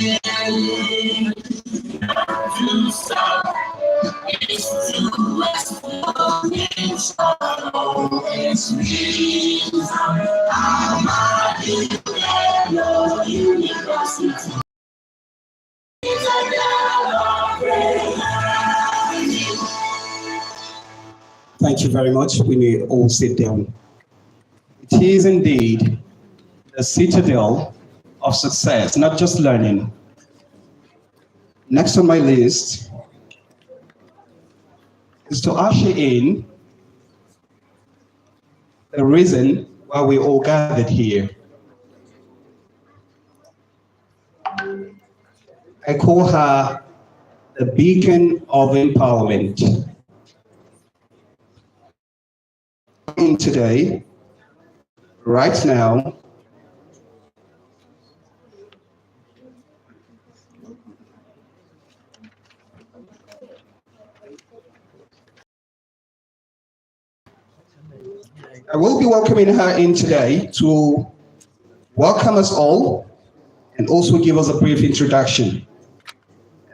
Thank you very much. We may all sit down. It is indeed the citadel of success, not just learning. Next on my list is to usher in the reason why we all gathered here. I call her the beacon of empowerment. In today, right now, I will be welcoming her in today to welcome us all and also give us a brief introduction.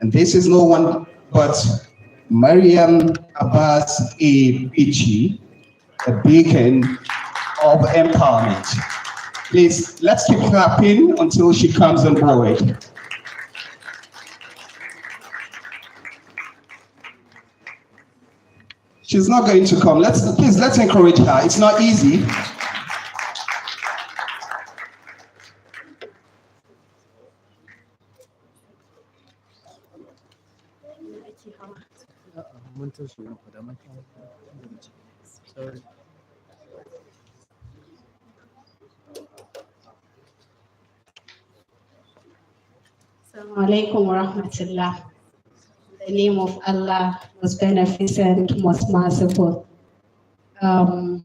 And this is no one but Mariam Abbas A. Bichi, the beacon of empowerment. Please, let's keep clapping until she comes on board. She's not going to come. Let's encourage her. It's not easy. Assalamu alaikum wa rahmatullah. In the name of Allah, most beneficent, most merciful. All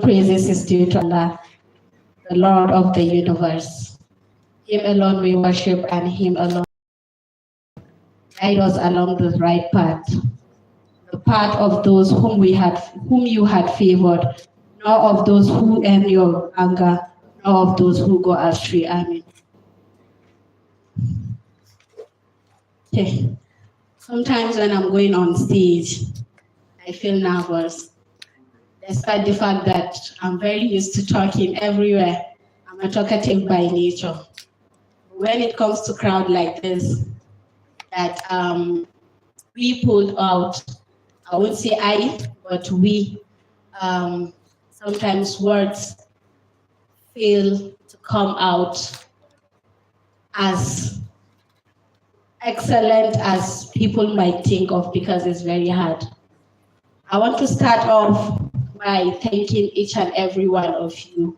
praises is due to Allah, the Lord of the universe. Him alone we worship and Him alone guide us along the right path. The path of those whom you had favored, nor of those who earn your anger, nor of those who go astray. Amen. Okay. Sometimes when I'm going on stage, I feel nervous, despite the fact that I'm very used to talking everywhere. I'm a talkative by nature. When it comes to crowd like this, that we pulled out, I won't say I, but we, sometimes words fail to come out as excellent as people might think of because it's very hard. I want to start off by thanking each and every one of you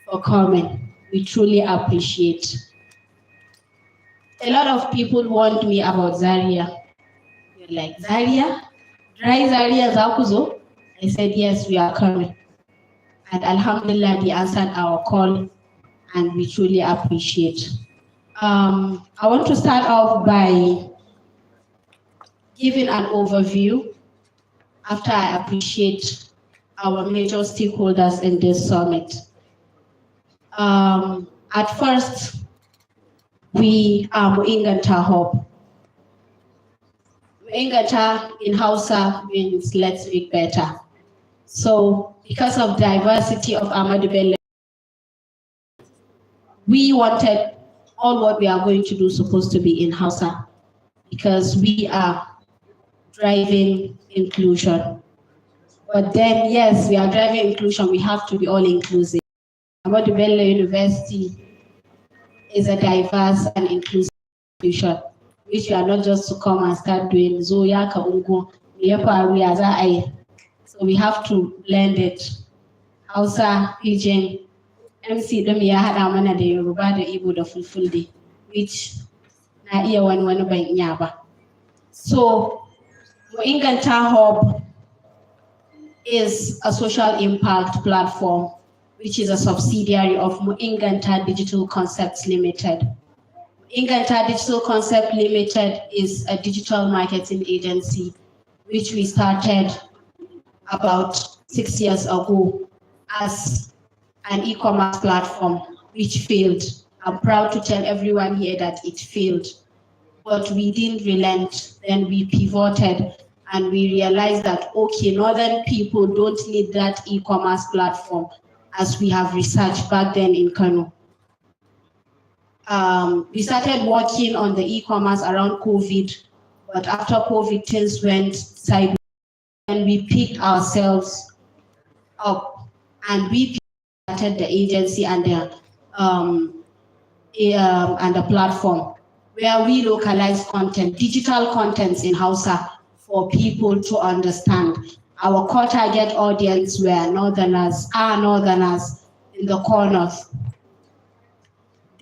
for coming. We truly appreciate. A lot of people warned me about Zaria. You're like, Zaria? Dry Zaria Zakuzo? I said, yes, we are coming. And Alhamdulillah, they answered our call and we truly appreciate. I want to start off by giving an overview after I appreciate our major stakeholders in this summit. At first, we are Muinganta Hub. Muinganta in Hausa means let's make better. So because of diversity of Ahmadu Bello, we wanted all what we are going to do supposed to be in Hausa because we are driving inclusion. But then, yes, we are driving inclusion. We have to be all inclusive. Ahmadu Bello University is a diverse and inclusive institution, which we are not just to come and start doing Zoya Kaungo, so we have to blend it. Hausa, Pidgin, MC ɗin ya haɗa mana da Yoruba da Igbo da Fulfulde, which na iya wani ban iya ba. So, Muinganta Hub is a social impact platform, which is a subsidiary of Muinganta Digital Concepts Limited. Muinganta Digital Concept Limited is a digital marketing agency, which we started about 6 years ago as an e-commerce platform, which failed I'm proud to tell everyone here that it failed, but we didn't relent. Then we pivoted and we realized that, okay, northern people don't need that e-commerce platform, as we have researched back then in Kano. We started working on the e-commerce around COVID, but after COVID, things went sideways, and we picked ourselves up, and we started the agency and the platform where we localize content, digital contents in Hausa for people to understand. Our core target audience were northerners in the corners.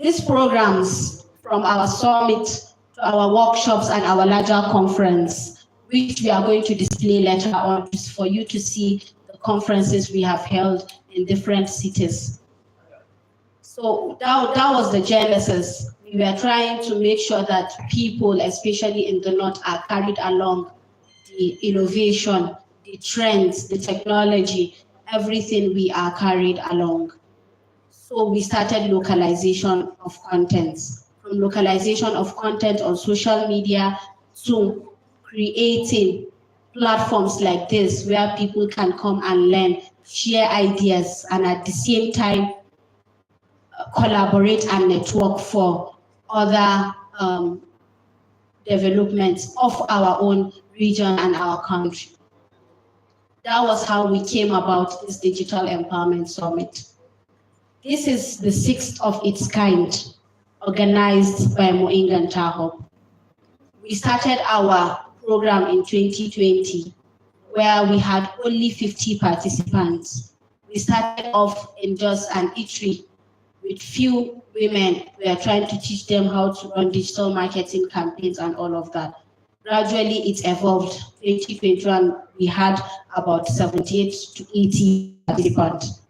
These programs, from our summit to our workshops and our larger conference, which we are going to display later on for you to see the conferences we have held in different cities. So that was the genesis. We were trying to make sure that people, especially in the North, are carried along the innovation, the trends, the technology, everything we are carried along. So we started localization of contents, from localization of content on social media to creating platforms like this where people can come and learn, share ideas, and at the same time collaborate and network for other developments of our own region and our country. That was how we came about this Digital Empowerment Summit. This is the 6th of its kind, organized by Moingan Tahoe. We started our program in 2020, where we had only 50 participants. We started off in just an eatery with few women. We are trying to teach them how to run digital marketing campaigns and all of that. Gradually, it evolved. 2021, we had about 78 to 80 participants.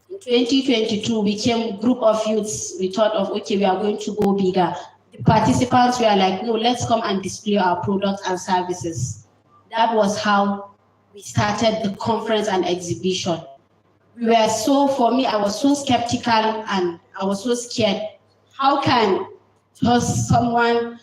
In 2022, we came a group of youths. We thought of, okay, we are going to go bigger. The participants were like, no, let's come and display our products and services. That was how we started the conference and exhibition. We were for me, I was so skeptical and I was so scared. How can just someone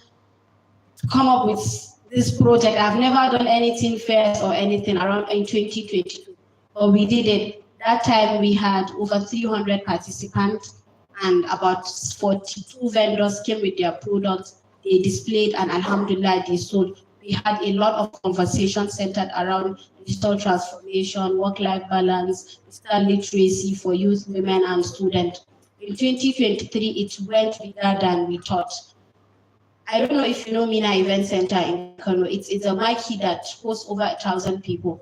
come up with this project? I've never done anything first or anything around in 2022, but we did it. That time we had over 300 participants and about 42 vendors came with their products. They displayed and alhamdulillah they sold. We had a lot of conversations centered around digital transformation, work-life balance, digital literacy for youth, women, and students. In 2023, it went bigger than we thought. I don't know if you know Mina Event Center in Kano. It's a marquee that hosts over 1,000 people,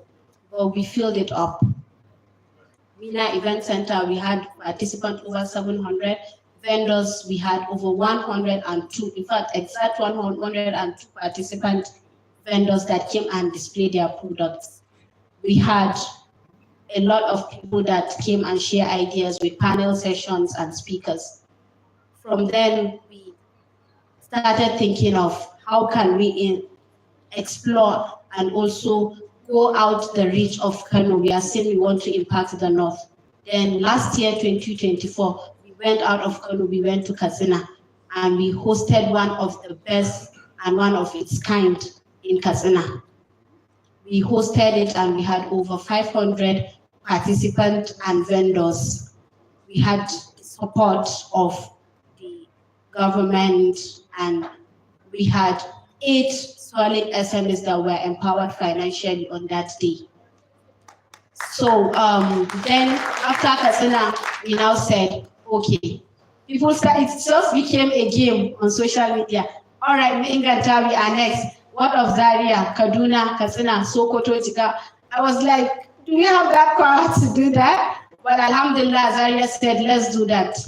but we filled it up. Mina Event Center, we had participants over 700. Vendors, we had over 102. In fact, exact 102 participant vendors that came and displayed their products. We had a lot of people that came and share ideas with panel sessions and speakers. From then, we started thinking of how can we explore and also go out the reach of Kano. We are saying we want to impact the North. Then last year, 2024, we went out of Kano, we went to Katsina, and we hosted one of the best and one of its kind in Katsina. We hosted it and we had over 500 participants and vendors. We had support of the government and we had 8 solid SMEs that were empowered financially on that day. So then after Katsina, we now said, okay, people started, it just became a game on social media. All right, we are next. What of Zaria, Kaduna, Katsina, Sokoto, Jiga? I was like, do we have that power to do that? But alhamdulillah, Zaria said, let's do that.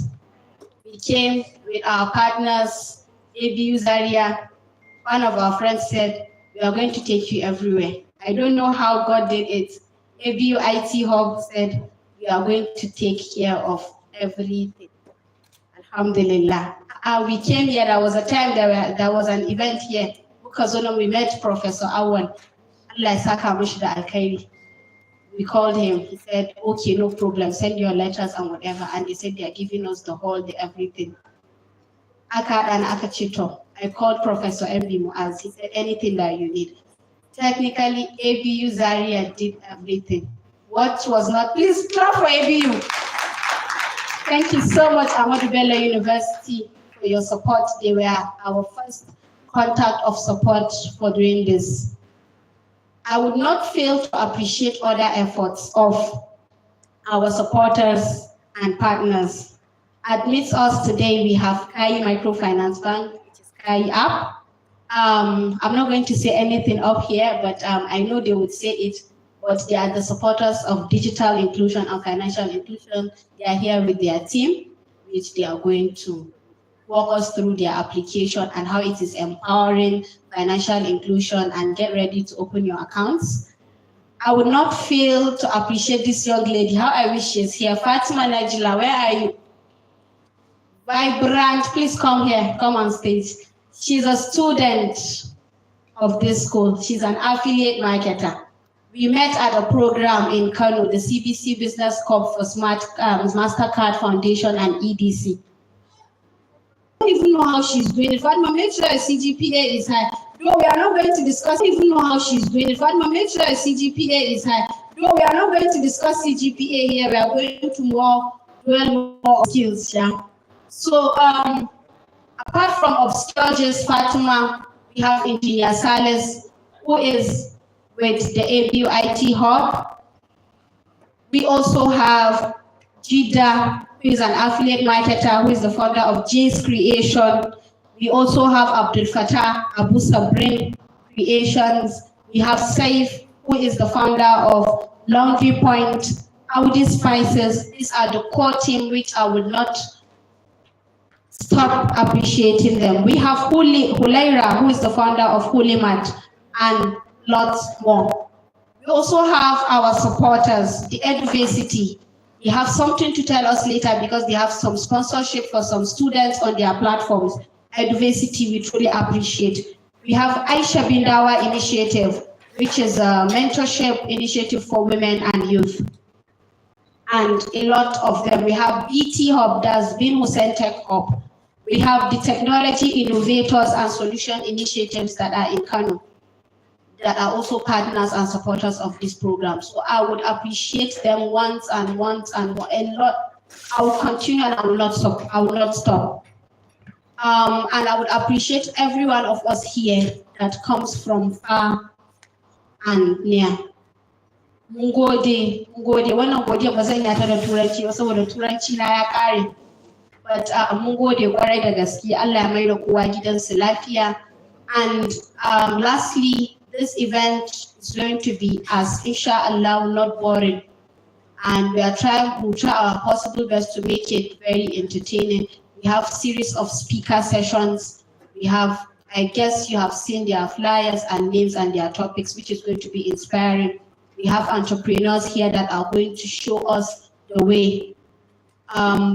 We came with our partners, ABU Zaria. One of our friends said, we are going to take you everywhere. I don't know how God did it. ABU IT Hub said, we are going to take care of everything. Alhamdulillah. We came here, there was a time there was an event here, because when we met Professor Awan, Allah saka mishi da alkhairi. We called him. He said, okay, no problem. Send your letters and whatever. And they said they're giving us the hall, the everything. I called Professor MB Muaz. He said, anything that you need. Technically, ABU Zaria did everything. What was not, please clap for ABU. Thank you so much, Ahmadu Bello University, for your support. They were our first contact of support for doing this. I would not fail to appreciate other efforts of our supporters and partners. Amidst us today, we have Kai Microfinance Bank, which is Kai app. I'm not going to say anything up here, but I know they would say it, but they are the supporters of digital inclusion and financial inclusion. They are here with their team, which they are going to walk us through their application and how it is empowering financial inclusion, and get ready to open your accounts. I would not fail to appreciate this young lady. How I wish she's here. Fatima Najila, where are you? Vibrant, please come here, come on stage. She's a student of this school. She's an affiliate marketer. We met at a program in Kano, the CBC Business Corp for MasterCard Foundation and EDC. I don't even know how she's doing it. Fatima, make sure her CGPA is high. No, we are not going to discuss. I don't even know how she's doing it. Fatima, make sure her CGPA is high. No, we are not going to discuss CGPA here. We are going to dwell more on skills. Yeah. So, apart from obscures, Fatima, we have Engineer Sales, who is with the ABU IT Hub. We also have Jida, who is an affiliate marketer, who is the founder of J's Creation. We also have Abdul Fattah Abu Sabrin Creations. We have Saif, who is the founder of Laundry Point, Audi Spices. These are the core team, which I will not stop appreciating them. We have Hulaira, who is the founder of Hulimat, and lots more. We also have our supporters, the Edversity. They have something to tell us later because they have some sponsorship for some students on their platforms. Edversity, we truly appreciate. We have Aisha Bindawa Initiative, which is a mentorship initiative for women and youth. And a lot of them. We have BT Hub, that's Bin Hussein Tech Hub. We have the technology innovators and solution initiatives that are in Kano, that are also partners and supporters of this program. So I would appreciate them once and once and a lot. I will continue and I will not stop. And I would appreciate every one of us here that comes from far and near. Mungode, wannan godiya ba zan yi ta da turanci ba saboda turanci na ya kare. But mungode kwarai da gaske, Allah ya mai da kowa gidansu lafiya. And lastly, this event is going to be, as inshallah, not boring. And we'll try our possible best to make it very entertaining. We have series of speaker sessions. We have, I guess you have seen their flyers and names and their topics, which is going to be inspiring. We have entrepreneurs here that are going to show us the way.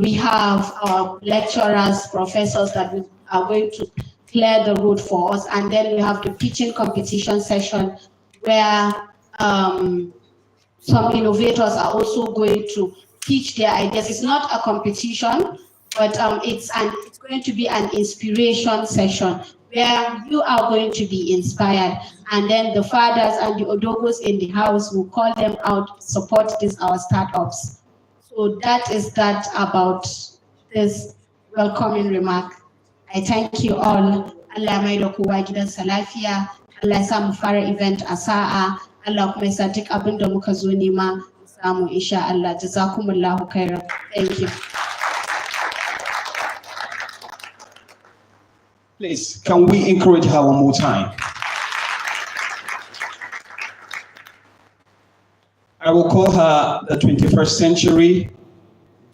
We have our lecturers, professors that are going to clear the road for us. And then we have the pitching competition session where some innovators are also going to pitch their ideas. It's not a competition, but it's going to be an inspiration session where you are going to be inspired. And then the fathers and the odogos in the house will call them out, support our startups. So that is that about this welcoming remark. I thank you all. Allah mai da kowa gidansa lafiya. Allah ya sa mu fara event a sa'a. Allah kuma ya sa duk abin da muka zo nema mu samu insha Allah. Jazakumullahu khairan. Thank you. Please, can we encourage her one more time? I will call her the 21st century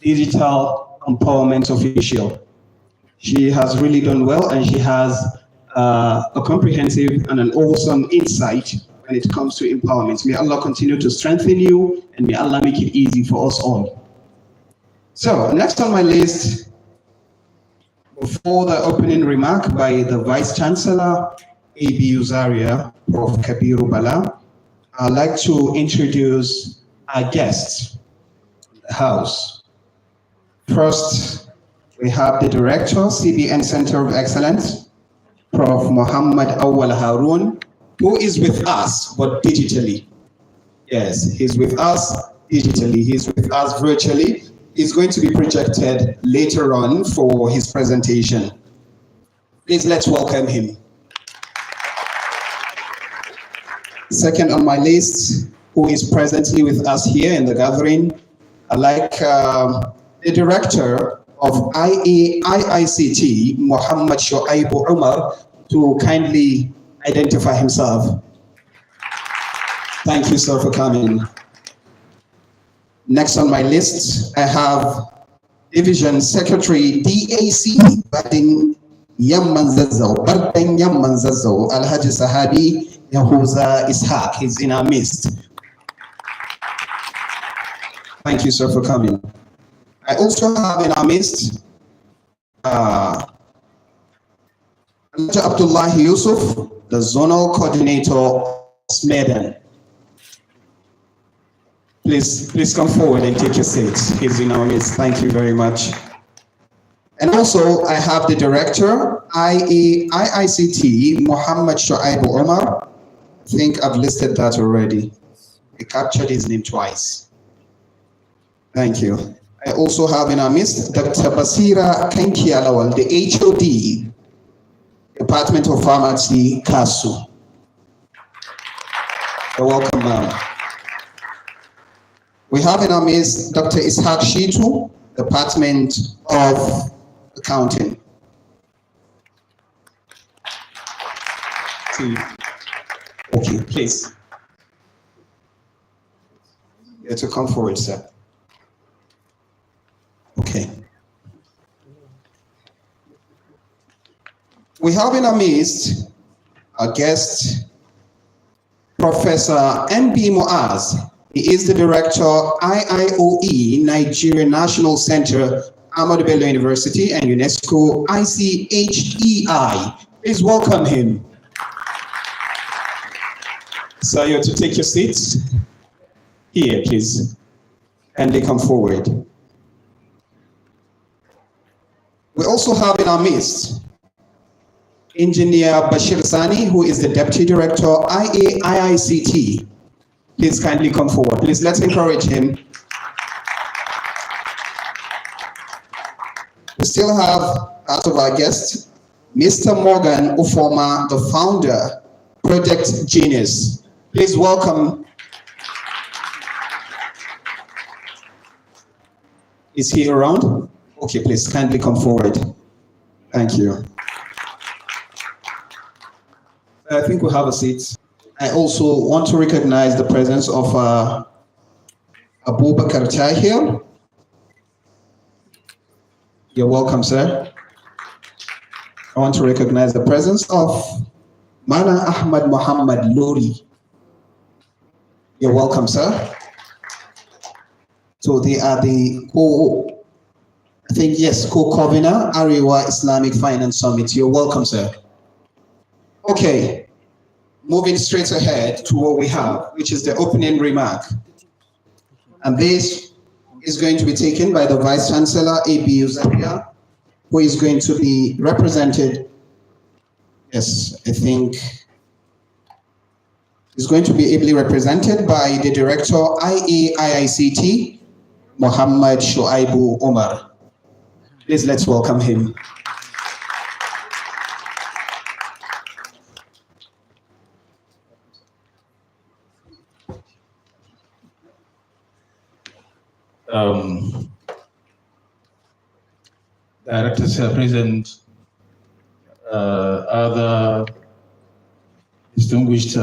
digital empowerment official. She has really done well, and she has a comprehensive and an awesome insight when it comes to empowerment. May Allah continue to strengthen you, and may Allah make it easy for us all. So next on my list, before the opening remark by the Vice Chancellor, ABU Zaria, Prof. Kabiru Bala, I'd like to introduce our guests in the house. First, we have the director, CBN Center of Excellence, Prof. Muhammad Awal Harun, who is with us, but digitally. Yes, he's with us digitally. He's with us virtually. He's going to be projected later on for his presentation. Please let's welcome him. Second on my list, who is presently with us here in the gathering, I'd like the director of IICT, Muhammad Shoaibu Umar, to kindly identify himself. Thank you, sir, for coming. Next on my list, I have Division Secretary DAC, Badin Yammanzazo, Barden Yammanzazo, Alhaji Sahabi Yahuza Ishaq. He's in our midst. Thank you, sir, for coming. I also have in our midst Alhaji Abdullah Yusuf, the Zonal Coordinator, Smedan. Please come forward and take your seat. He's in our midst. Thank you very much. And also, I have the director, IICT, Muhammad Shoaibu Omar. I think I've listed that already. I captured his name twice. Thank you. I also have in our midst Dr. Basira Kenkialawal, the HOD, Department of Pharmacy, KASU. You're welcome, ma'am. We have in our midst Dr. Ishaq Shitu, Department of Accounting. Okay, please. You have to come forward, sir. Okay. We have in our midst our guest, Professor M.B. Muaz. He is the director, IIOE, Nigeria National Center, Ahmadu Bello University, and UNESCO ICHEI. Please welcome him. So you have to take your seats. Here, please. And they come forward. We also have in our midst Engineer Bashir Sani, who is the Deputy Director, IICT. Please kindly come forward. Please let's encourage him. We still have, out of our guests, Mr. Morgan Ufoma, the founder, Project Genius. Please welcome. Is he around? Okay, please kindly come forward. Thank you. I think we have a seat. I also want to recognize the presence of Abubakar Tahir. You're welcome, sir. I want to recognize the presence of Mana Ahmad Muhammad Lori. You're welcome, sir. So they are the co-convener, Ariwa Islamic Finance Summit. You're welcome, sir. Okay, moving straight ahead to what we have, which is the opening remark. And this is going to be taken by the Vice Chancellor, ABU Zaria, who is going to be represented, yes, I think, is going to be ably represented by the Director, IAICT, Muhammad Shoaibu Omar. Please let's welcome him. Directors are present, other distinguished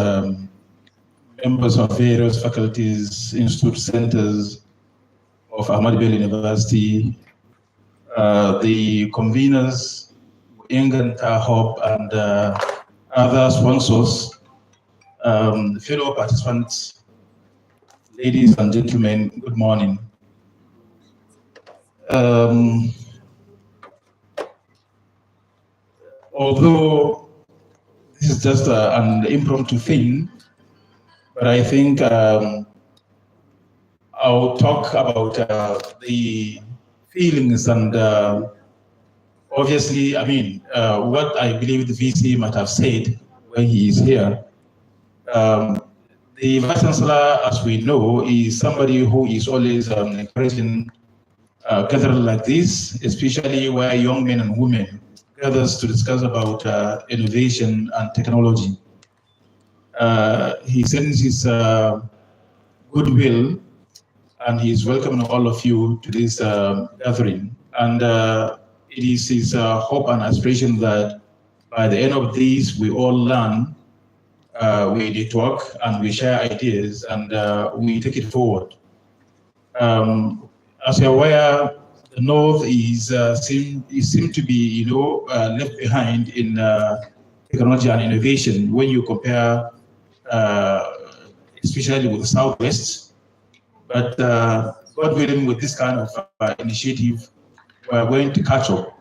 members of various faculties, institute centers of Ahmadu Bello University, the conveners, Engan Hub, and other sponsors, fellow participants, ladies and gentlemen, good morning. Although this is just an impromptu thing, but I think I'll talk about the feelings and obviously, I mean, what I believe the VC might have said when he is here. The Vice Chancellor, as we know, is somebody who is always encouraging gatherings like this, especially where young men and women gathers to discuss about innovation and technology. He sends his goodwill and he is welcoming all of you to this gathering. And it is his hope and aspiration that by the end of this, we all learn, we network, and we share ideas, and we take it forward. As you're aware, the North is seem to be, left behind in technology and innovation when you compare, especially with the Southwest. But God willing, with this kind of initiative, we're going to catch up.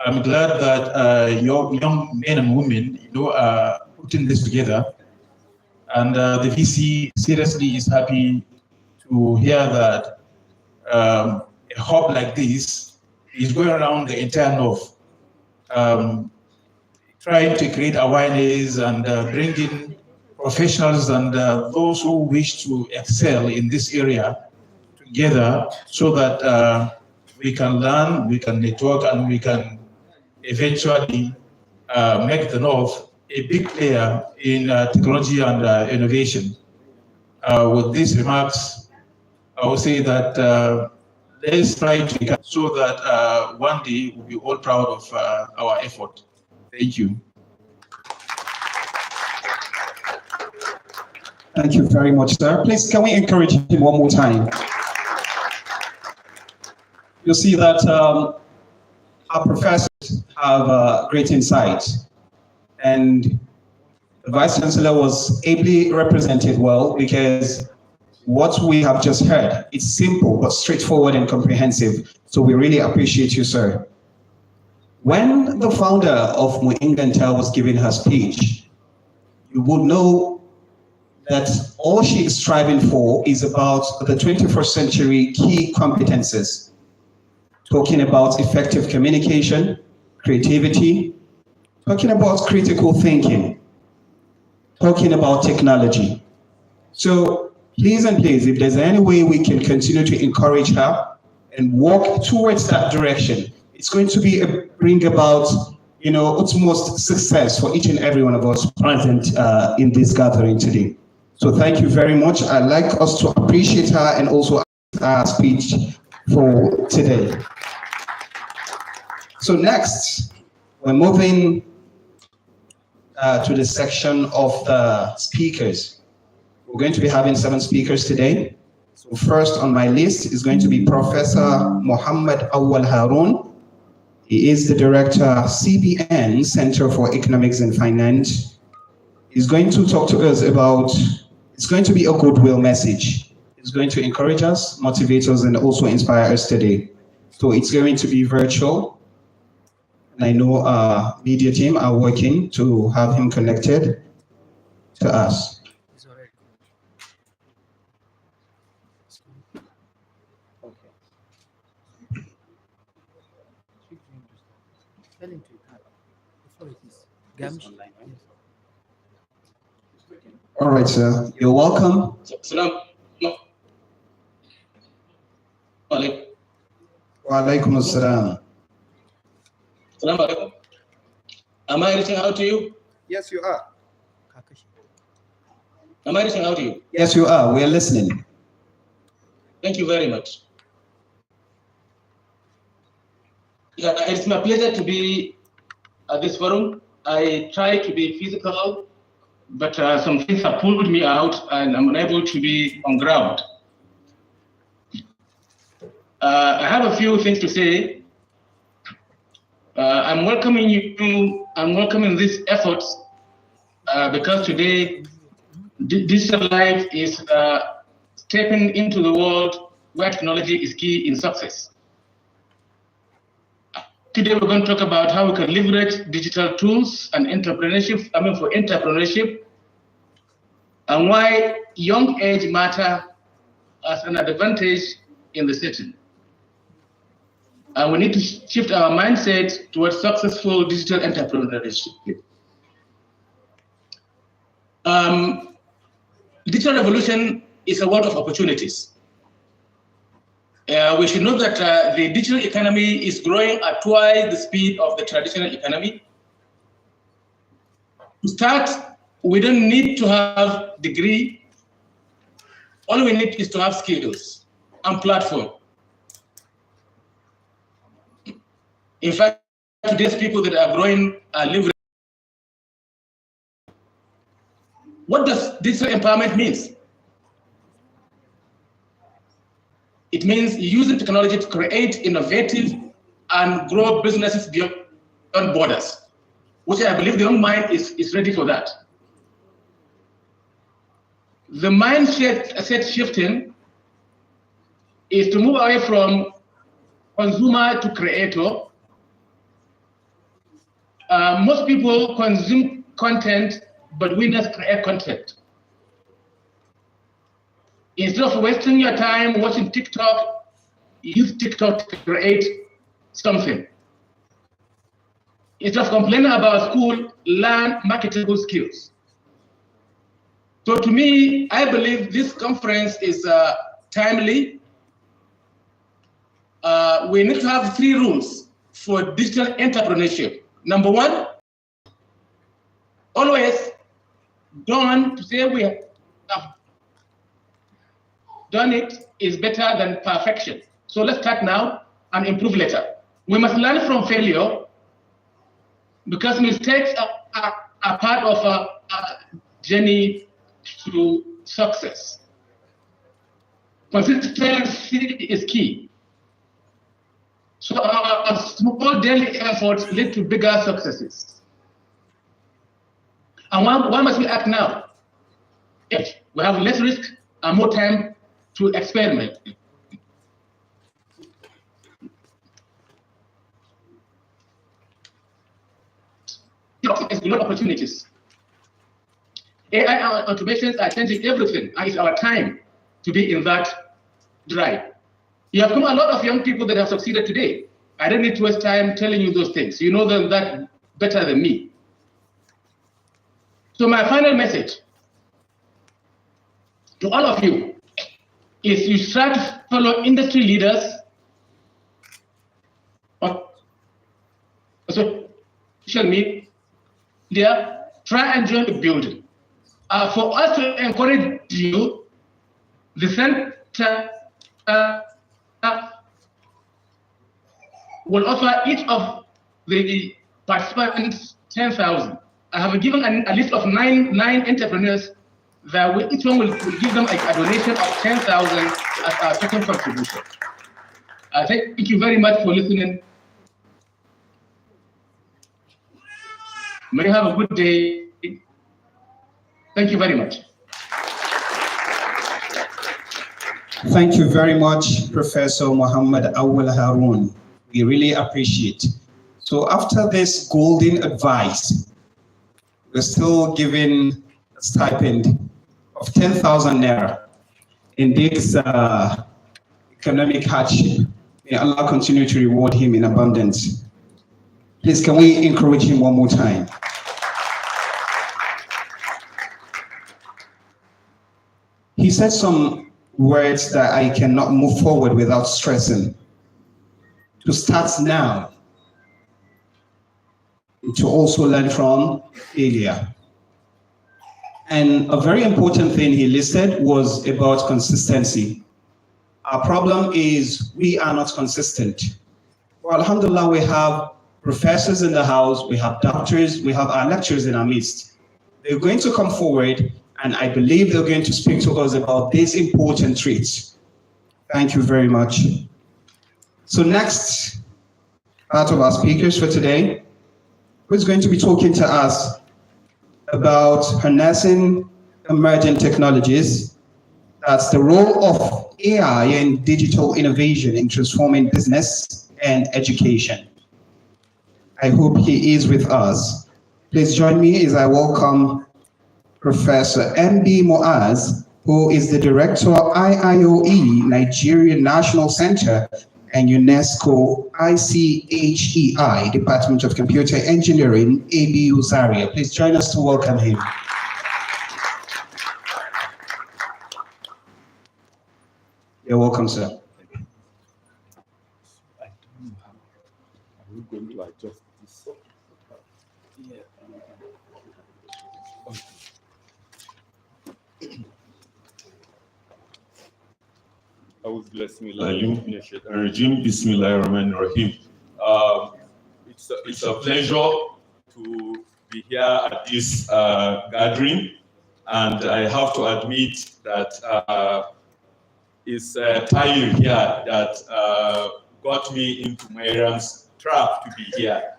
I'm glad that young men and women, are putting this together, and the VC seriously is happy to hear that a hub like this is going around the entire North, trying to create awareness and bring in professionals and those who wish to excel in this area together so that we can learn, we can network, and we can eventually make the North a big player in technology and innovation. With these remarks, I will say that let's try to so that one day we'll be all proud of our effort. Thank you. Thank you very much, sir. Please, can we encourage him one more time? You'll see that our professors have great insight, and the Vice Chancellor was ably represented well, because what we have just heard, it's simple but straightforward and comprehensive. So we really appreciate you, sir. When the founder of Muingantel was giving her speech, you would know that all she is striving for is about the 21st century key competences, talking about effective communication, creativity, talking about critical thinking, talking about technology. So please and please, if there's any way we can continue to encourage her and walk towards that direction, it's going to bring about, utmost success for each and every one of us present in this gathering today. So thank you very much. I'd like us to appreciate her and also our speech for today. So next, we're moving to the section of the speakers. We're going to be having 7 speakers today. So first on my list is going to be Professor Muhammad Awal Harun. He is the director, CBN, Center for Economics and Finance. He's going to talk to us about, it's going to be a goodwill message. It's going to encourage us, motivate us, and also inspire us today. So it's going to be virtual. And I know our media team are working to have him connected to us. All right, sir. You're welcome. Salam. Wa alaikum assalam. Salam alaikum. Am I reaching out to you? Yes, you are. Am I reaching out to you? Yes, you are. We are listening. Thank you very much. Yeah, it's my pleasure to be at this forum. I try to be physical, but some things have pulled me out and I'm unable to be on ground. I have a few things to say. I'm welcoming you. I'm welcoming these efforts because today digital life is stepping into the world where technology is key in success. Today we're going to talk about how we can leverage digital tools and entrepreneurship. For entrepreneurship, and why young age matter as an advantage in the setting. And we need to shift our mindset towards successful digital entrepreneurship. Digital revolution is a world of opportunities. We should know that the digital economy is growing at twice the speed of the traditional economy. To start, we don't need to have degree. All we need is to have skills and platform. In fact, today's people that are growing are living. What does digital empowerment mean? It means using technology to create innovative and grow businesses beyond borders, which I believe the young mind is ready for that. The mindset shifting is to move away from consumer to creator. Most people consume content, but winners create content. Instead of wasting your time watching TikTok, use TikTok to create something. Instead of complaining about school, learn marketable skills. So to me, I believe this conference is timely. We need to have 3 rules for digital entrepreneurship. Number 1, always done to say we have done it is better than perfection. So let's start now and improve later. We must learn from failure because mistakes are part of a journey to success. Consistency is key. So our small daily efforts lead to bigger successes. And why must we act now? If we have less risk and more time to experiment. It's a lot of opportunities. AI automations are changing everything, and it's our time to be in that drive. You have come a lot of young people that have succeeded today. I don't need to waste time telling you those things. You know them that better than me. So my final message to all of you is you try to follow industry leaders on social media, try and join the building. For us to encourage you, the center will offer each of the participants 10,000. I have given a list of nine entrepreneurs that each one will give them a donation of 10,000 as our token contribution. Thank you very much for listening. May you have a good day. Thank you very much. Thank you very much, Professor Muhammad Awal Harun. We really appreciate. So after this golden advice, we're still giving a stipend of 10,000 naira in this economic hardship. May Allah continue to reward him in abundance. Please, can we encourage him one more time? He said some words that I cannot move forward without stressing. To start now, to also learn from failure. And a very important thing he listed was about consistency. Our problem is we are not consistent. Well, alhamdulillah, we have professors in the house, we have doctors, we have our lecturers in our midst. They're going to come forward, and I believe they're going to speak to us about these important traits. Thank you very much. So next, part of our speakers for today, who's going to be talking to us about harnessing emerging technologies. That's the role of AI and digital innovation in transforming business and education. I hope he is with us. Please join me as I welcome Professor M.B. Moaz who is the Director IIOE Nigeria National Center and UNESCO ICHEI Department of Computer Engineering, ABU Zaria. Please join us to welcome him. You're welcome, sir. I'm going to adjust this. Bismillahirrahmanirrahim. It's a pleasure to be here at this gathering, and I have to admit that it's time here that got me into Mariam's trap to be here.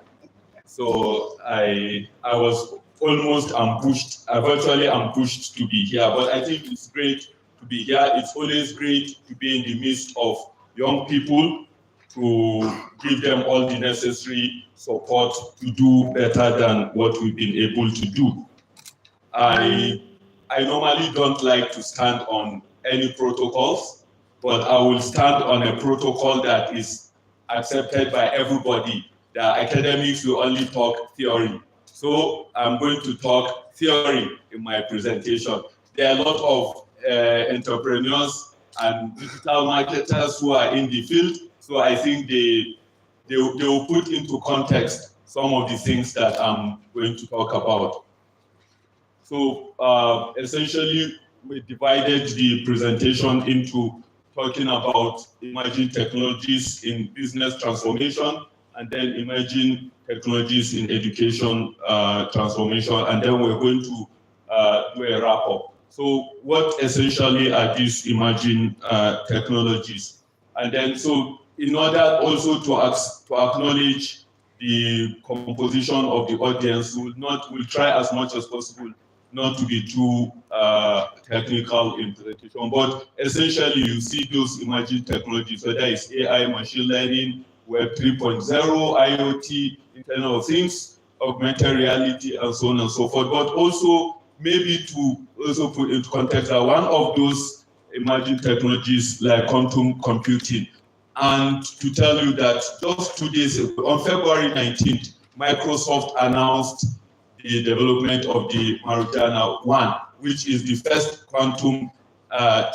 So I was almost ambushed, virtually ambushed to be here, but I think it's great to be here. It's always great to be in the midst of young people, to give them all the necessary support to do better than what we've been able to do. I normally don't like to stand on any protocols, but I will stand on a protocol that is accepted by everybody. The academics will only talk theory. So I'm going to talk theory in my presentation. There are a lot of entrepreneurs and digital marketers who are in the field. So I think they will put into context some of the things that I'm going to talk about. So essentially, we divided the presentation into talking about emerging technologies in business transformation, and then emerging technologies in education transformation, and then we're going to do a wrap-up. So what essentially are these emerging technologies? And then, so in order also to acknowledge the composition of the audience, we'll try as much as possible not to be too technical in presentation, but essentially you see those emerging technologies, whether it's AI, machine learning, Web 3.0, IoT, Internet of Things, augmented reality, and so on and so forth, but also maybe to also put into context that one of those emerging technologies like quantum computing. And to tell you that just 2 days ago, on February 19th, Microsoft announced the development of the Mariana 1, which is the first quantum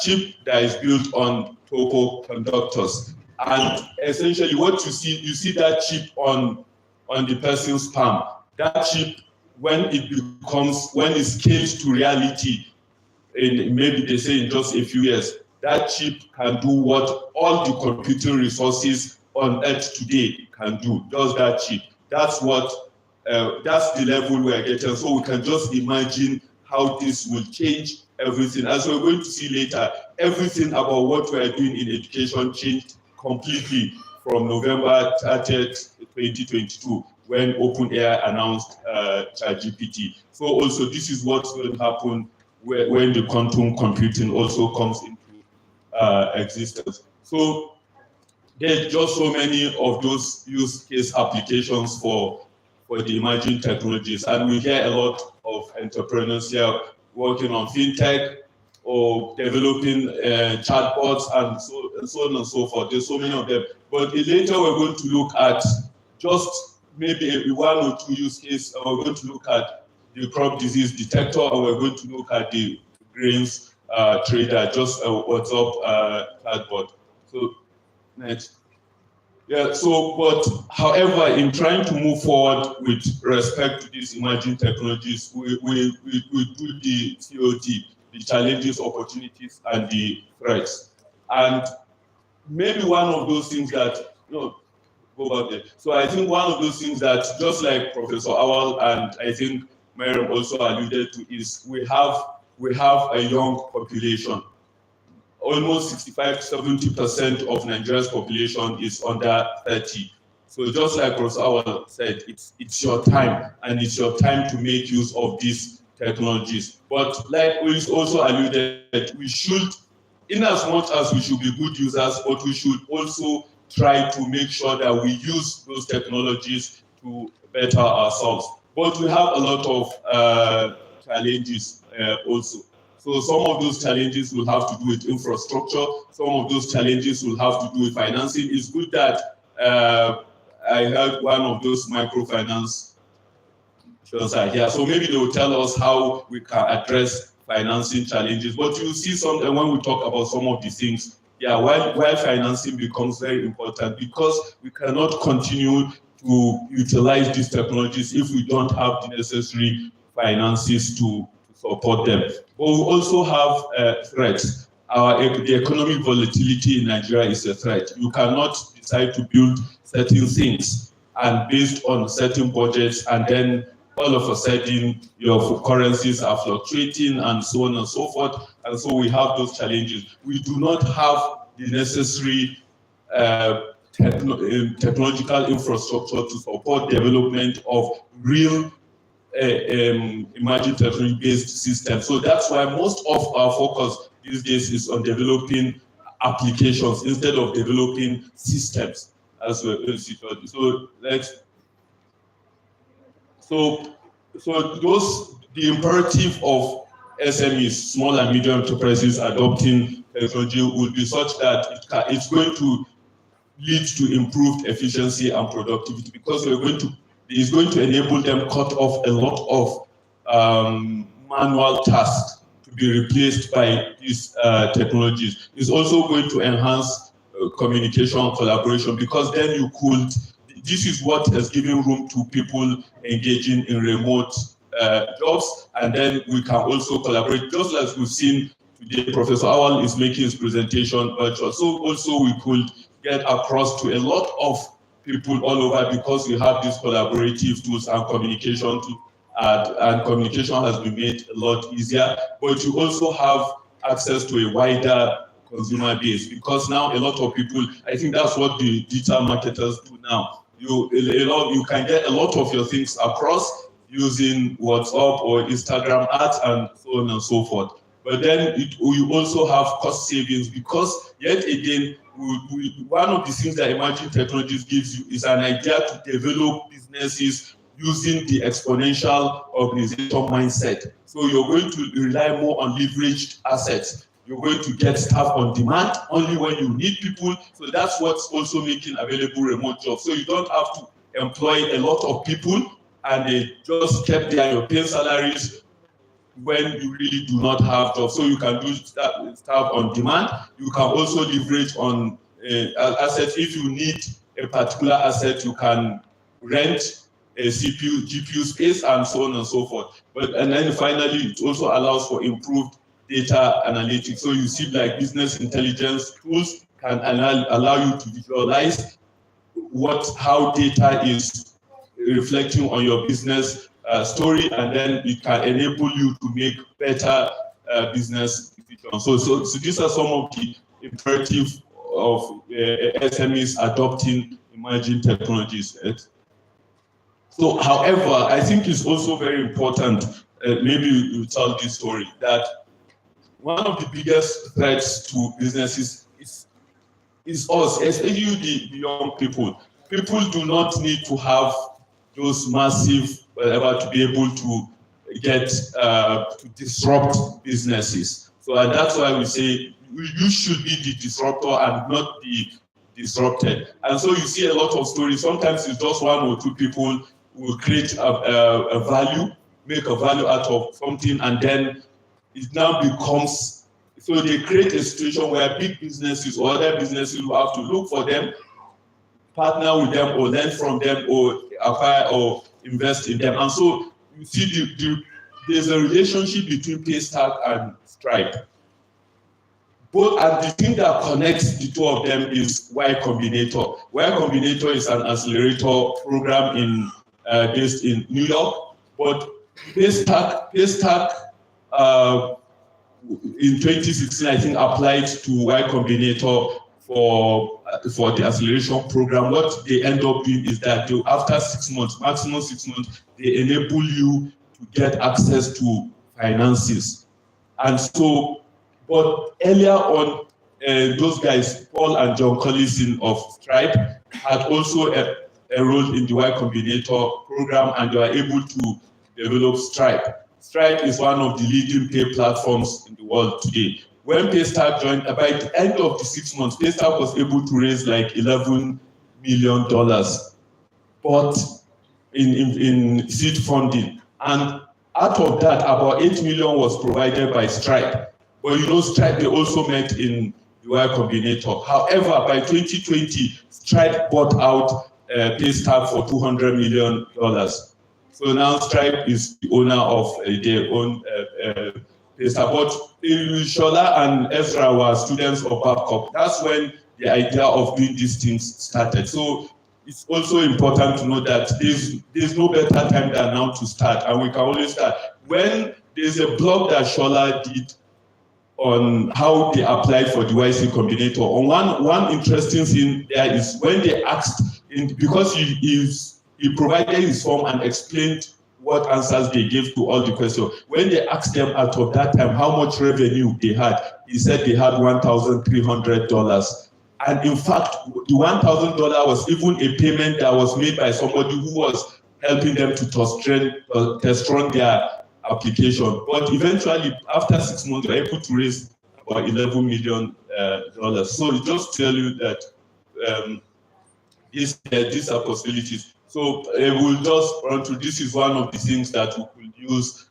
chip that is built on Topo conductors. And essentially what you see that chip on the person's palm. That chip, when it's scaled to reality, in maybe they say in just a few years, that chip can do what all the computing resources on Earth today can do. Just that chip. That's the level we are getting. So we can just imagine how this will change everything. As we're going to see later, everything about what we are doing in education changed completely from November 30th, 2022, when OpenAI announced ChatGPT. So also this is what's going to happen when the quantum computing also comes into existence. So there's just so many of those use case applications for the emerging technologies, and we hear a lot of entrepreneurs here working on fintech or developing chatbots and so on and so forth. There's so many of them. But later we're going to look at just maybe one or two use cases. We're going to look at the crop disease detector, and we're going to look at the grains trader, just what's up chatbot. So next. Yeah, so, but however, in trying to move forward with respect to these emerging technologies, we do the COT, the challenges, opportunities, and the threats. And maybe one of those things that, go back there. So I think one of those things that, just like Professor Awal and I think Mariam also alluded to, is we have a young population. Almost 65 to 70% of Nigeria's population is under 30. So just like Professor Awal said, it's your time, and it's your time to make use of these technologies. But like we also alluded, we should, in as much as we should be good users, but we should also try to make sure that we use those technologies to better ourselves. But we have a lot of challenges also. So some of those challenges will have to do with infrastructure. Some of those challenges will have to do with financing. It's good that I heard one of those microfinance are here. So maybe they will tell us how we can address financing challenges. But you see something when we talk about some of these things, yeah, why financing becomes very important, because we cannot continue to utilize these technologies if we don't have the necessary finances to support them. But we also have threats. The economic volatility in Nigeria is a threat. You cannot decide to build certain things and based on certain budgets, and then all of a sudden your currencies are fluctuating and so on and so forth. And so we have those challenges. We do not have the necessary technological infrastructure to support development of real emerging technology-based systems. So that's why most of our focus these days is on developing applications instead of developing systems. As well. So the imperative of SMEs, small and medium enterprises, adopting technology will be such that it's going to lead to improved efficiency and productivity, because it's going to enable them cut off a lot of manual tasks to be replaced by these technologies. It's also going to enhance communication and collaboration, because then this is what has given room to people engaging in remote jobs, and then we can also collaborate, just as we've seen today. Professor Awal is making his presentation virtual, so also we could get across to a lot of people all over, because we have these collaborative tools and communication and communication has been made a lot easier. But you also have access to a wider consumer base, because now a lot of people, I think that's what the digital marketers do now. You can get a lot of your things across using WhatsApp or Instagram ads and so on and so forth. But then we also have cost savings, because yet again, one of the things that emerging technologies gives you is an idea to develop businesses using the exponential organization mindset. So you're going to rely more on leveraged assets. You're going to get staff on demand only when you need people. So that's what's also making available remote jobs. So you don't have to employ a lot of people and they just kept there, you're paying salaries when you really do not have jobs. So you can do stuff on demand. You can also leverage on assets. If you need a particular asset, you can rent a CPU, GPU space, and so on and so forth. And then finally, it also allows for improved data analytics. So you see, like, business intelligence tools can allow you to visualize how data is reflecting on your business story, and then it can enable you to make better business decisions. So these are some of the imperatives of SMEs adopting emerging technologies. So, however, I think it's also very important, maybe you tell this story, that one of the biggest threats to businesses is us, especially the young people. People do not need to have those massive whatever to be able to get to disrupt businesses. So, and that's why we say you should be the disruptor and not the disrupted. And so you see a lot of stories. Sometimes it's just one or two people will create a value, make a value out of something, and then it now becomes, so they create a situation where big businesses or other businesses will have to look for them, partner with them, or learn from them, or acquire or invest in them. And so you see there's a relationship between Paystack and Stripe. And the thing that connects the two of them is Y Combinator. Y Combinator is an accelerator program based in New York, but Paystack in 2016, I think, applied to Y Combinator for the acceleration program. What they end up doing is that after 6 months, maximum 6 months, they enable you to get access to finances. And so, but earlier on, those guys, Paul and John Collison of Stripe, had also enrolled in the Y Combinator program, and they were able to develop Stripe. Stripe is one of the leading pay platforms in the world today. When Paystack joined, by the end of the 6 months, Paystack was able to raise like $11 million, but in seed funding. And out of that, about 8 million was provided by Stripe. But you know, Stripe, they also met in the Y Combinator. However, by 2020, Stripe bought out Paystack for $200 million. So now Stripe is the owner of their own Paystack. But Shola and Ezra were students of Babcock. That's when the idea of doing these things started. So it's also important to know that there's no better time than now to start, and we can always start. When there's a blog that Shola did on how they applied for the YC Combinator, on one interesting thing there is when they asked, because he provided his form and explained what answers they gave to all the questions. When they asked them out of that time how much revenue they had, he said they had $1,300. And in fact, the $1,000 was even a payment that was made by somebody who was helping them to test run their application. But eventually, after 6 months, they were able to raise about $11 million. So it just tells you that these are possibilities. So we'll just run through. This is one of the things that we could use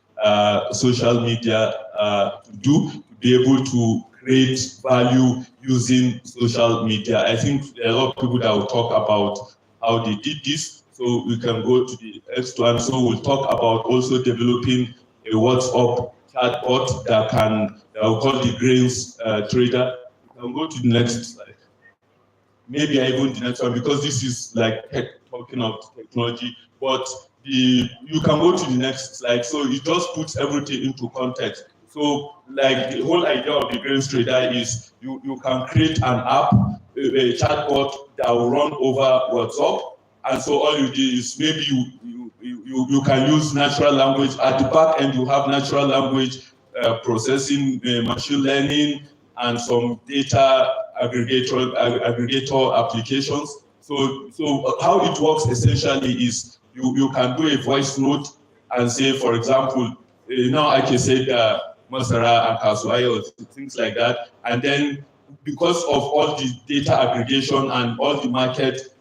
social media to do, to be able to create value using social media. I think there are a lot of people that will talk about how they did this. So we can go to the next one. So we'll talk about also developing a WhatsApp chatbot that we'll call the grains trader. We can go to the next slide. Maybe even the next one, because this is like talking of technology, but you can go to the next slide. So it just puts everything into context. So like the whole idea of the grains trader is you can create an app, a chatbot that will run over WhatsApp. And so all you do is maybe you can use natural language. At the back end, you have natural language processing, machine learning, and some data aggregator applications. So how it works essentially is you can do a voice note and say, for example, now I can say Masara and Kasuai or things like that. And then because of all the data aggregation and all the market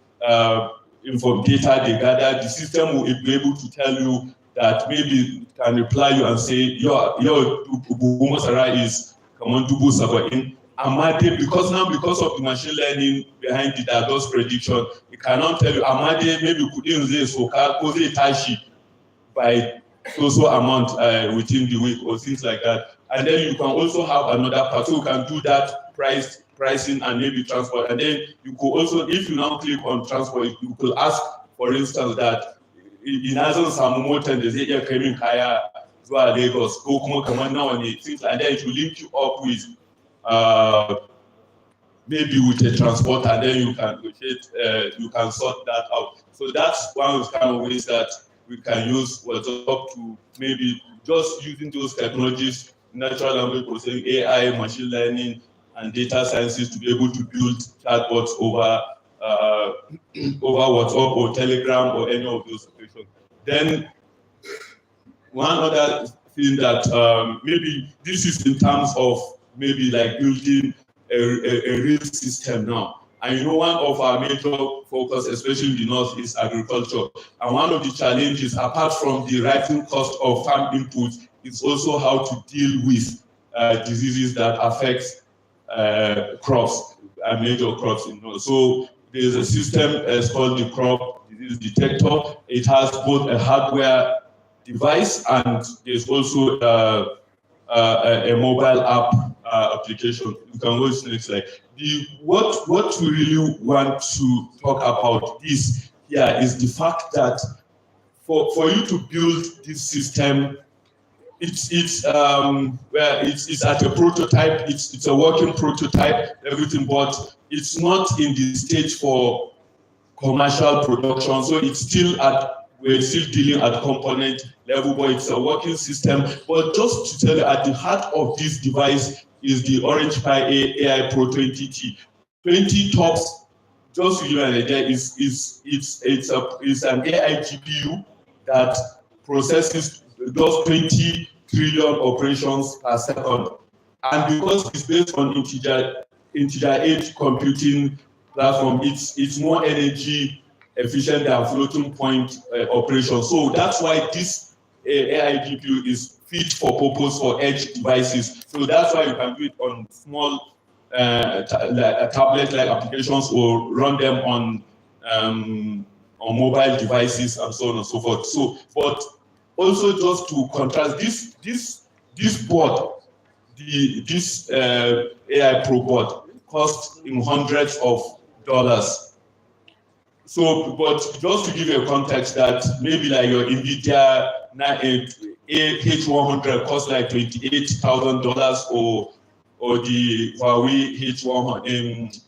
info data they gather, the system will be able to tell you that maybe it can reply you and say, your Masara is Kamandubu Sabain. Amade, because of the machine learning behind it that does prediction, it cannot tell you Amade maybe couldn't say so tashi by so amount within the week or things like that. And then you can also have another part, so you can do that pricing and maybe transport. And then you could also, if you now click on transport, you could ask, for instance, that in Azan Samumoten, they say coming higher to Lagos, go come now and things like that. It will link you up with maybe with a transport, and then you can negotiate, you can sort that out. So that's one of the kind of ways that we can use WhatsApp to maybe just using those technologies, natural language processing, AI, machine learning, and data sciences to be able to build chatbots over WhatsApp or Telegram or any of those applications. Then one other thing that maybe this is in terms of maybe like building a real system now. And you know, one of our major focus, especially in the North, is agriculture. And one of the challenges, apart from the rising cost of farm inputs, is also how to deal with diseases that affect crops, major crops in North. So there's a system, it's called the crop disease detector. It has both a hardware device and there's also a mobile app application. You can go to the next slide. What we really want to talk about this here is the fact that for you to build this system, it's at a prototype. It's a working prototype, everything, but it's not in the stage for commercial production. So we're still dealing at component level, but it's a working system. But just to tell you, at the heart of this device is the Orange Pi AI Pro 20T. 20 TOPS, just to give you an idea, it's an AI GPU that does 20 trillion operations per second. And because it's based on integer 8 computing platform, it's more energy efficient than floating point operation. So that's why this AI GPU is fit for purpose for edge devices. So that's why you can do it on small tablet-like applications or run them on mobile devices and so on and so forth. So, but also just to contrast this board, this AI Pro board cost in hundreds of dollars. So, but just to give you a context that maybe like your NVIDIA H100 costs like $28,000 or the Huawei H100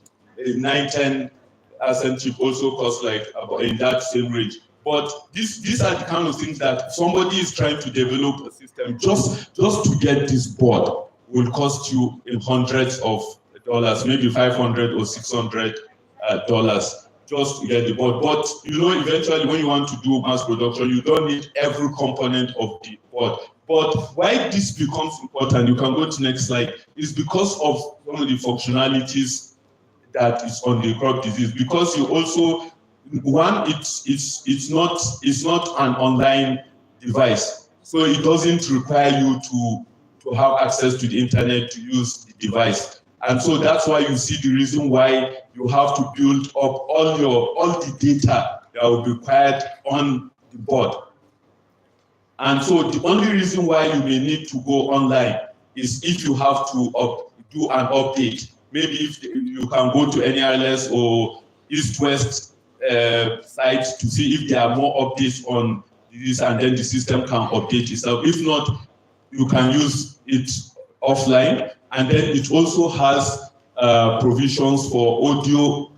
910 Ascent chip also costs like about in that same range. But these are the kind of things that somebody is trying to develop a system just to get this board will cost you in hundreds of dollars, maybe $500 or $600 just to get the board. But you know, eventually when you want to do mass production, you don't need every component of the board. But why this becomes important, you can go to next slide, is because of some of the functionalities that is on the crop disease. Because you also, one, it's not an online device, so it doesn't require you to have access to the internet to use the device. And so that's why you see the reason why you have to build up all the data that will be required on the board. And so the only reason why you may need to go online is if you have to do an update. Maybe if you can go to NILS or East-West sites to see if there are more updates on this, and then the system can update itself. If not, you can use it offline. And then it also has provisions for audio.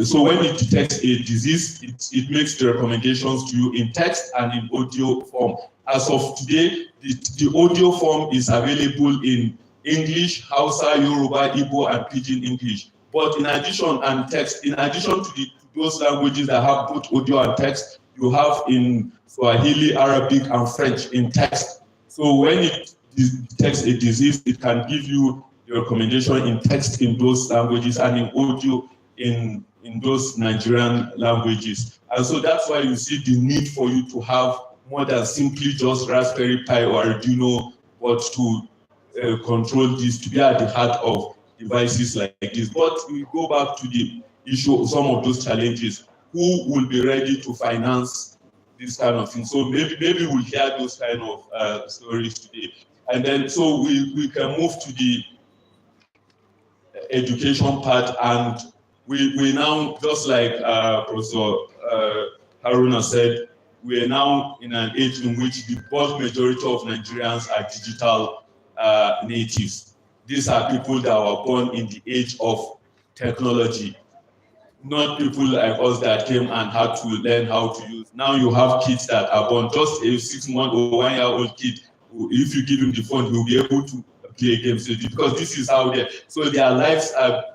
So when it detects a disease, it makes the recommendations to you in text and in audio form. As of today, the audio form is available in English, Hausa, Yoruba, Igbo, and Pidgin English. But in addition, and text, in addition to those languages that have both audio and text, you have in Swahili, Arabic, and French in text. So when it detects a disease, it can give you the recommendation in text in those languages and in audio in those Nigerian languages. And so that's why you see the need for you to have more than simply just Raspberry Pi or Arduino, but to control this, to be at the heart of devices like this. But we go back to the issue of some of those challenges. Who will be ready to finance this kind of thing? So maybe we'll hear those kind of stories today. And then so we can move to the education part, and we now, just like Professor Haruna said, we are now in an age in which the bulk majority of Nigerians are digital natives. These are people that were born in the age of technology, not people like us that came and had to learn how to use. Now you have kids that are born, just a 6-month or 1-year-old kid. If you give him the phone, he'll be able to play games with it, because this is how so their lives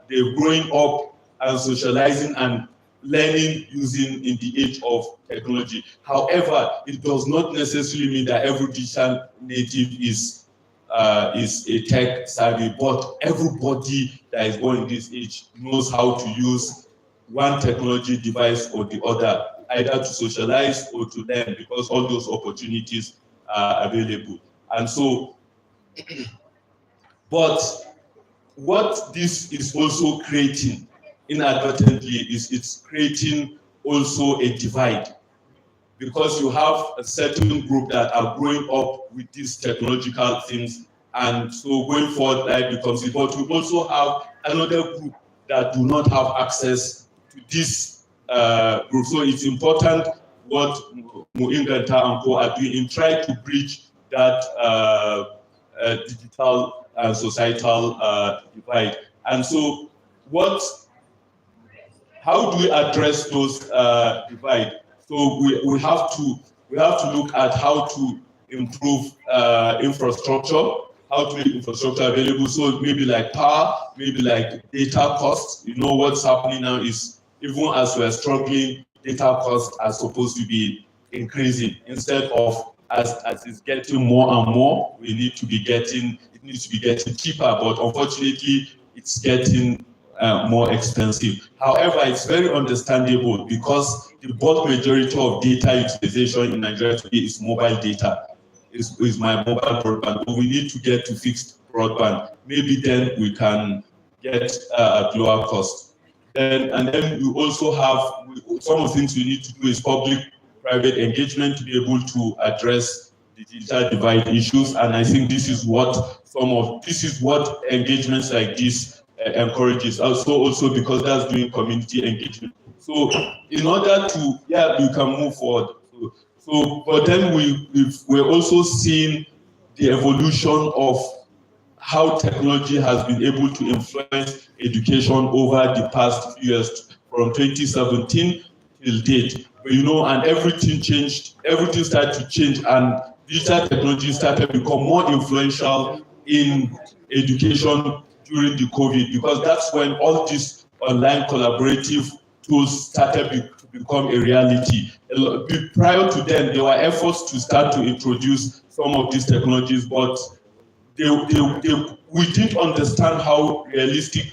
they're growing up and socializing and learning using in the age of technology. However, it does not necessarily mean that every digital native is a tech savvy, but everybody that is born in this age knows how to use one technology device or the other, either to socialize or to learn, because all those opportunities are available. And so, but what this is also creating inadvertently is it's creating also a divide, because you have a certain group that are growing up with these technological things, and so going forward that becomes it. But we also have another group that do not have access to this group. So it's important what Muinganta and Co are doing in trying to bridge that digital and societal divide. And so how do we address those divide? So we have to look at how to improve infrastructure, how to make infrastructure available. So maybe like power, maybe like data costs. You know what's happening now is, even as we're struggling, data costs are supposed to be increasing instead of as it's getting more and more, it needs to be getting cheaper, but unfortunately, it's getting more expensive. However, it's very understandable because the bulk majority of data utilization in Nigeria today is mobile data. Is my mobile broadband, but we need to get to fixed broadband. Maybe then we can get at lower cost. And then we also have some of the things we need to do is public-private engagement to be able to address the digital divide issues. And I think this is what engagements like this encourages. Also because that's doing community engagement. So in order to, we can move forward. But then we're also seeing the evolution of how technology has been able to influence education over the past few years, from 2017 till date. But, and everything changed, everything started to change, and digital technology started to become more influential in education during the COVID, because that's when all these online collaborative tools started to become a reality. Prior to then, there were efforts to start to introduce some of these technologies, but we didn't understand how realistic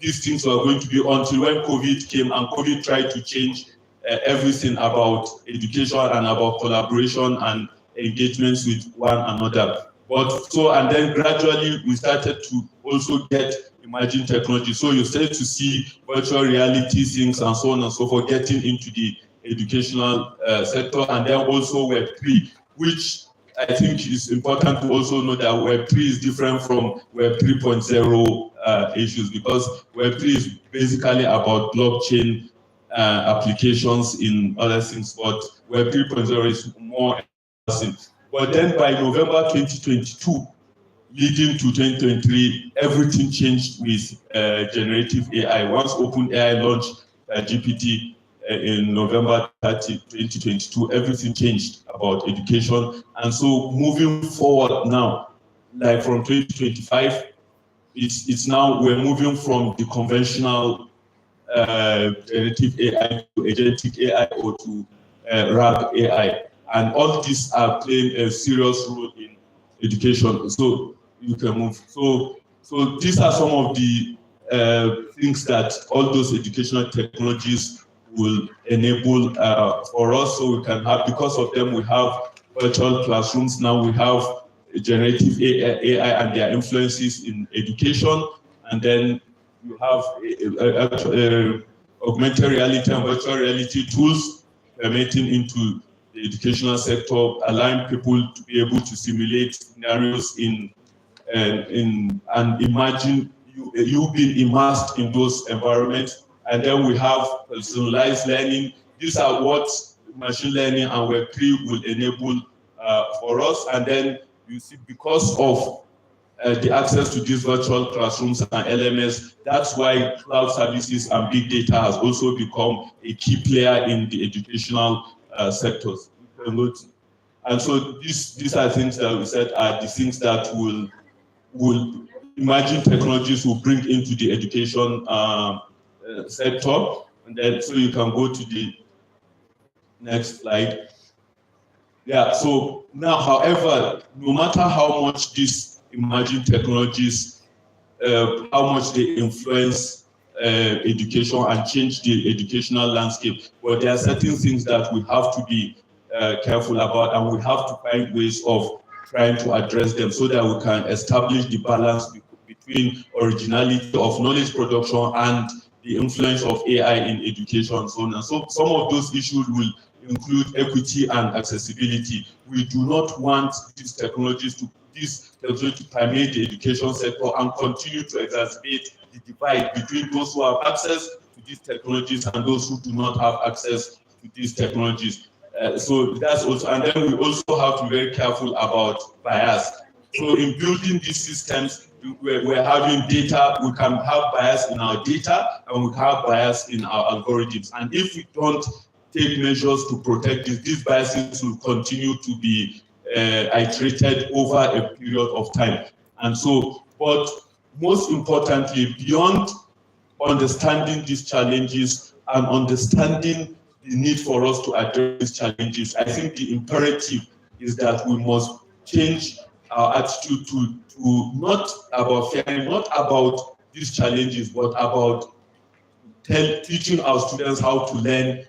these things were going to be until when COVID came, and COVID tried to change everything about education and about collaboration and engagements with one another. And then gradually we started to also get emerging technology. So you started to see virtual reality things and so on and so forth getting into the educational sector, and then also Web3, which I think it's important to also know that Web3 is different from Web 3.0 issues, because Web3 is basically about blockchain applications in other things, but Web 3.0 is more interesting. But then by November 2022, leading to 2023, everything changed with generative AI. Once OpenAI launched GPT in November 30, 2022, everything changed about education. And so moving forward now, like from 2025, it's now we're moving from the conventional generative AI to agentic AI or to RAG AI. And all these are playing a serious role in education. So you can move. So these are some of the things that all those educational technologies will enable for us. So we can have, because of them, we have virtual classrooms. Now we have generative AI and their influences in education. And then you have augmented reality and virtual reality tools permeating into the educational sector, allowing people to be able to simulate scenarios and imagine you being immersed in those environments. And then we have personalized learning. These are what machine learning and Web3 will enable for us. And then you see, because of the access to these virtual classrooms and LMS, that's why cloud services and big data has also become a key player in the educational sectors. And so these are things that we said are the things that will emerging technologies will bring into the education sector. And then, so you can go to the next slide. Yeah, so now, however, no matter how much these emerging technologies, how much they influence education and change the educational landscape, but there are certain things that we have to be careful about, and we have to find ways of trying to address them so that we can establish the balance between originality of knowledge production and the influence of AI in education and so on. And so some of those issues will include equity and accessibility. We do not want these technologies to permeate the education sector and continue to exacerbate the divide between those who have access to these technologies and those who do not have access to these technologies. So that's also, and then we also have to be very careful about bias. So in building these systems, we're having data, we can have bias in our data and we have bias in our algorithms. And if we don't take measures to protect these biases will continue to be iterated over a period of time. And so, but most importantly, beyond understanding these challenges and understanding the need for us to address these challenges, I think the imperative is that we must change our attitude to not about fearing, not about these challenges, but about teaching our students how to learn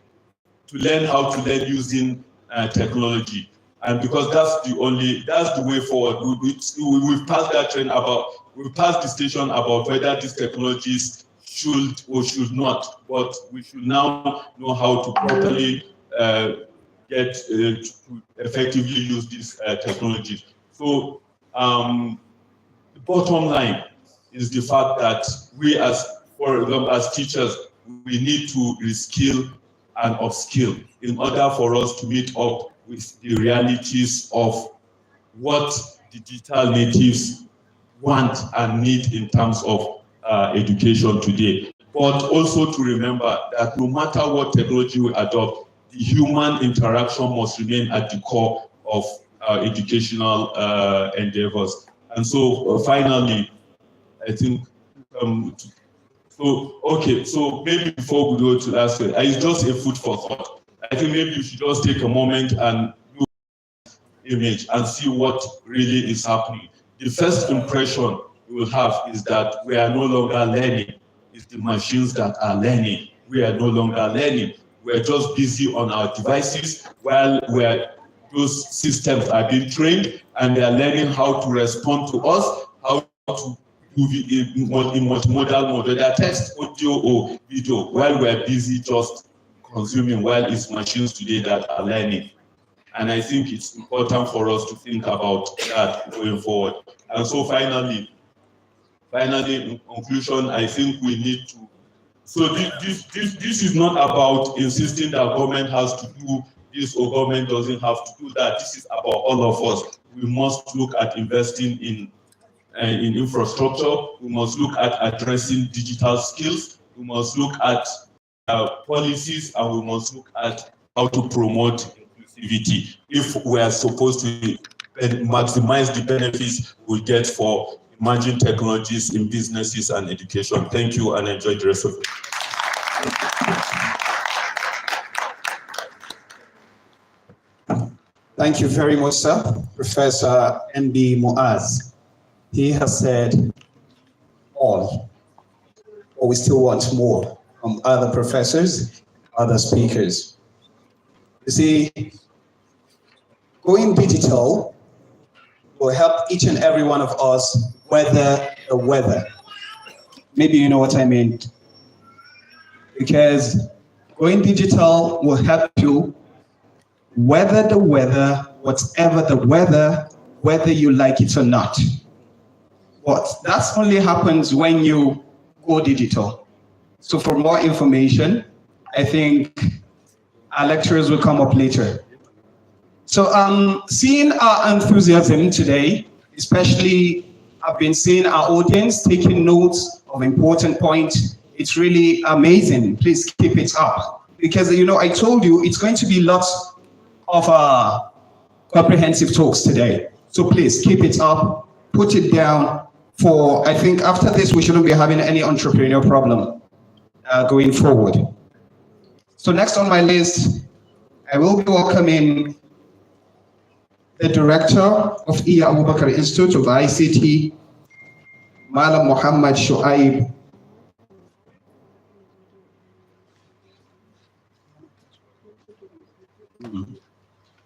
using technology. And because that's the way forward. We've passed that trend we've passed the station about whether these technologies should or should not, but we should now know how to properly get to effectively use these technologies. So the bottom line is the fact that we for example, as teachers, we need to reskill and upskill in order for us to meet up with the realities of what digital natives want and need in terms of education today. But also to remember that no matter what technology we adopt, the human interaction must remain at the core of educational endeavors. And so finally, I think, so maybe before we go to last question, it's just a food for thought. I think maybe you should just take a moment and look at the image and see what really is happening. The first impression you will have is that we are no longer learning. It's the machines that are learning. We are no longer learning. We're just busy on our devices while those systems are being trained and they are learning how to respond to us, how to do in multimodal mode, whether text, audio, or video, while we're busy just consuming, while it's machines today that are learning. And I think it's important for us to think about that going forward. And so finally, in conclusion, I think we need to, so this is not about insisting that government has to do this or government doesn't have to do that. This is about all of us. We must look at investing in infrastructure. We must look at addressing digital skills. We must look at policies, and we must look at how to promote inclusivity if we are supposed to maximize the benefits we get for emerging technologies in businesses and education. Thank you, and enjoy the rest of it. Thank you very much, sir. Professor M.B. Muaz. He has said all, but we still want more from other professors, other speakers. You see, going digital will help each and every one of us weather the weather. Maybe you know what I mean. Because going digital will help you weather the weather, whatever the weather, whether you like it or not. But that only happens when you go digital. So for more information, I think our lecturers will come up later. So seeing our enthusiasm today, especially I've been seeing our audience taking notes of important points. It's really amazing. Please keep it up. Because, you know, I told you it's going to be lots of comprehensive talks today. So please keep it up, put it down for, I think after this, we shouldn't be having any entrepreneurial problem going forward. So next on my list, I will be welcoming the director of Iya Abubakar Institute of ICT, Malam Muhammad Shuaib.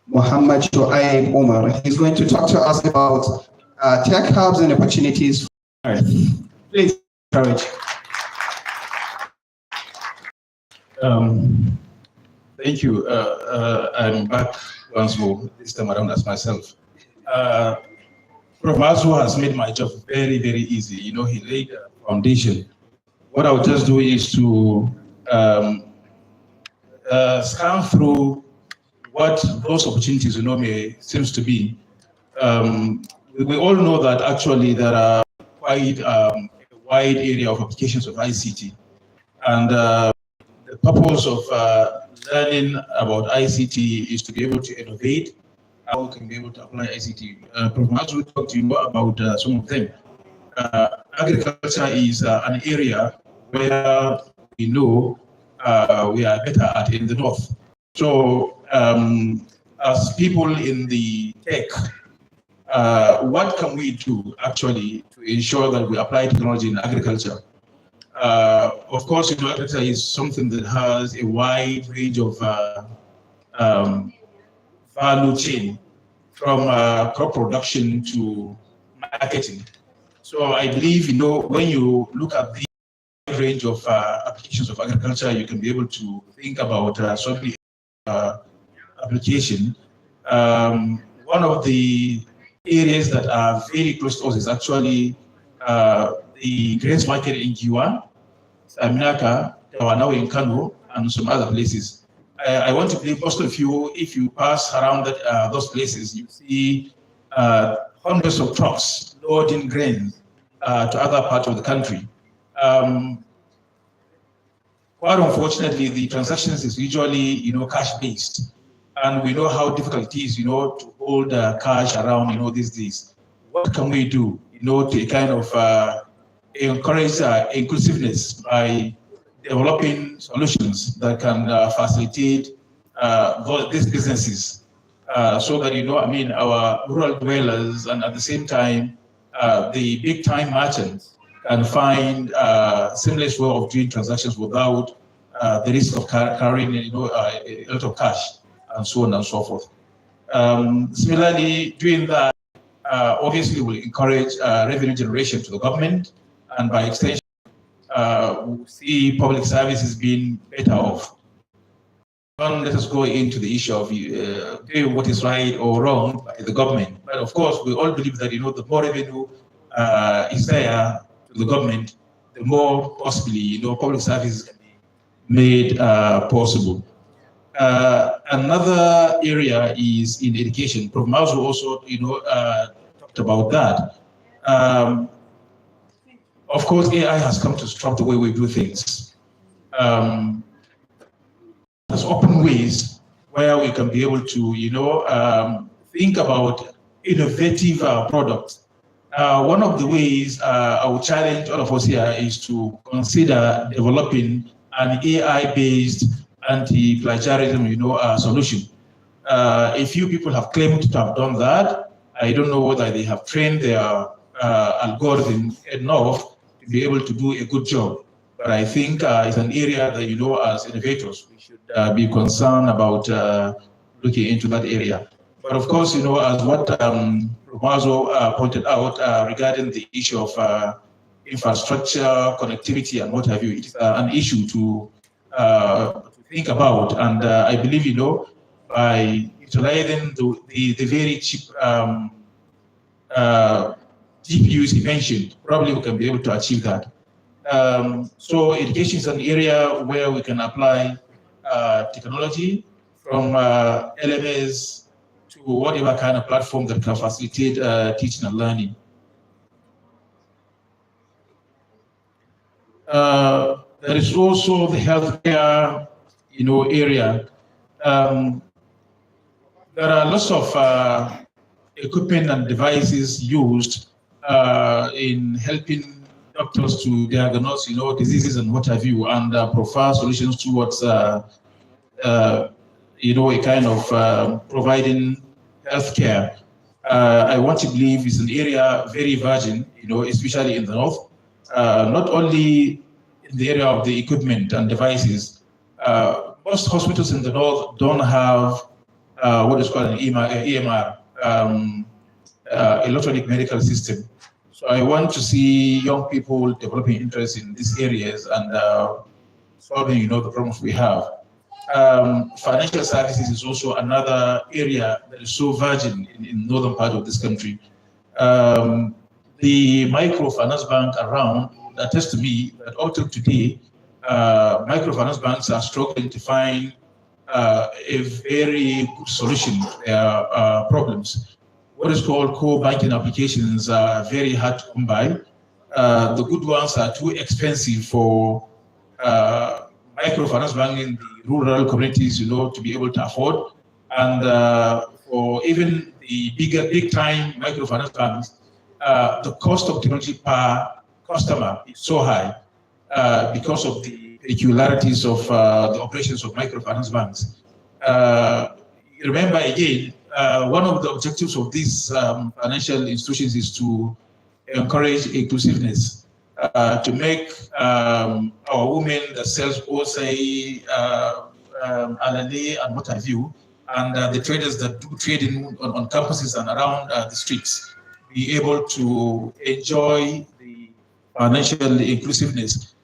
Muhammad Shuaib Umar. He's going to talk to us about tech hubs and opportunities for Earth. Please encourage. Thank you. I'm back once more, this time around as myself. Prof. Ahmadu has made my job very, very easy. You know, he laid a foundation. What I'll just do is to scan through what those opportunities, you know, seems to be. We all know that actually there are quite a wide area of applications of ICT. And the purpose of learning about ICT is to be able to innovate, how we can be able to apply ICT. Prof. Ahmadu talked to you about some of them. Agriculture is an area where we know we are better at in the north. So as people in the tech, what can we do actually to ensure that we apply technology in agriculture? Of course, agriculture is something that has a wide range of value chain, from crop production to marketing. So I believe, when you look at the range of applications of agriculture, you can be able to think about certainly application. One of the areas that are very close to us is actually the grains market in Giwa, Saminaka, now in Kano, and some other places. I want to believe most of you, if you pass around those places, you see hundreds of trucks loading grain to other parts of the country. Quite unfortunately, the transactions is usually, cash-based, and we know how difficult it is, to hold cash around, these days. What can we do, to kind of encourage inclusiveness by developing solutions that can facilitate these businesses, so that, our rural dwellers and at the same time, the big-time merchants can find seamless way of doing transactions without the risk of carrying, a lot of cash and so on and so forth. Similarly, doing that obviously will encourage revenue generation to the government, and by extension, we'll see public services being better off. Let us go into the issue of doing what is right or wrong by the government. But of course, we all believe that, the more revenue is there to the government, the more possibly, public services can be made possible. Another area is in education. Prof. Ahmadu also, talked about that. Of course, AI has come to disrupt the way we do things. There's open ways where we can be able to, think about innovative products. One of the ways I would challenge all of us here is to consider developing an AI-based anti-plagiarism, solution. A few people have claimed to have done that. I don't know whether they have trained their algorithm enough to be able to do a good job. But I think it's an area that, as innovators, we should be concerned about looking into that area. But of course, as what Ahmadu pointed out regarding the issue of infrastructure, connectivity, and what have you, it's an issue to think about. And I believe, by utilizing the very cheap GPUs he mentioned, probably we can be able to achieve that. So education is an area where we can apply technology, from LMS to whatever kind of platform that can facilitate teaching and learning. There is also the healthcare, area. There are lots of equipment and devices used in helping doctors to diagnose, diseases and what have you, and provide solutions towards, a kind of providing healthcare. I want to believe is an area very virgin, especially in the north. Not only in the area of the equipment and devices, most hospitals in the north don't have what is called an EMR, electronic medical system. So I want to see young people developing interest in these areas and solving, the problems we have. Financial services is also another area that is so virgin in northern part of this country. The microfinance bank around attest to me that up till today, microfinance banks are struggling to find a very good solution to their problems. What is called core banking applications are very hard to come by. The good ones are too expensive for microfinance banking in the rural communities, to be able to afford. And for even the big time microfinance banks, the cost of technology per customer is so high because of the peculiarities of the operations of microfinance banks. Remember again, one of the objectives of these financial institutions is to encourage inclusiveness, to make our women themselves, say, alale and what have you, and the traders that do trading on campuses and around the streets be able to enjoy the financial inclusiveness.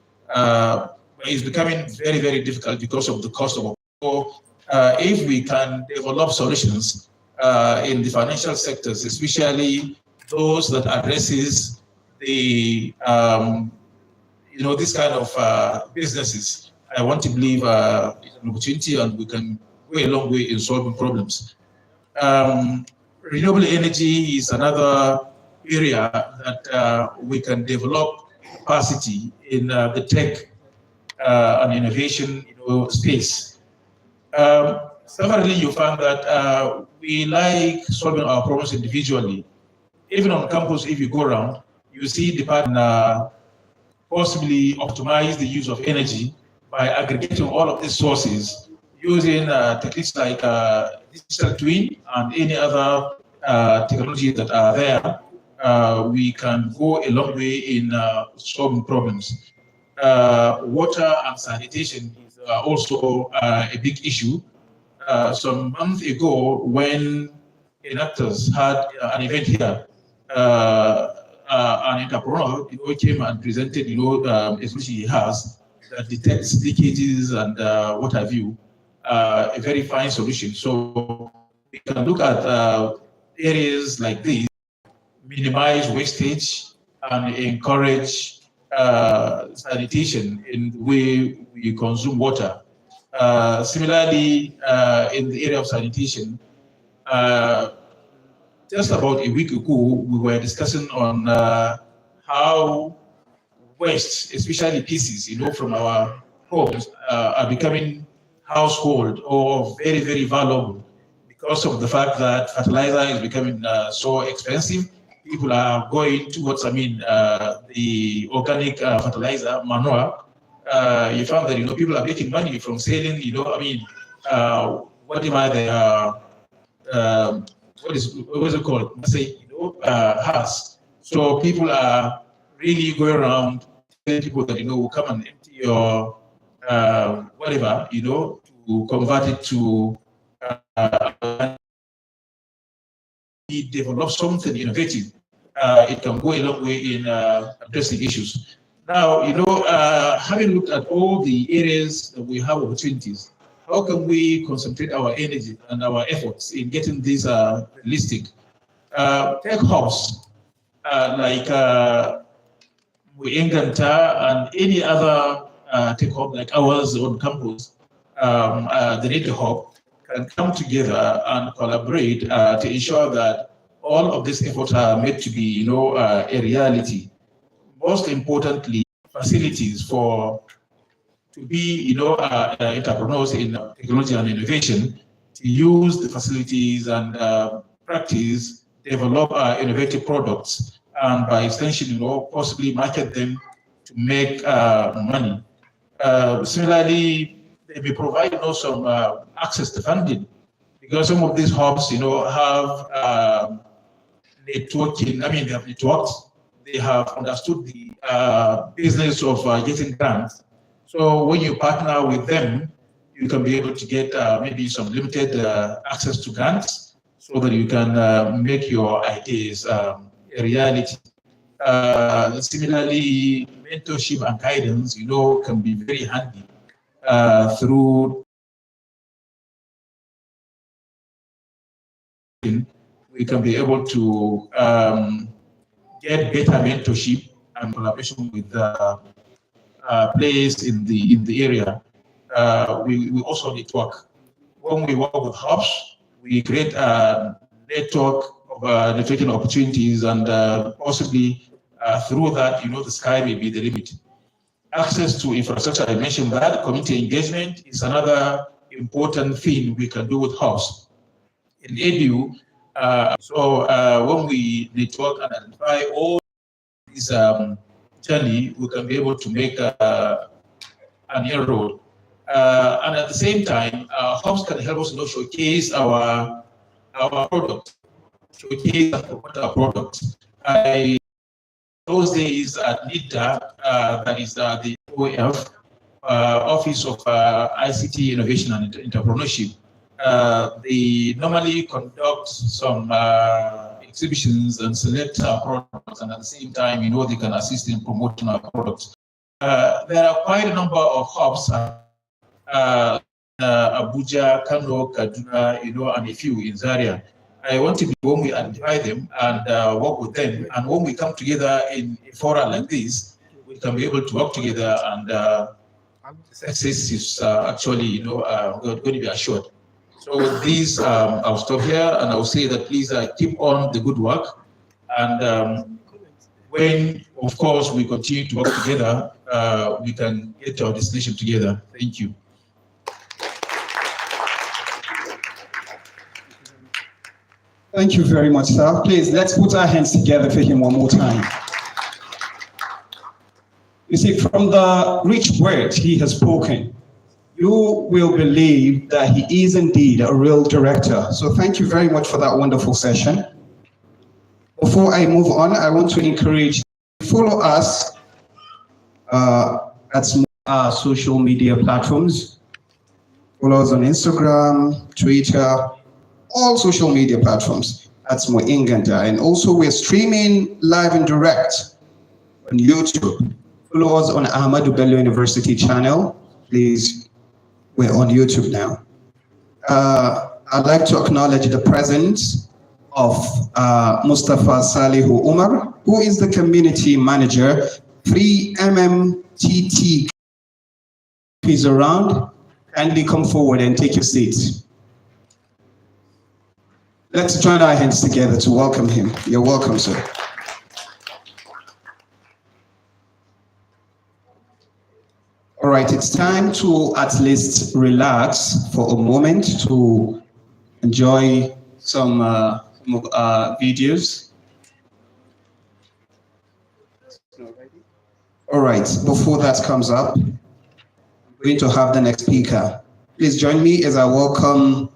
It's becoming very, very difficult because of the cost of. So, if we can develop solutions in the financial sectors, especially those that addresses the this kind of businesses, I want to believe it's an opportunity, and we can go a long way in solving problems. Renewable energy is another area that we can develop capacity in the tech and innovation space. Separately, you find that we like solving our problems individually. Even on campus, if you go around, you see department possibly optimize the use of energy by aggregating all of these sources using techniques like digital twin and any other technology that are there. We can go a long way in solving problems. Water and sanitation is also a big issue. Some months ago, when enactors had an event here, an entrepreneur came and presented, a solution he has that detects leakages and what have you, a very fine solution. So we can look at areas like these, minimize wastage, and encourage sanitation in the way we consume water. Similarly, in the area of sanitation, just about a week ago, we were discussing on how waste, especially pieces, from our homes, are becoming household or very, very valuable because of the fact that fertilizer is becoming so expensive. People are going towards, the organic fertilizer, manure. You found that, people are making money from selling, whatever they are, what is it called? Say, has. So people are really going around telling people that, will come and empty your whatever, to convert it to develop something innovative. It can go a long way in addressing issues. Now, having looked at all the areas that we have opportunities, how can we concentrate our energy and our efforts in getting these realistic? Tech hubs like Muinganta and any other tech hub like ours on campus, the data hub, can come together and collaborate to ensure that all of these efforts are made to be, a reality. Most importantly, facilities to be, entrepreneurs in technology and innovation, to use the facilities and practice, develop innovative products, and by extension, possibly market them to make money. Similarly, they may provide some access to funding, because some of these hubs, have networking. They have networked. They have understood the business of getting grants. So when you partner with them, you can be able to get maybe some limited access to grants, so that you can make your ideas a reality. Similarly, mentorship and guidance, can be very handy through. We can be able to get better mentorship and collaboration with players in the area. We also network. When we work with hubs, we create a network of networking opportunities, and possibly through that, the sky may be the limit. Access to infrastructure, I mentioned that. Community engagement is another important thing we can do with hubs. In EDU, when we network and identify all these journey, we can be able to make an inroad. And at the same time, hubs can help us showcase our our product, showcase and promote our product. Those days at NIDA, that is the OF, Office of ICT Innovation and Entrepreneurship, they normally conduct some exhibitions and select our products, and at the same time, they can assist in promoting our products. There are quite a number of hubs, Abuja, Kano, Kaduna, and a few in Zaria. I want to be when we identify them and work with them, and when we come together in a forum like this, we can be able to work together, and success is actually, going to be assured. So with this, I'll stop here, and I'll say that please keep on the good work. And when, of course, we continue to work together, we can get our destination together. Thank you. Thank you very much, sir. Please, let's put our hands together for him one more time. You see, from the rich words he has spoken, you will believe that he is indeed a real director. So thank you very much for that wonderful session. Before I move on, I want to encourage you to follow us at social media platforms. Follow us on Instagram, Twitter, all social media platforms. That's Moinganda. And also we're streaming live and direct on YouTube. Follow us on Ahmadu Bello University channel. Please, we're on YouTube now. I'd like to acknowledge the presence of Mustafa Salihu Umar, who is the community manager, 3MMTT. He's around. Kindly come forward and take your seats. Let's join our hands together to welcome him. You're welcome, sir. All right, it's time to at least relax for a moment to enjoy some videos. All right, before that comes up, I'm going to have the next speaker. Please join me as I welcome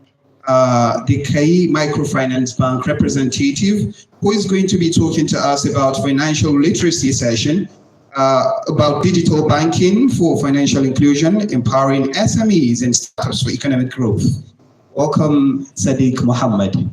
the KI Microfinance Bank representative, who is going to be talking to us about financial literacy session, about digital banking for financial inclusion, empowering SMEs and startups for economic growth. Welcome, Sadiq Muhammad.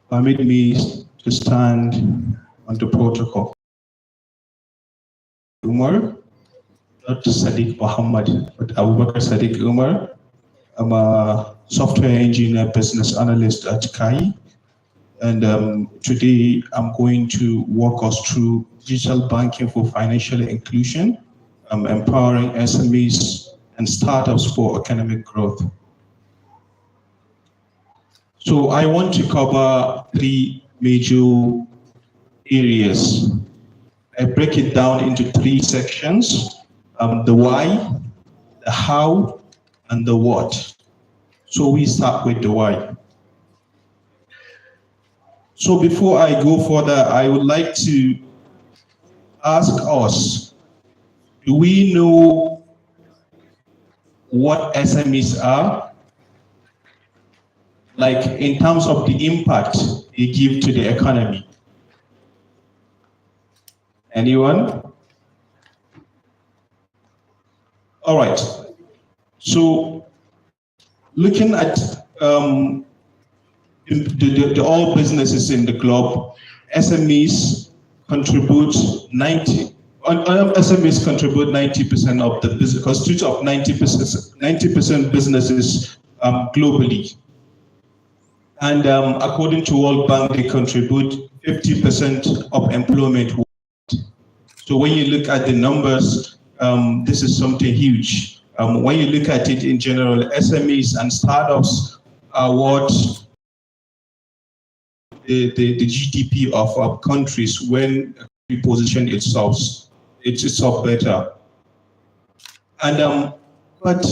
Permit me to stand on the protocol. Umar, not Sadiq Muhammad, but Abubakar Sadiq Umar. I'm a software engineer, business analyst at KAI. And today I'm going to walk us through digital banking for financial inclusion, empowering SMEs and startups for economic growth. So I want to cover three major areas. I break it down into three sections, the why, the how, and the what. So we start with the why. So before I go further, I would like to ask us, do we know what SMEs are? Like in terms of the impact they give to the economy. Anyone? All right. So looking at the all businesses in the globe, SMEs contribute 90% of the business, constitutes of 90% businesses globally. And according to World Bank, they contribute 50% of employment. So when you look at the numbers, this is something huge. When you look at it in general, SMEs and startups are what the GDP of countries when we position itself better. And but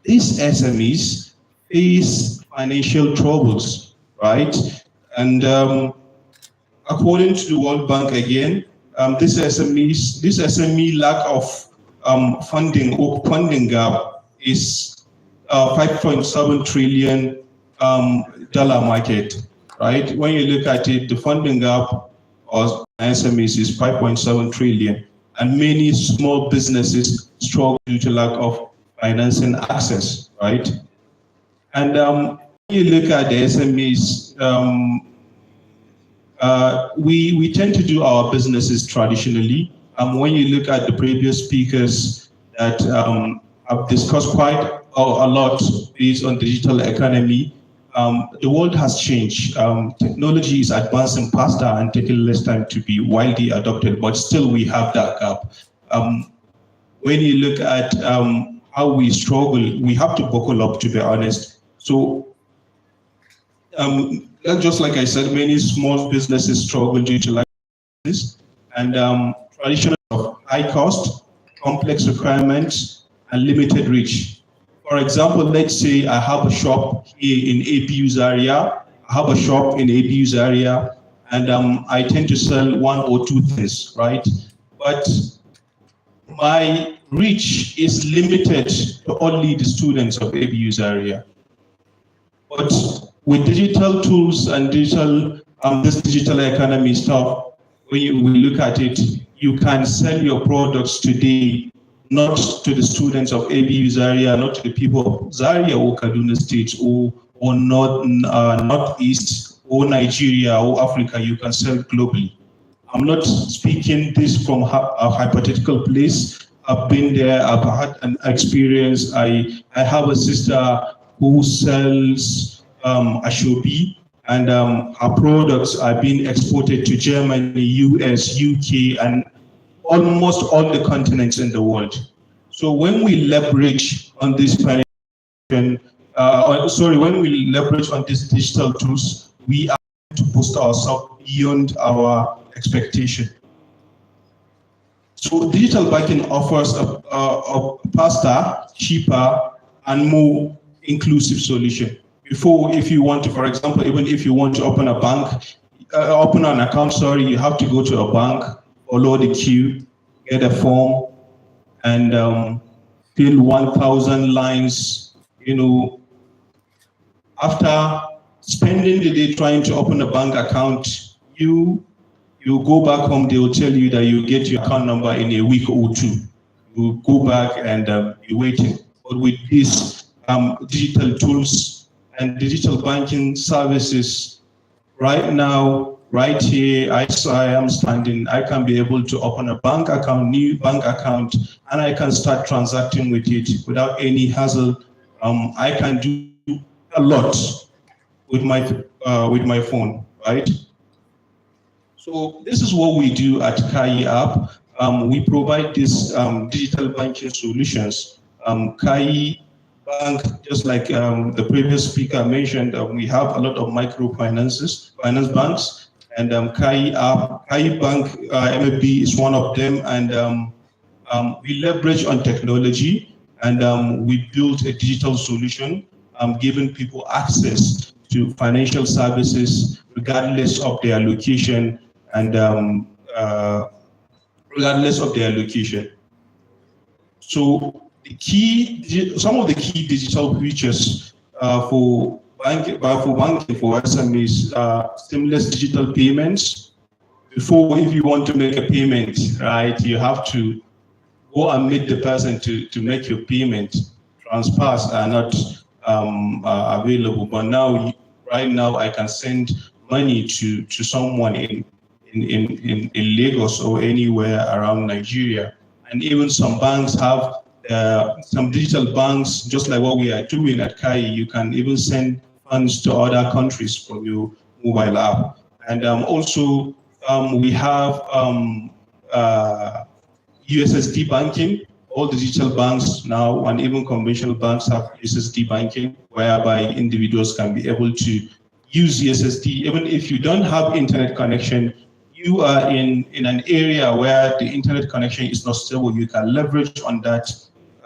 these SMEs face financial troubles, right? And according to the World Bank again, this SME lack of funding gap is 5.7 trillion dollar market, right? When you look at it, the funding gap of SMEs is 5.7 trillion, and many small businesses struggle due to lack of financing access, right? And when you look at the SMEs, we tend to do our businesses traditionally. When you look at the previous speakers that have discussed quite a lot based on digital economy, the world has changed. Technology is advancing faster and taking less time to be widely adopted, but still we have that gap. When you look at how we struggle, we have to buckle up, to be honest. So just like I said, many small businesses struggle due to lack of this, and traditional high cost, complex requirements, and limited reach. For example, let's say I have a shop here in APU Zaria. I have a shop in APU Zaria, and I tend to sell one or two things, right? But my reach is limited to only the students of APU Zaria. But with digital tools and this digital economy stuff, when we look at it, you can sell your products today, not to the students of ABU Zaria, not to the people of Zaria or Kaduna State or Northeast or Nigeria or Africa. You can sell globally. I'm not speaking this from a hypothetical place. I've been there, I've had an experience. I have a sister who sells Ashobi, and her products are being exported to Germany, US, UK, and almost all the continents in the world. So when we leverage on this when we leverage on these digital tools, we are to boost ourselves beyond our expectation. So digital banking offers a faster, cheaper, and more inclusive solution. Before, if you want to, for example, even if you want to open a bank, open an account, you have to go to a bank, follow the queue, get a form, and fill 1,000 lines. After spending the day trying to open a bank account, you go back home, they will tell you that you get your account number in a week or two. You go back and you're waiting. But with these digital tools and digital banking services, right now, right here, I am standing, I can be able to open a bank account, new bank account, and I can start transacting with it without any hassle. I can do a lot with my phone, right? So this is what we do at Kai app. We provide these digital banking solutions. Kai Bank, just like the previous speaker mentioned, we have a lot of finance banks, and Kai Bank MFB is one of them, and we leverage on technology, and we built a digital solution, giving people access to financial services regardless of their location, and regardless of their location. So some of the key digital features for banking for SMEs are seamless digital payments. Before, if you want to make a payment, right, you have to go and meet the person to make your payment. Transfers are not available, but now, right now, I can send money to someone in Lagos or anywhere around Nigeria. And even some banks have some digital banks, just like what we are doing at Kai. You can even send funds to other countries from your mobile app. And also, we have USSD banking, all the digital banks now and even conventional banks have USSD banking, whereby individuals can be able to use USSD. Even if you don't have internet connection, you are in an area where the internet connection is not stable, you can leverage on that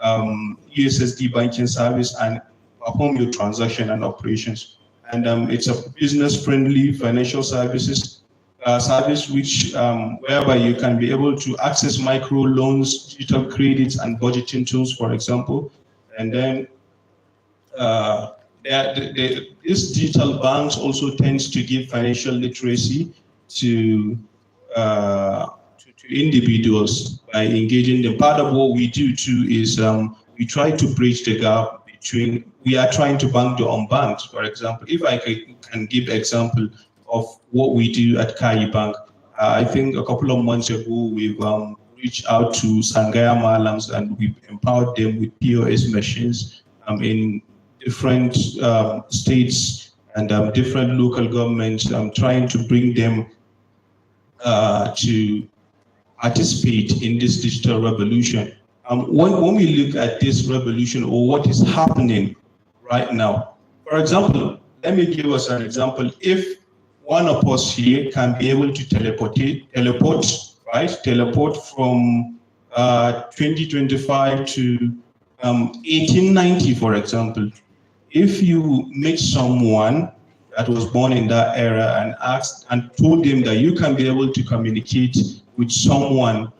USSD banking service and perform your transaction and operations. And it's a business-friendly financial services service which whereby you can be able to access micro loans, digital credits, and budgeting tools, for example. And then these digital banks also tends to give financial literacy to individuals by engaging them. Part of what we do too is we try to bridge the gap between, we are trying to bank the unbanked. For example, if I can give example of what we do at Kai Bank, I think a couple of months ago we've reached out to Sangaya Malams and we've empowered them with POS machines in different states and different local governments, trying to bring them to participate in this digital revolution. When we look at this revolution or what is happening right now, for example, let me give us an example. If one of us here can be able to teleport from 2025 to 1890, for example. If you meet someone that was born in that era and asked and told them that you can be able to communicate with someone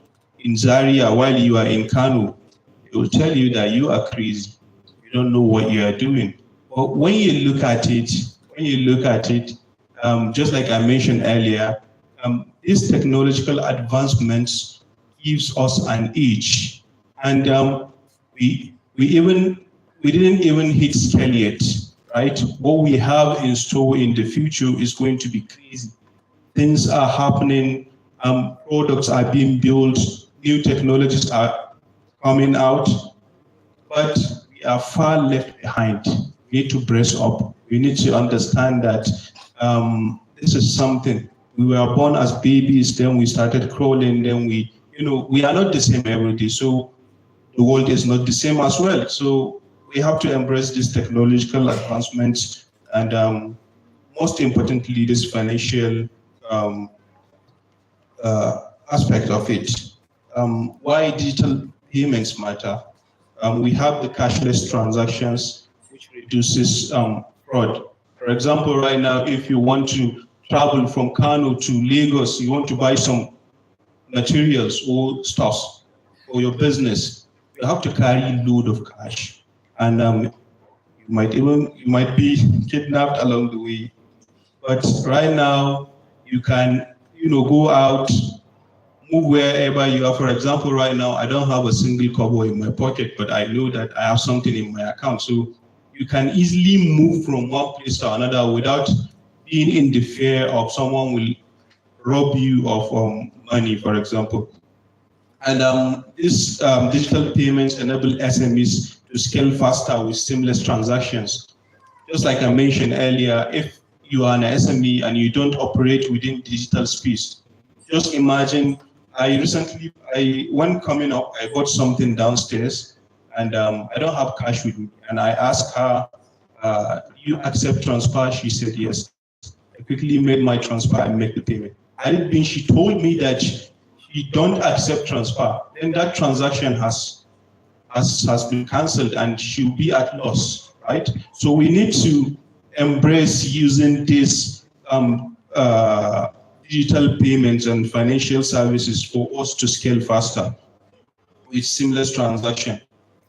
in Zaria while you are in Kano, they will tell you that you are crazy. You don't know what you are doing. But when you look at it, just like I mentioned earlier, these technological advancements gives us an edge, and we didn't even hit scale yet, right? What we have in store in the future is going to be crazy. Things are happening, products are being built, new technologies are coming out, but we are far left behind. We need to brace up. We need to understand that this is something. We were born as babies, then we started crawling, then we are not the same every day. So the world is not the same as well. So we have to embrace these technological advancements and most importantly, this financial aspect of it. Why digital payments matter? We have the cashless transactions, which reduces fraud. For example, right now, if you want to travel from Kano to Lagos, you want to buy some materials or stuff for your business, you have to carry a load of cash, and you might be kidnapped along the way. But right now, you can go out, move wherever you are. For example, right now, I don't have a single kobo in my pocket, but I know that I have something in my account. So you can easily move from one place to another without being in the fear of someone will rob you of money, for example. And these digital payments enable SMEs to scale faster with seamless transactions. Just like I mentioned earlier, if you are an SME and you don't operate within digital space, just imagine, when coming up, I got something downstairs and I don't have cash with me. And I asked her, do you accept transfer? She said yes. I quickly made my transfer and make the payment. She told me that she don't accept transfer, then that transaction has been cancelled and she'll be at loss, right? So we need to embrace using these digital payments and financial services for us to scale faster with seamless transaction.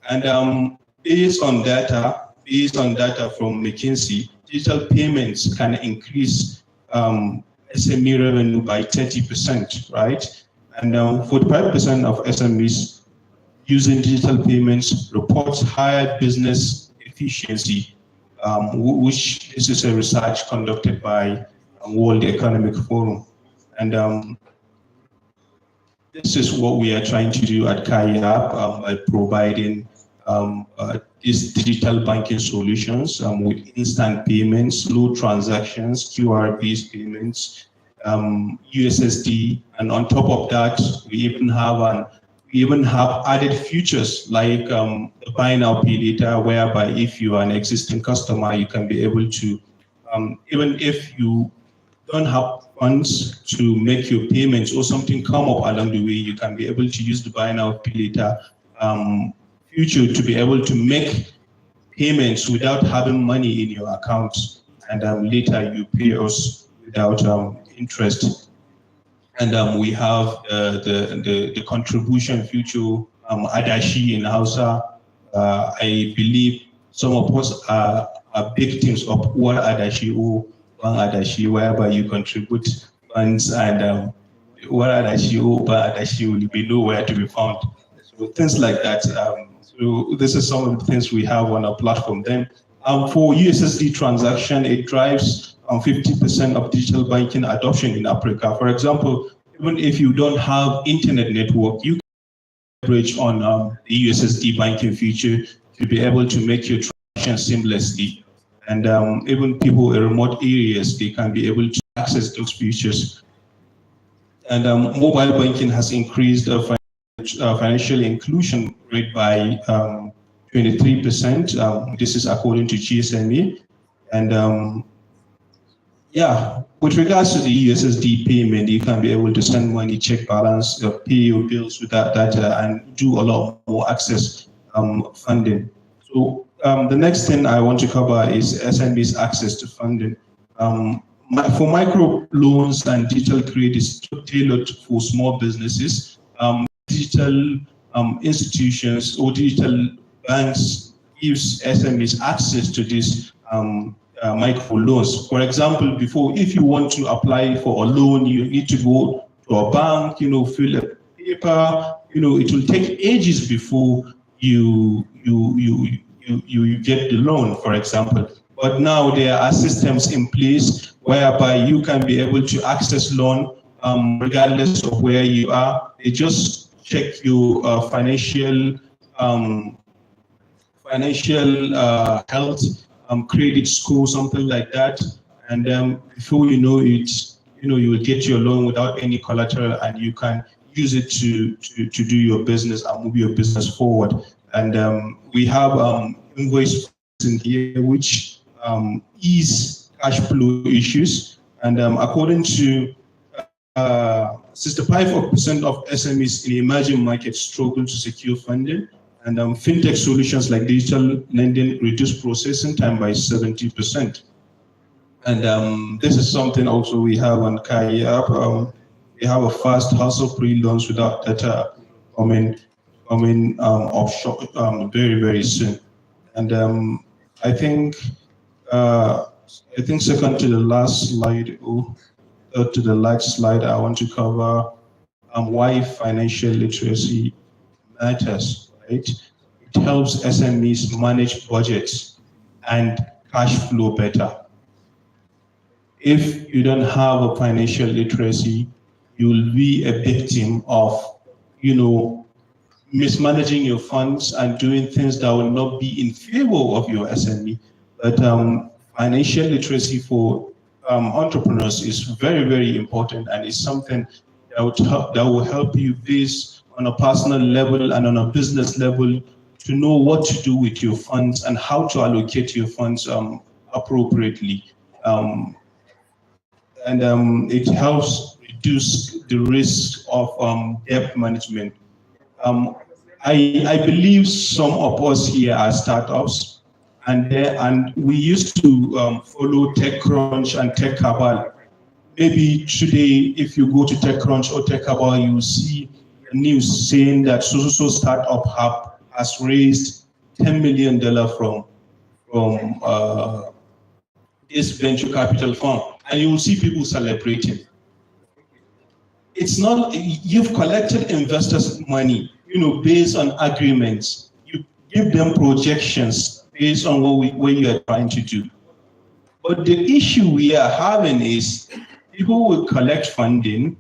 And based on data from McKinsey, digital payments can increase SME revenue by 30%, right? And 45% of SMEs using digital payments reports higher business efficiency, which this is a research conducted by World Economic Forum. And this is what we are trying to do at KAIAP by providing these digital banking solutions with instant payments, low transactions, QR-based payments, USSD, and on top of that, we we even have added features like the buy now pay later, whereby if you are an existing customer, you can be able to, even if you don't have funds to make your payments or something come up along the way, you can be able to use the buy now pay later feature to be able to make payments without having money in your account, and later you pay us without interest. And we have the contribution feature, Adashi in Hausa. I believe some of us are victims of what Adashi or Bang Adashi, whereby you contribute funds and what Adashi or Bang Adashi will be nowhere to be found. So things like that. So this is some of the things we have on our platform. Then for USSD transaction, it drives 50% of digital banking adoption in Africa. For example, even if you don't have internet network, you can leverage on the USSD banking feature to be able to make your transaction seamlessly. And even people in remote areas, they can be able to access those features. And mobile banking has increased financial inclusion rate by 23%. This is according to GSMA. And yeah, with regards to the USSD payment, you can be able to send money, check balance, pay your bills with that data, and do a lot more access funding. So the next thing I want to cover is SMEs access to funding. For micro loans and digital credit is tailored for small businesses. Digital institutions or digital banks gives SMEs access to this micro loans. For example, before, if you want to apply for a loan, you need to go to a bank, fill a paper, it will take ages before you get the loan, for example. But now there are systems in place whereby you can be able to access loan regardless of where you are. They just check your financial health, credit score, something like that, and before you know it, you will get your loan without any collateral, and you can use it to do your business and move your business forward. And we have invoice in here which ease cash flow issues, and according to 65% of SMEs in emerging markets struggle to secure funding, and fintech solutions like digital lending reduce processing time by 70%. And this is something also we have on Kai app. We have a fast hassle-free loans without data coming offshore very, very soon. And I think second to the last slide, to the last slide, I want to cover why financial literacy matters, right? It helps SMEs manage budgets and cash flow better. If you don't have a financial literacy, you will be a victim of, mismanaging your funds and doing things that will not be in favor of your SME. But financial literacy for entrepreneurs is very, very important, and it's something that will help you based on a personal level and on a business level to know what to do with your funds and how to allocate your funds appropriately. And it helps reduce the risk of debt management. I believe some of us here are startups, and we used to follow TechCrunch and TechCabal. Maybe today, if you go to TechCrunch or TechCabal, you will see the news saying that so startup has raised $10 million from this venture capital fund, and you will see people celebrating. It's not, you've collected investors' money, based on agreements. You give them projections based on what you are trying to do. But the issue we are having is people will collect funding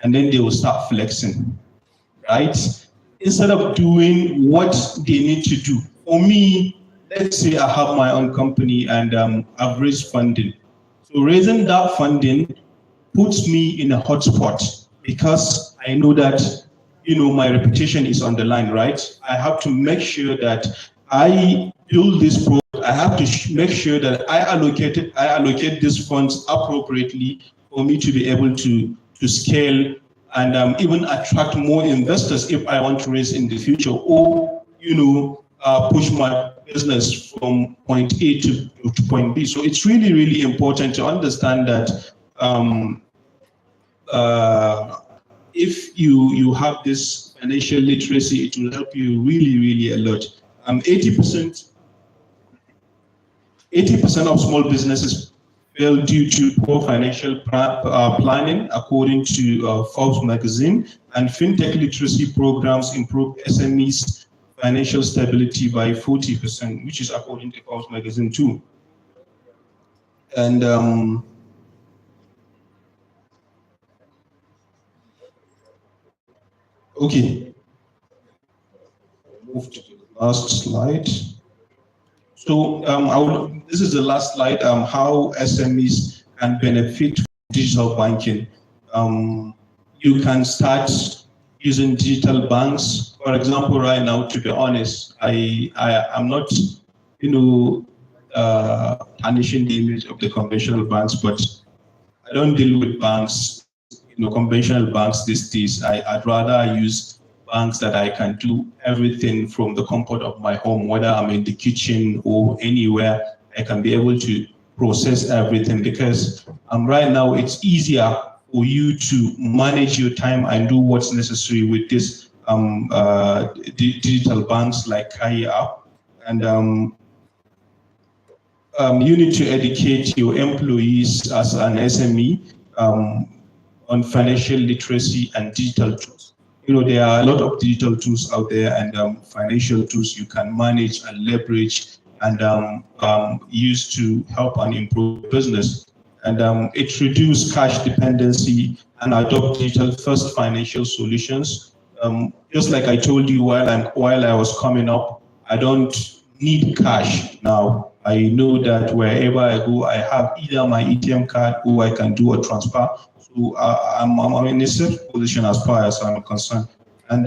and then they will start flexing, right? Instead of doing what they need to do. For me, let's say I have my own company and I've raised funding. So raising that funding puts me in a hotspot because I know that my reputation is on the line, right? I have to make sure that I build this product. I have to make sure that I allocate these funds appropriately for me to be able to scale and even attract more investors if I want to raise in the future, or push my business from point A to point B. So it's really, really important to understand that if you have this financial literacy, it will help you really, really a lot. 80% of small businesses fail due to poor financial planning, according to Forbes magazine, and fintech literacy programs improve SMEs' financial stability by 40%, which is according to Forbes magazine too. And okay, move to the last slide. So this is the last slide, how SMEs can benefit from digital banking. You can start using digital banks. For example, right now, to be honest, I'm not, tarnishing the image of the conventional banks, but I don't deal with banks, conventional banks these days. I'd rather use banks that I can do everything from the comfort of my home, whether I'm in the kitchen or anywhere. I can be able to process everything, because right now it's easier for you to manage your time and do what's necessary with this digital banks like Kai app. And you need to educate your employees as an SME on financial literacy and digital tools. There are a lot of digital tools out there, and financial tools you can manage and leverage and use to help and improve business. And it reduces cash dependency and adopt digital-first financial solutions. Just like I told you while I was coming up, I don't need cash now. I know that wherever I go, I have either my ATM card or I can do a transfer. So I'm in a safe position as far as I'm concerned. And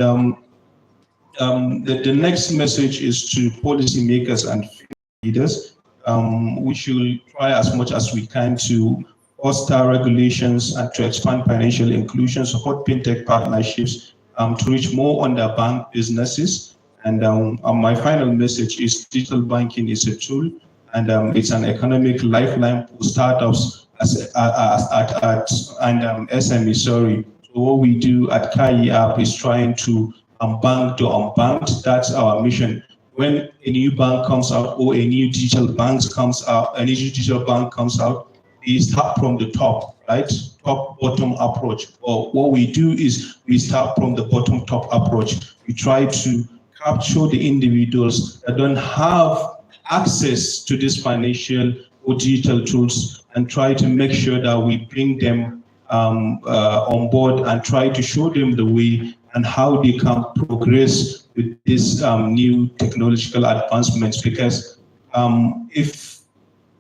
the next message is to policymakers and leaders. We should try as much as we can to foster regulations and to expand financial inclusion, support fintech partnerships to reach more underbanked businesses. And my final message is digital banking is a tool, and it's an economic lifeline for startups and SME. Sorry. So what we do at Kai app is trying to bank to unbanked. That's our mission. When a new bank comes out or a new digital bank comes out, we start from the top, right? Top-bottom approach. Or what we do is we start from the bottom-top approach. We try to capture the individuals that don't have access to this financial or digital tools and try to make sure that we bring them on board and try to show them the way and how they can progress with these new technological advancements. Because if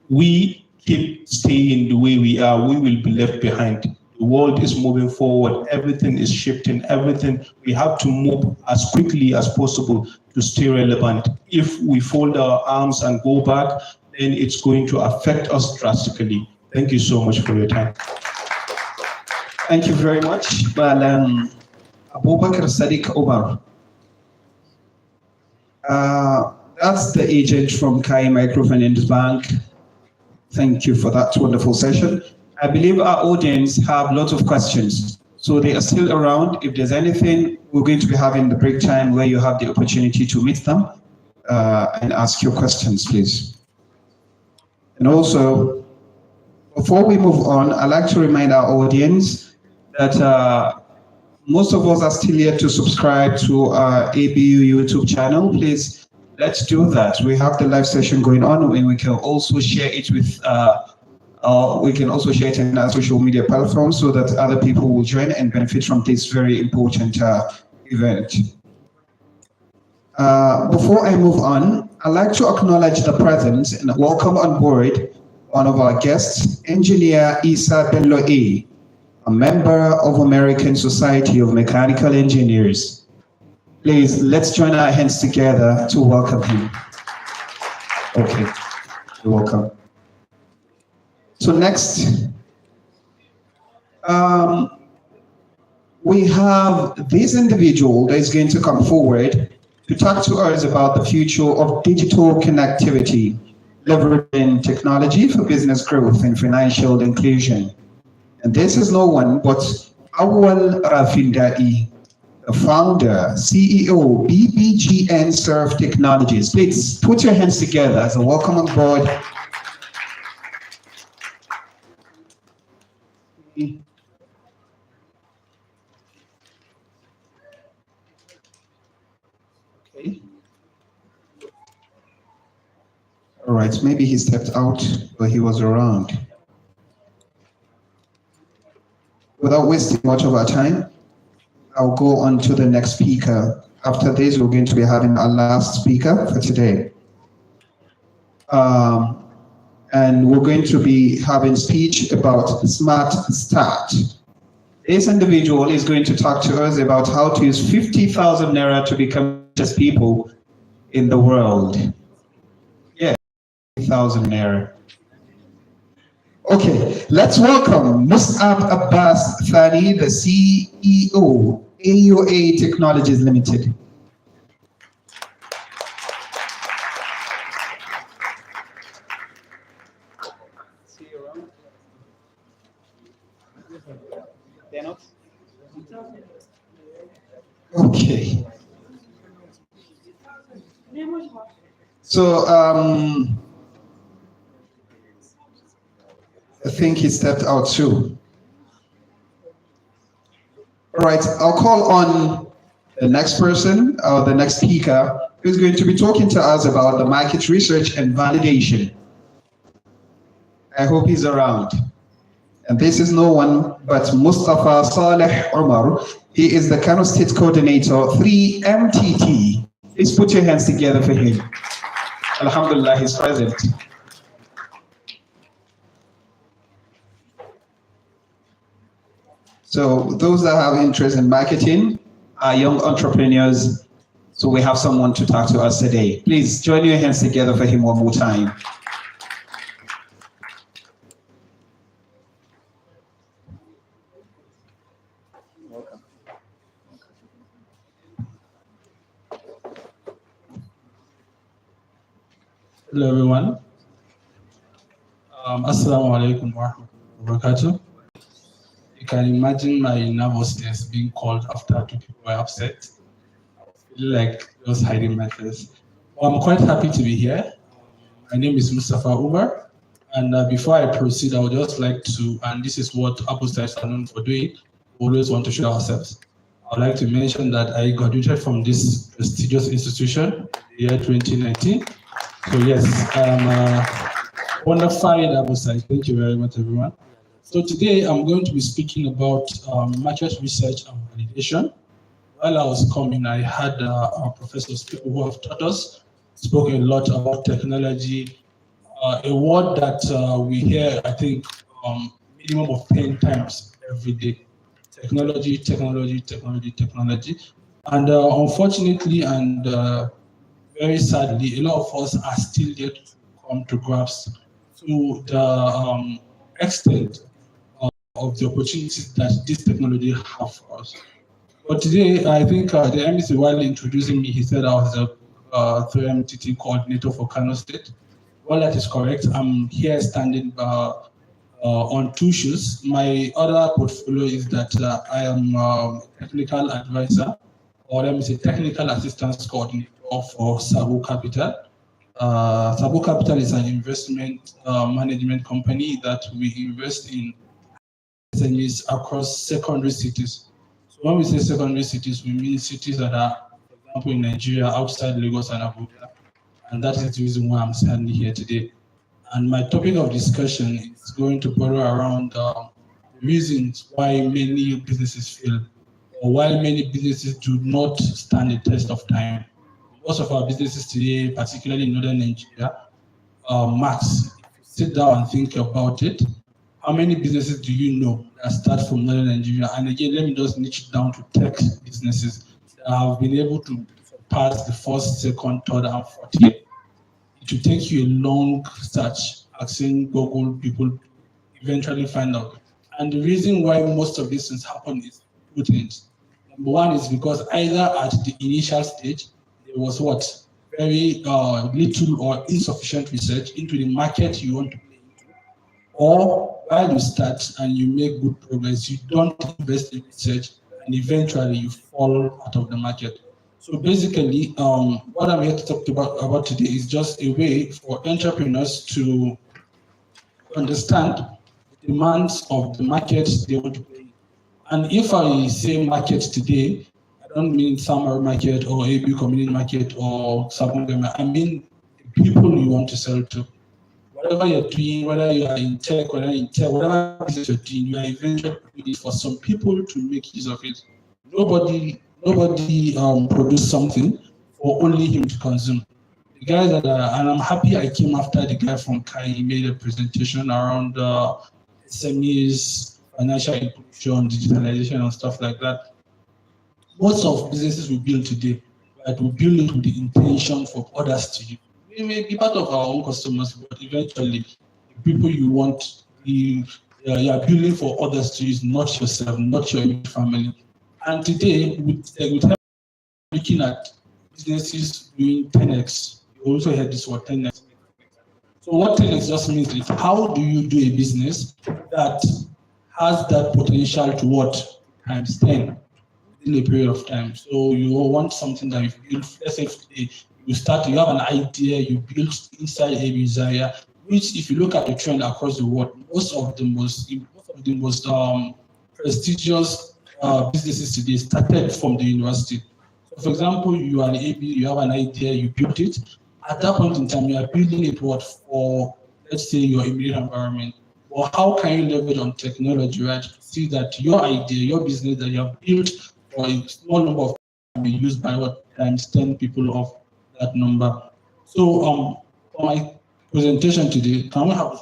we keep staying the way we are, we will be left behind. The world is moving forward, everything is shifting, everything. We have to move as quickly as possible to stay relevant. If we fold our arms and go back, then it's going to affect us drastically. Thank you so much for your time. Thank you very much. Well, Abubakar Sadiq Omar. That's the agent from Kai Microfinance Bank. Thank you for that wonderful session. I believe our audience have lots of questions, so they are still around. If there's anything, we're going to be having the break time where you have the opportunity to meet them and ask your questions, please. And also, before we move on, I'd like to remind our audience that most of us are still yet to subscribe to our ABU YouTube channel. Please, let's do that. We have the live session going on, and we can also share it with in our social media platforms so that other people will join and benefit from this very important event. Before I move on, I'd like to acknowledge the presence and welcome on board one of our guests, Engineer Isa Bello A. a member of American Society of Mechanical Engineers. Please, let's join our hands together to welcome him. Okay, you're welcome. So next, we have this individual that is going to come forward to talk to us about the future of digital connectivity, leveraging technology for business growth and financial inclusion. And this is no one but Awal Rafindai, the founder, CEO, BBGN Surf Technologies. Please put your hands together as a welcome on board. Okay. All right, maybe he stepped out, but he was around. Without wasting much of our time, I'll go on to the next speaker. After this, we're going to be having our last speaker for today. And we're going to be having speech about Smart Start. This individual is going to talk to us about how to use 50,000 Naira to become the richest people in the world. Yeah, 50,000 Naira. Okay, let's welcome Mus'ab Abbas Thani, the CEO, AUA Technologies Limited. Okay. So, I think he stepped out too. All right, I'll call on the next person, the next speaker, who's going to be talking to us about the market research and validation. I hope he's around. And this is no one but Mustafa Saleh Omar. He is the Kano State Coordinator, 3MTT. Please put your hands together for him. Alhamdulillah, he's present. So those that have interest in marketing are young entrepreneurs. So we have someone to talk to us today. Please join your hands together for him one more time. Hello everyone. Assalamu alaikum wa rahmatullahi wa barakatuh. You can imagine my nervousness being called after two people were upset. I was feeling like I was hiding my face. Well, I'm quite happy to be here. My name is Mustafa Umar, and before I proceed, I would just like to, and this is what Apostates are known for doing, we always want to show ourselves. I would like to mention that I graduated from this prestigious institution in the year 2019. So yes, I'm a wonderful Apostate. Thank you very much, everyone. So today I'm going to be speaking about market research and validation. While I was coming, I had our professors, people who have taught us, spoken a lot about technology, a word that we hear, I think, minimum of 10 times every day. Technology, technology, technology, technology. And unfortunately and very sadly, a lot of us are still yet to come to grasp to the extent of the opportunities that this technology have for us. But today, I think the MEC, while introducing me, he said I was the 3MTT coordinator for Kano State. Well, that is correct. I'm here standing on two shoes. My other portfolio is that I am a technical advisor, or let me say technical assistance coordinator for Sabo Capital. Sabo Capital is an investment management company that we invest in SMEs across secondary cities. So when we say secondary cities, we mean cities that are, for example, in Nigeria, outside Lagos and Abuja. And that is the reason why I'm standing here today. And my topic of discussion is going to borrow around the reasons why many businesses fail, or why many businesses do not stand the test of time. Most of our businesses today, particularly in northern Nigeria, Max, if you sit down and think about it, how many businesses do you know that start from Northern Nigeria? And again, let me just niche it down to tech businesses that have been able to pass the first, second, third, and fourth year. It will take you a long search, asking Google people eventually find out. And the reason why most of these things happen is two things. Number one is because either at the initial stage, there was what? Very little or insufficient research into the market you want to play into. Or while you start and you make good progress, you don't invest in research and eventually you fall out of the market. So basically, what I'm here to talk about today is just a way for entrepreneurs to understand the demands of the market they want to play in. And if I say market today, I don't mean summer market or AB community market or Sabongama. I mean the people you want to sell to. Whatever you're doing, whether you are in tech, whatever business you're doing, you are eventually doing it for some people to make use of it. Nobody produce something for only him to consume. The guys that are, and I'm happy I came after the guy from Kai. He made a presentation around SMEs, financial inclusion, digitalization, and stuff like that. Most of businesses we build today, right, we build it with the intention for others to use. We may be part of our own customers, but eventually, the people you want, you are building for others to use, not yourself, not your family. And today, with looking at businesses doing 10x, you also heard this word 10x. So what 10x just means is how do you do a business that has that potential to what? Times 10 in a period of time. So you want something that you build, let's say today, you have an idea, you build inside a Zaria, which if you look at the trend across the world, most of the most prestigious businesses today started from the university. So for example, you are an AB, you have an idea, you built it. At that point in time, you are building it for, let's say, your immediate environment. Or how can you leverage on technology, right, to see that your idea, your business that you have built for a small number of people can be used by what times 10 people of that number. So for my presentation today, can we have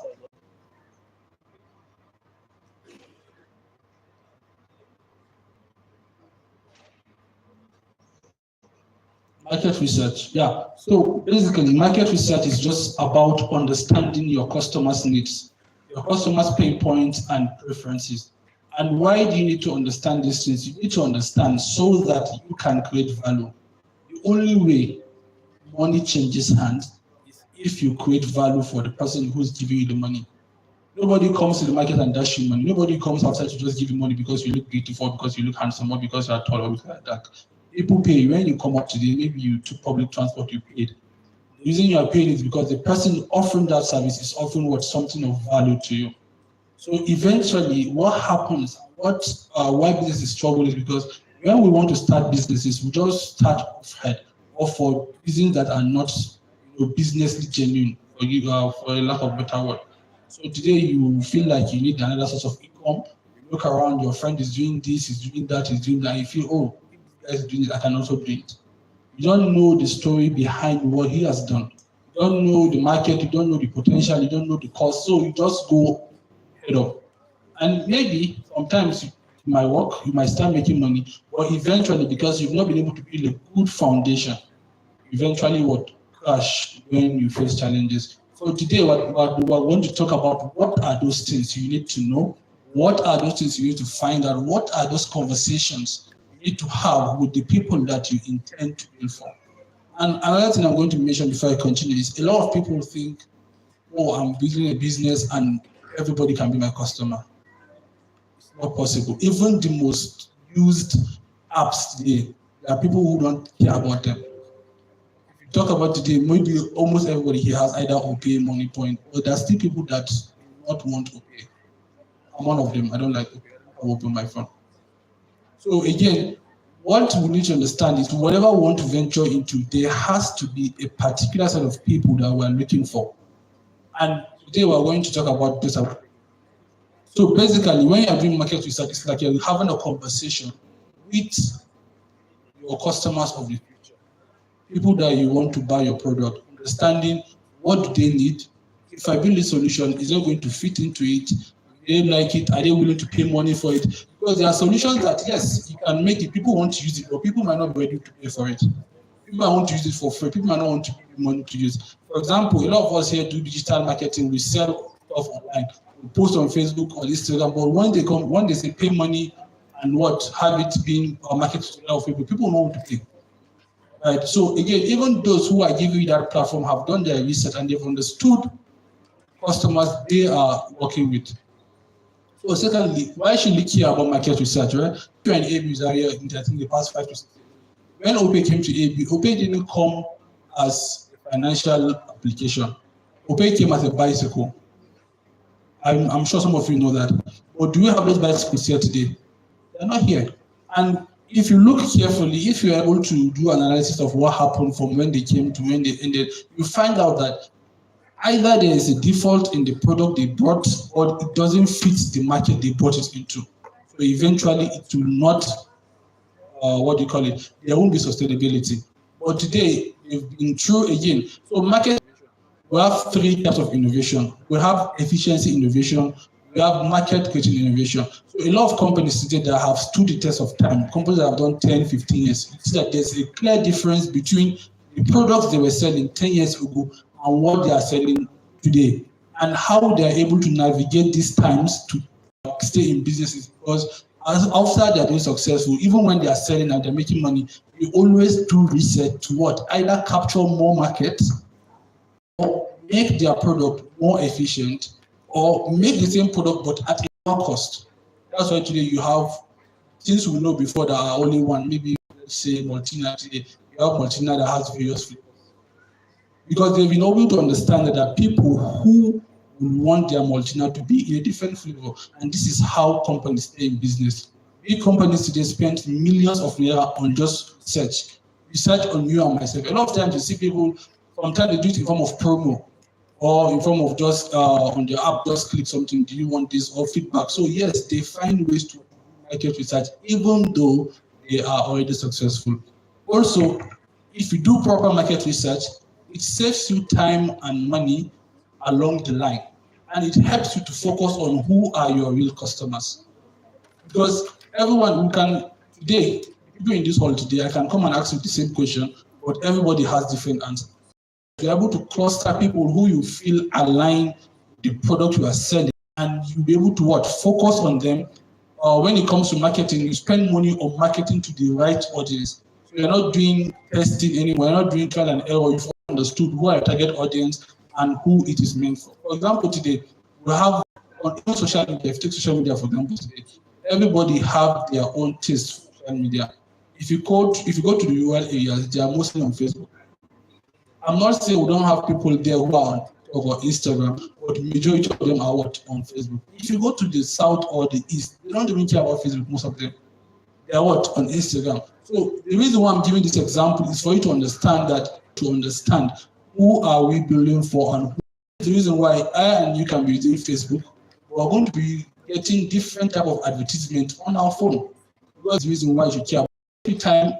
market research? Yeah. So basically, market research is just about understanding your customers' needs, your customers' pain points and preferences. And why do you need to understand these things? You need to understand so that you can create value. The only way money changes hands is if you create value for the person who's giving you the money. Nobody comes to the market and dash you money. Nobody comes outside to just give you money because you look beautiful, because you look handsome, or because you are tall, or because you are dark. People pay you. When you come up today, maybe you took public transport, you paid. The reason you are paying is because the person offering that service is offering what something of value to you. So eventually, what happens, why businesses struggle is because when we want to start businesses, we just start off head, or for reasons that are not businessly genuine, for you, for a lack of better word. So today you feel like you need another source of income. You look around, your friend is doing this, is doing that, is doing that. You feel, oh, if this guy is doing it, I can also do it. You don't know the story behind what he has done. You don't know the market, you don't know the potential, you don't know the cost. So you just go head up. And maybe sometimes you might work, you might start making money, but eventually, because you've not been able to build a good foundation, eventually what crash when you face challenges. So today, what we want to talk about, what are those things you need to know? What are those things you need to find out? What are those conversations you need to have with the people that you intend to build for? And another thing I'm going to mention before I continue is a lot of people think, oh, I'm building a business and everybody can be my customer. It's not possible. Even the most used apps today, there are people who don't care about them. Talk about today, maybe almost everybody here has either OPay, Money Point, but there are still people that do not want OPay. I'm one of them. I don't like OPay. I will open my phone. So again, what we need to understand is whatever we want to venture into, there has to be a particular set of people that we're looking for. And today we're going to talk about this. So basically, when you're doing market research, it's like you're having a conversation with your customers of the future. People that you want to buy your product, understanding what do they need. If I build a solution, is not going to fit into it. they like it, are they willing to pay money for it? Because there are solutions that, yes, you can make it, people want to use it, but people might not be ready to pay for it. People might want to use it for free, people might not want to pay money to use. For example, a lot of us here do digital marketing, we sell stuff online, we post on Facebook or Instagram, but when they say pay money and have it being marketed to a lot of people, people don't want to pay. Right. So again, even those who are giving you that platform have done their research and they've understood customers they are working with. So secondly, why should we care about market research, right? You and AB Zaria in the past 5 to 6 years. When OPE came to AB, OPE didn't come as a financial application. OPE came as a bicycle. I'm sure some of you know that. But do we have those bicycles here today? They're not here. And if you look carefully, if you're able to do analysis of what happened from when they came to when they ended, you find out that either there is a default in the product they brought or it doesn't fit the market they brought it into. So eventually it will not, there won't be sustainability. But today, they've been through again. So market, we have 3 types of innovation. We have efficiency innovation, we have market creating innovation. So a lot of companies today that have stood the test of time, companies that have done 10, 15 years, you see that there's a clear difference between the products they were selling 10 years ago and what they are selling today, and how they are able to navigate these times to stay in businesses. Because after they're being successful, even when they are selling and they're making money, they always do research to either capture more markets or make their product more efficient, or make the same product but at a lower cost. That's why today you have things we know before that are only one. Maybe let's say Maltina today, you have Maltina that has various flavors. Because they've been able to understand that there are people who will want their Maltina to be in a different flavor. And this is how companies stay in business. Big companies today spend millions of naira on just research on you and myself. A lot of times you see people, sometimes they do it in form of promo, or in form of just on the app, just click something, do you want this, or feedback. So yes, they find ways to market research, even though they are already successful. Also, if you do proper market research, it saves you time and money along the line. And it helps you to focus on who are your real customers. Because everyone who can, today, people in this hall today, I can come and ask you the same question, but everybody has different answers. You're able to cluster people who you feel align the product you are selling, and you'll be able to focus on them. When it comes to marketing, you spend money on marketing to the right audience. So you're not doing testing anymore, you're not doing trial and error. You've understood who are your target audience and who it is meant for. For example, today, we have on social media, if you take social media for example today, everybody have their own taste for social media. If you go to the rural areas, they are mostly on Facebook. I'm not saying we don't have people there who are on Instagram, but the majority of them are on Facebook. If you go to the south or the east, they don't even care about Facebook, most of them. They are on Instagram. So the reason why I'm giving this example is for you to understand who are we building for, and the reason why I and you can be using Facebook, we're going to be getting different type of advertisement on our phone. That's the reason why you should care about time,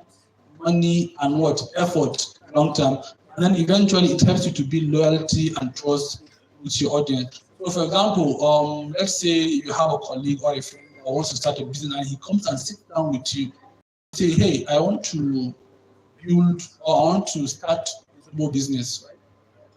money, and effort long term. And then eventually it helps you to build loyalty and trust with your audience. So for example, let's say you have a colleague or a friend that wants to start a business and he comes and sits down with you, say, hey, I want to build or I want to start a small business, right?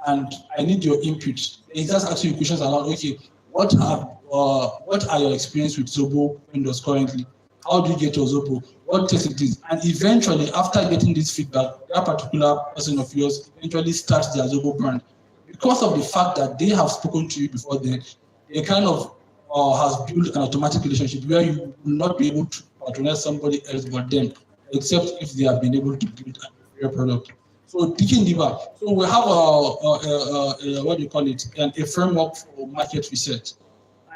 And I need your input. He just asks you questions around, okay, what are your experience with Zobo vendors currently? How do you get your Zobo? What taste it is? And eventually, after getting this feedback, that particular person of yours eventually starts their Zobo brand. Because of the fact that they have spoken to you before then, they kind of has built an automatic relationship where you will not be able to patronize somebody else but them, except if they have been able to build a product. So digging deeper, so we have a framework for market research.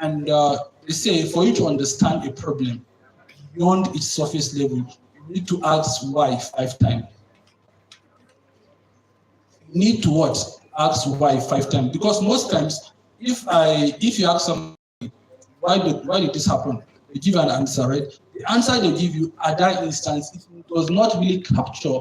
And they say for you to understand a problem beyond its surface level, you need to ask why 5 times. You need to ask why 5 times. Because most times, if you ask somebody, why did this happen? They give an answer, right? The answer they give you at that instance, it does not really capture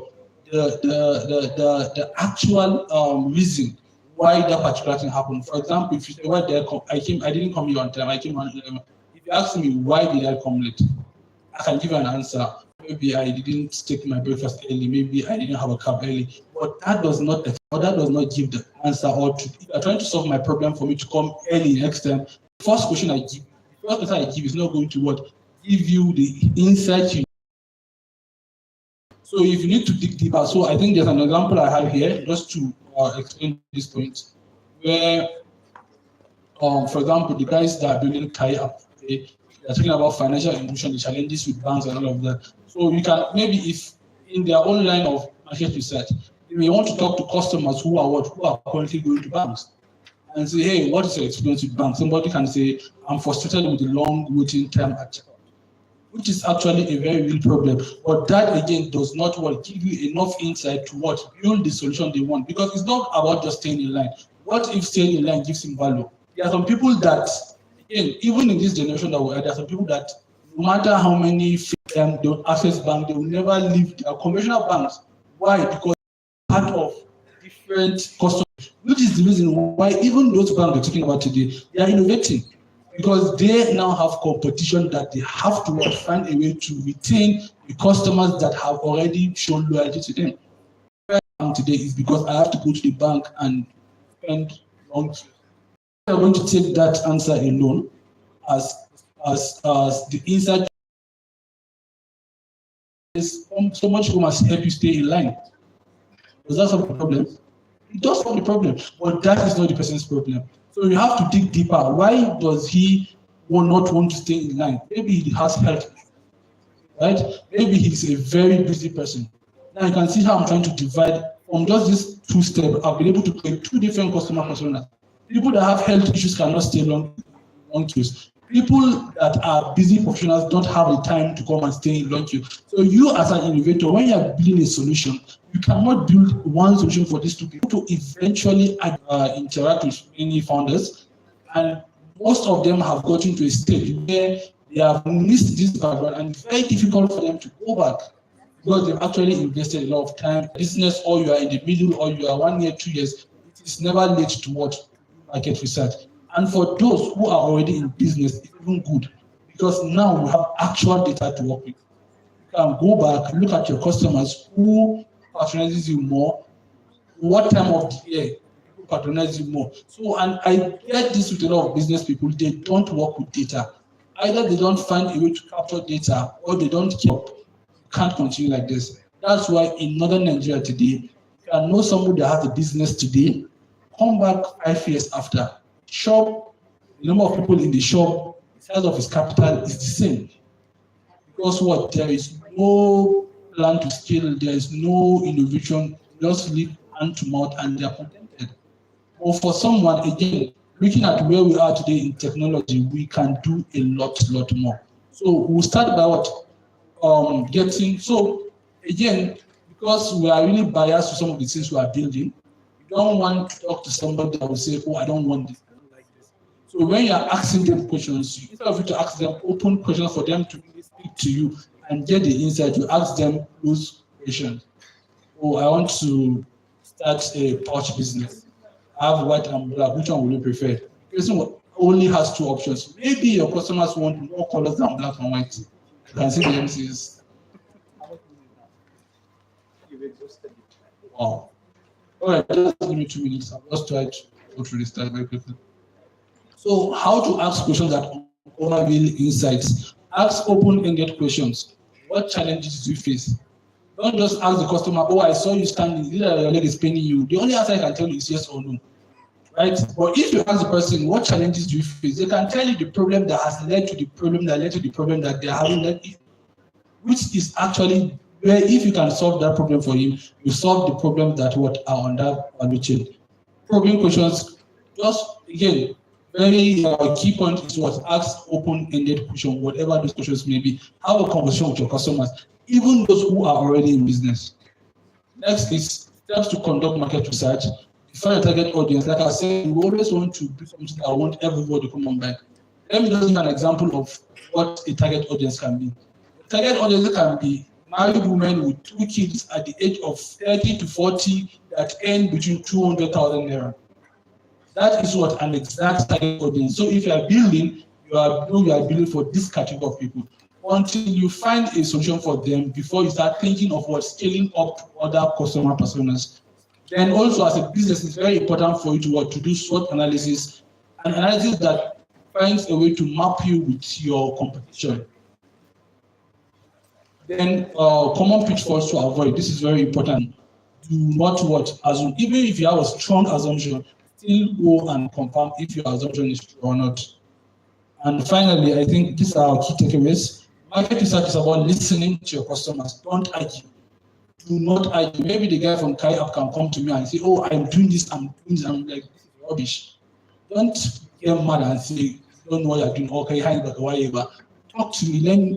the actual reason why that particular thing happened. For example, if you say why did I didn't come here on time, I came on 11. If you ask me why did I come late, I can give you an answer. Maybe I didn't take my breakfast early, maybe I didn't have a cab early, but that does not give the answer. Or if you're trying to solve my problem for me to come early next time, the first question I give, the first answer I give is not going to give you the insight you. So if you need to dig deeper, so I think there's an example I have here just to explain this point, where, for example, the guys that are building tie-up, they're talking about financial inclusion, the challenges with banks and all of that. So you can, maybe if in their own line of market research, they may want to talk to customers who are currently going to banks and say, hey, what is your experience with banks? Somebody can say, I'm frustrated with the long waiting time at checkout, which is actually a very real problem. But that again does not give you enough insight to build the solution they want, because it's not about just staying in line. What if staying in line gives him value? There are some people that, again, even in this generation that we are, there are some people that no matter how many they'll access bank, they will never leave their conventional banks. Why? Because part of different customers, which is the reason why even those banks we're talking about today, they are innovating. Because they now have competition that they have to find a way to retain the customers that have already shown loyalty to them. Where I am today is because I have to go to the bank and spend long queues. We are going to take that answer alone as the insight. So much who must help you stay in line. Does that solve the problem? It does solve the problem, but that is not the person's problem. So you have to dig deeper. Why does he not want to stay in line? Maybe he has health, right? Maybe he's a very busy person. Now you can see how I'm trying to divide from just this two steps. I've been able to create two different customer personas. People that have health issues cannot stay long queues. People that are busy professionals don't have the time to come and stay in long queue. So you as an innovator, when you're building a solution, you cannot build one solution for these two people to eventually interact with many founders. And most of them have gotten to a stage where they have missed this background, and it's very difficult for them to go back because they've actually invested a lot of time. Business, or you are in the middle, or you are 1 year, 2 years, it is never late to market research. And for those who are already in business, it's even good, because now you have actual data to work with. You can go back, look at your customers, who patronizes you more, what time of the year people patronize you more. So, and I get this with a lot of business people, they don't work with data. Either they don't find a way to capture data, or they don't keep up. You can't continue like this. That's why in northern Nigeria today, you can know somebody that has a business today, come back 5 years after, shop, the number of people in the shop, the size of his capital is the same. Because there is no plan to scale, there is no innovation, just live hand to mouth, and they are contented. Or for someone, again, looking at where we are today in technology, we can do a lot more. So we'll start by so again, because we are really biased to some of the things we are building, you don't want to talk to somebody that will say, oh, I don't want this, I don't like this. So when you are asking them questions, instead of you to ask them open questions for them to really speak to you and get the insight, you ask them those questions. Oh, I want to start a pouch business. I have white and black. Which one will you prefer? The person only has two options. Maybe your customers want more colors than black and white. You can see the MCs. Wow. All right, just give me 2 minutes. I'll just try to go through this slide very quickly. So, how to ask questions that uncover real insights? Ask open-ended questions. What challenges do you face? Don't just ask the customer, oh, I saw you standing, your leg is paining you. The only answer I can tell you is yes or no. Right? But if you ask the person, what challenges do you face? They can tell you the problem that has led to the problem that led to the problem that they're having, which is actually where, if you can solve that problem for him, you solve the problem that are on that value chain. Problem questions, just again, very key point is ask open-ended question, whatever those questions may be. Have a conversation with your customers, even those who are already in business. Next is steps to conduct market research. Define a target audience. Like I said, we always want to do something that I want everybody to come on back. Let me just give an example of what a target audience can be. A target audience can be married women with 2 kids at the age of 30 to 40 that earn between 200,000 naira. That is what an exact target audience. So if you are building, you are building for this category of people until you find a solution for them before you start thinking of what scaling up other customer personas. Then also as a business, it's very important for you to do SWOT analysis, an analysis that finds a way to map you with your competition. Then common pitfalls to avoid. This is very important. Do not assume. Even if you have a strong assumption, still go and confirm if your assumption is true or not. And finally, I think these are our key takeaways. Market research is about listening to your customers. Don't argue. Do not argue. Maybe the guy from Kai App can come to me and say, "Oh, I'm doing this, I'm doing this." I'm like, "This is rubbish." Don't get mad and say, "You don't know what you're doing." Okay, hi, but whatever. Talk to me.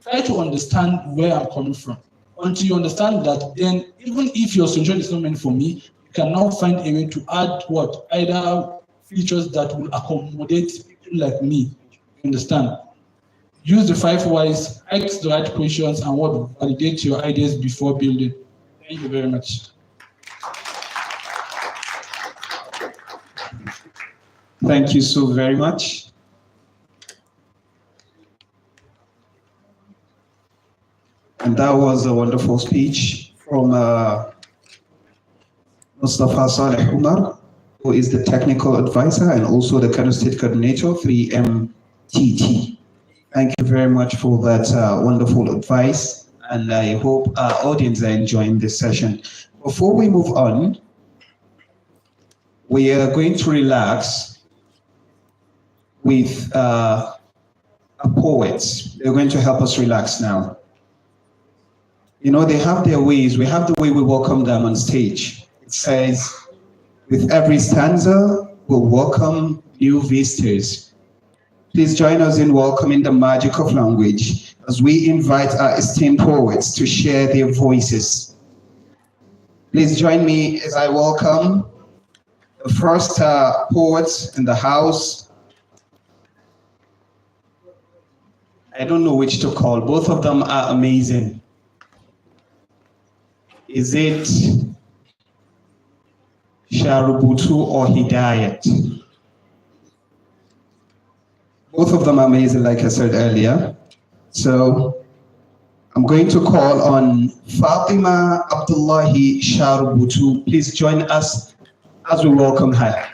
Try to understand where I'm coming from. Until you understand that, then even if your solution is not meant for me, you can now find a way to add either features that will accommodate people like me. You understand? Use the 5 whys, ask the right questions, and validate your ideas before building. Thank you very much. Thank you so very much. And that was a wonderful speech from Mustafa Saleh Umar, who is the technical advisor and also the Kano State Coordinator, 3MTT. Thank you very much for that wonderful advice, and I hope our audience are enjoying this session. Before we move on, we are going to relax with a poet. They're going to help us relax now. You know, they have their ways. We have the way we welcome them on stage. It says, with every stanza, we'll welcome new visitors. Please join us in welcoming the magic of language as we invite our esteemed poets to share their voices. Please join me as I welcome the first poet in the house. I don't know which to call. Both of them are amazing. Is it Sharubutu or Hidayat? Both of them are amazing, like I said earlier. So I'm going to call on Fatima Abdullahi Sharubutu. Please join us as we welcome her.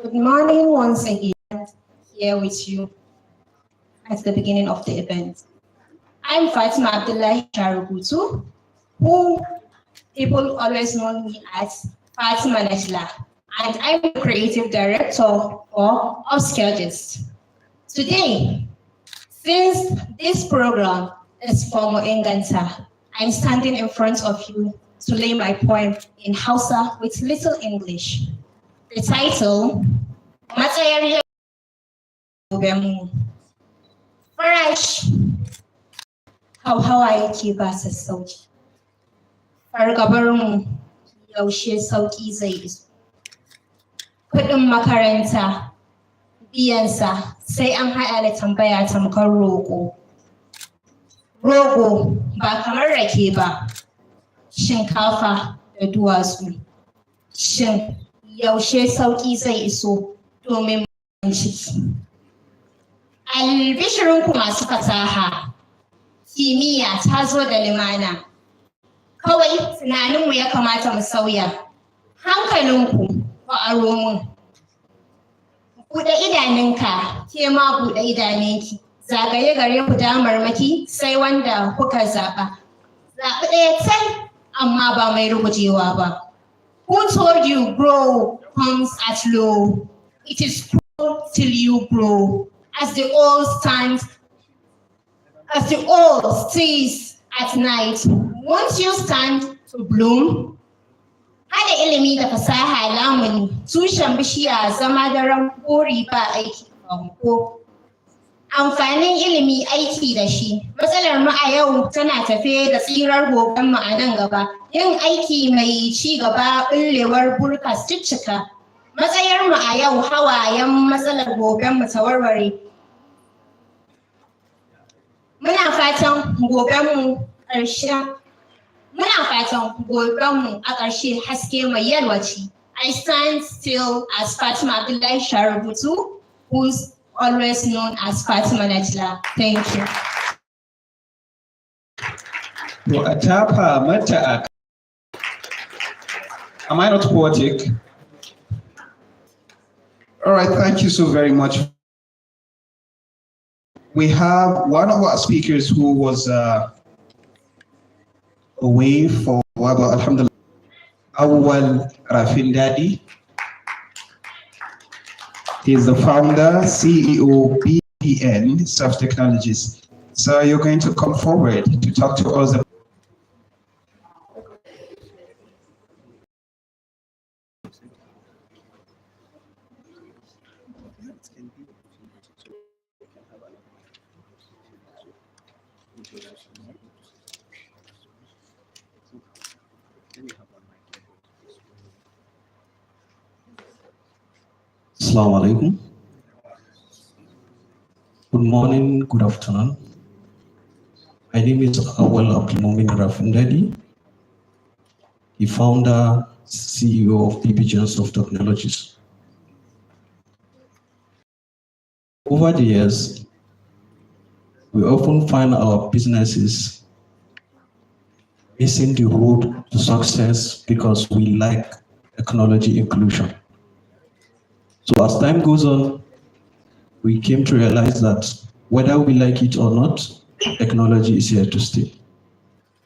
Good morning once again, here with you at the beginning of the event. I'm Fatima Abdullahi Sharubutu, who people always know me as Fatima Najla, and I'm the creative director for Upscale. Today, since this program is for Moenganta, I'm standing in front of you to lay my poem in Hausa with little English. The title, Matsayar Yau Fresh, Hauhawa yake ba sassauci. Fargabarmu yaushe sauki zai iso. Kuɗin makaranta, biyansa sai an haɗa da tambaya tamkar roƙo. Rogo ba kamar rake ba, shinkafa da duwatsu. Shin yaushe sauki zai iso domin ciki. Albishirinku masu fasaha, kimiyya ta zo da limana. Kawai tunaninmu ya kamata mu sauya. Hankalinku ba a romun. Buɗe idanunka, ke ma buɗe idanunki. Zagaye gare ku damarmaki sai wanda kuka zaɓa. Zaɓi ɗaya tal, amma ba mai rugujewa ba. Who told you grow comes at low? It is grow till you grow. As the old stays at night, won't you stand to bloom? Haɗa ilimi da fasaha lamuni, tushen bishiya zama daren kori ba aiki banko. Amfanin ilimi aiki da shi. Matsalar mu a yau tana tafe da tsirar gobenmu a nan gaba. Yin aiki mai ci gaba ɓullewar burkas ciccika. Matsayarmu a yau hawayen matsalar gobenmu ta warware. Muna fatan gobenmu a ƙarshe haske mai yalwaci. I stand still as Fatima Abdullahi Sharabutu, who's always known as Fatima Najla. Thank you. Am I not poetic? All right, thank you so very much. We have one of our speakers who was away for Alhamdulillah. Awal Rafindadi. He is the founder, CEO, BPN Self Technologies. So you're going to come forward to talk to us about. Assalamu alaikum. Good morning, good afternoon. My name is Awal Abdulmumin Rafindadi, the founder, CEO of BPN Self Technologies. Over the years, we often find our businesses missing the road to success because we lack technology inclusion. So as time goes on, we came to realize that whether we like it or not, technology is here to stay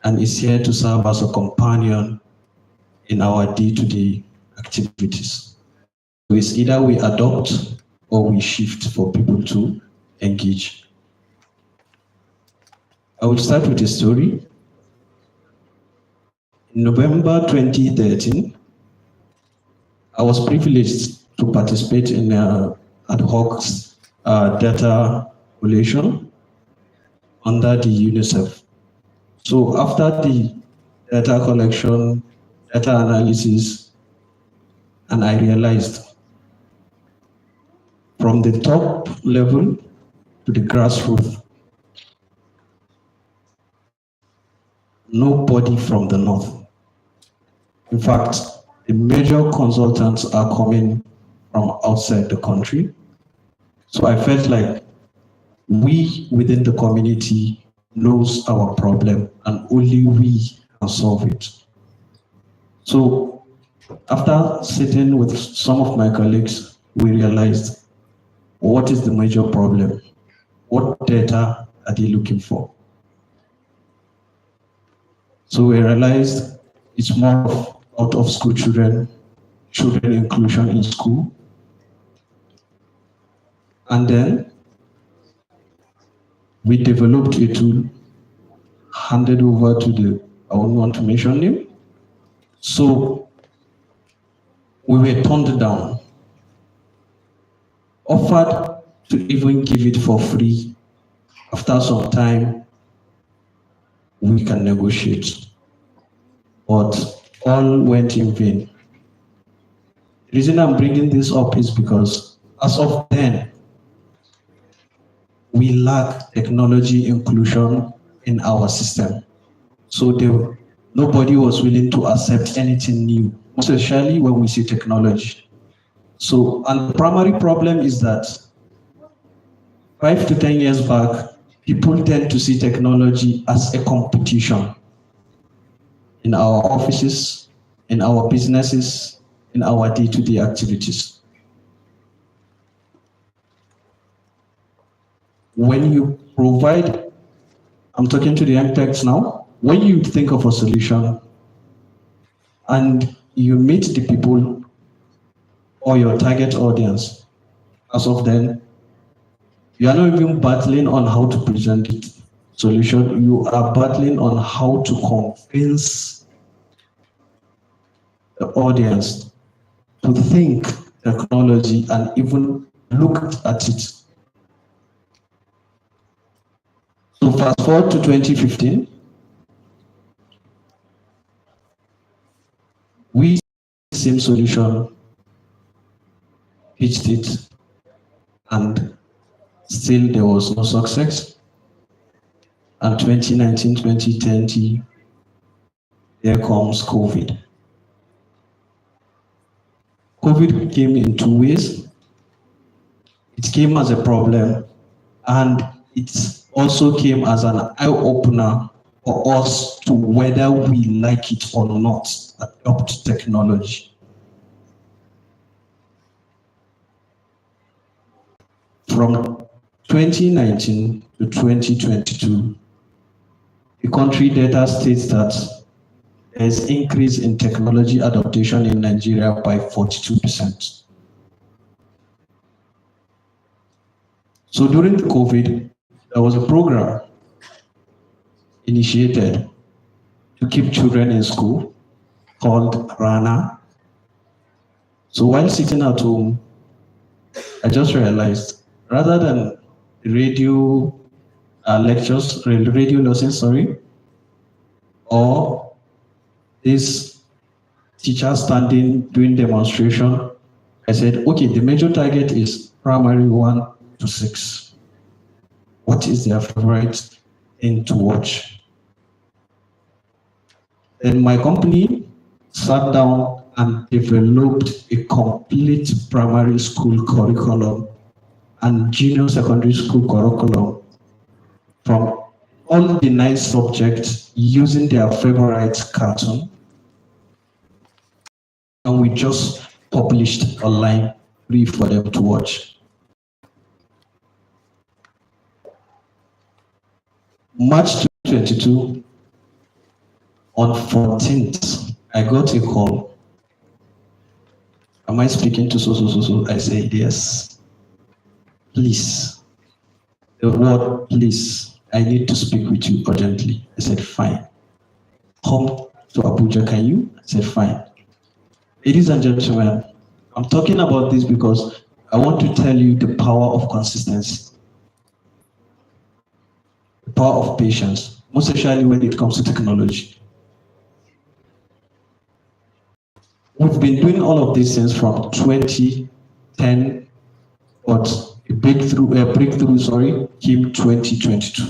and is here to serve as a companion in our day-to-day activities. So it's either we adopt or we shift for people to engage. I will start with a story. In November 2013, I was privileged to participate in ad hoc data collation under the UNICEF. So after the data collection, data analysis, and I realized from the top level to the grassroots, nobody from the north. In fact, the major consultants are coming from outside the country. So I felt like we within the community knows our problem and only we can solve it. So after sitting with some of my colleagues, we realized what is the major problem? What data are they looking for? So we realized it's more of out of school children inclusion in school. And then we developed a tool, handed over to I won't want to mention him. So we were turned down, offered to even give it for free. After some time, we can negotiate, but all went in vain. The reason I'm bringing this up is because as of then, we lack technology inclusion in our system. So nobody was willing to accept anything new, especially when we see technology. So, and the primary problem is that 5 to 10 years back, people tend to see technology as a competition in our offices, in our businesses, in our day-to-day activities. When you provide, I'm talking to the young techs now, when you think of a solution and you meet the people or your target audience, as of then, you are not even battling on how to present the solution, you are battling on how to convince the audience to think technology and even look at it. So fast forward to 2015, we same solution pitched it, and still there was no success. And 2019, 2020, there comes COVID. COVID came in two ways. It came as a problem, and it also came as an eye-opener for us to whether we like it or not, adopt technology. From 2019 to 2022, the country data states that there is increase in technology adoption in Nigeria by 42%. So during the COVID, there was a program initiated to keep children in school called Rana. So while sitting at home, I just realized rather than radio lectures, radio lessons, or this teacher standing doing demonstration, I said, okay, the major target is primary 1 to 6. What is their favorite thing to watch? Then my company sat down and developed a complete primary school curriculum and junior secondary school curriculum from all the 9 subjects using their favorite cartoon. And we just published online free for them to watch. March 2022, on 14th, I got a call. Am I speaking to so? I said, yes. Please. The word please, I need to speak with you urgently. I said, fine. Come to Abuja, can you? I said, fine. Ladies and gentlemen, I'm talking about this because I want to tell you the power of consistency, the power of patience, most especially when it comes to technology. We've been doing all of these things from 2010, but a breakthrough came 2022.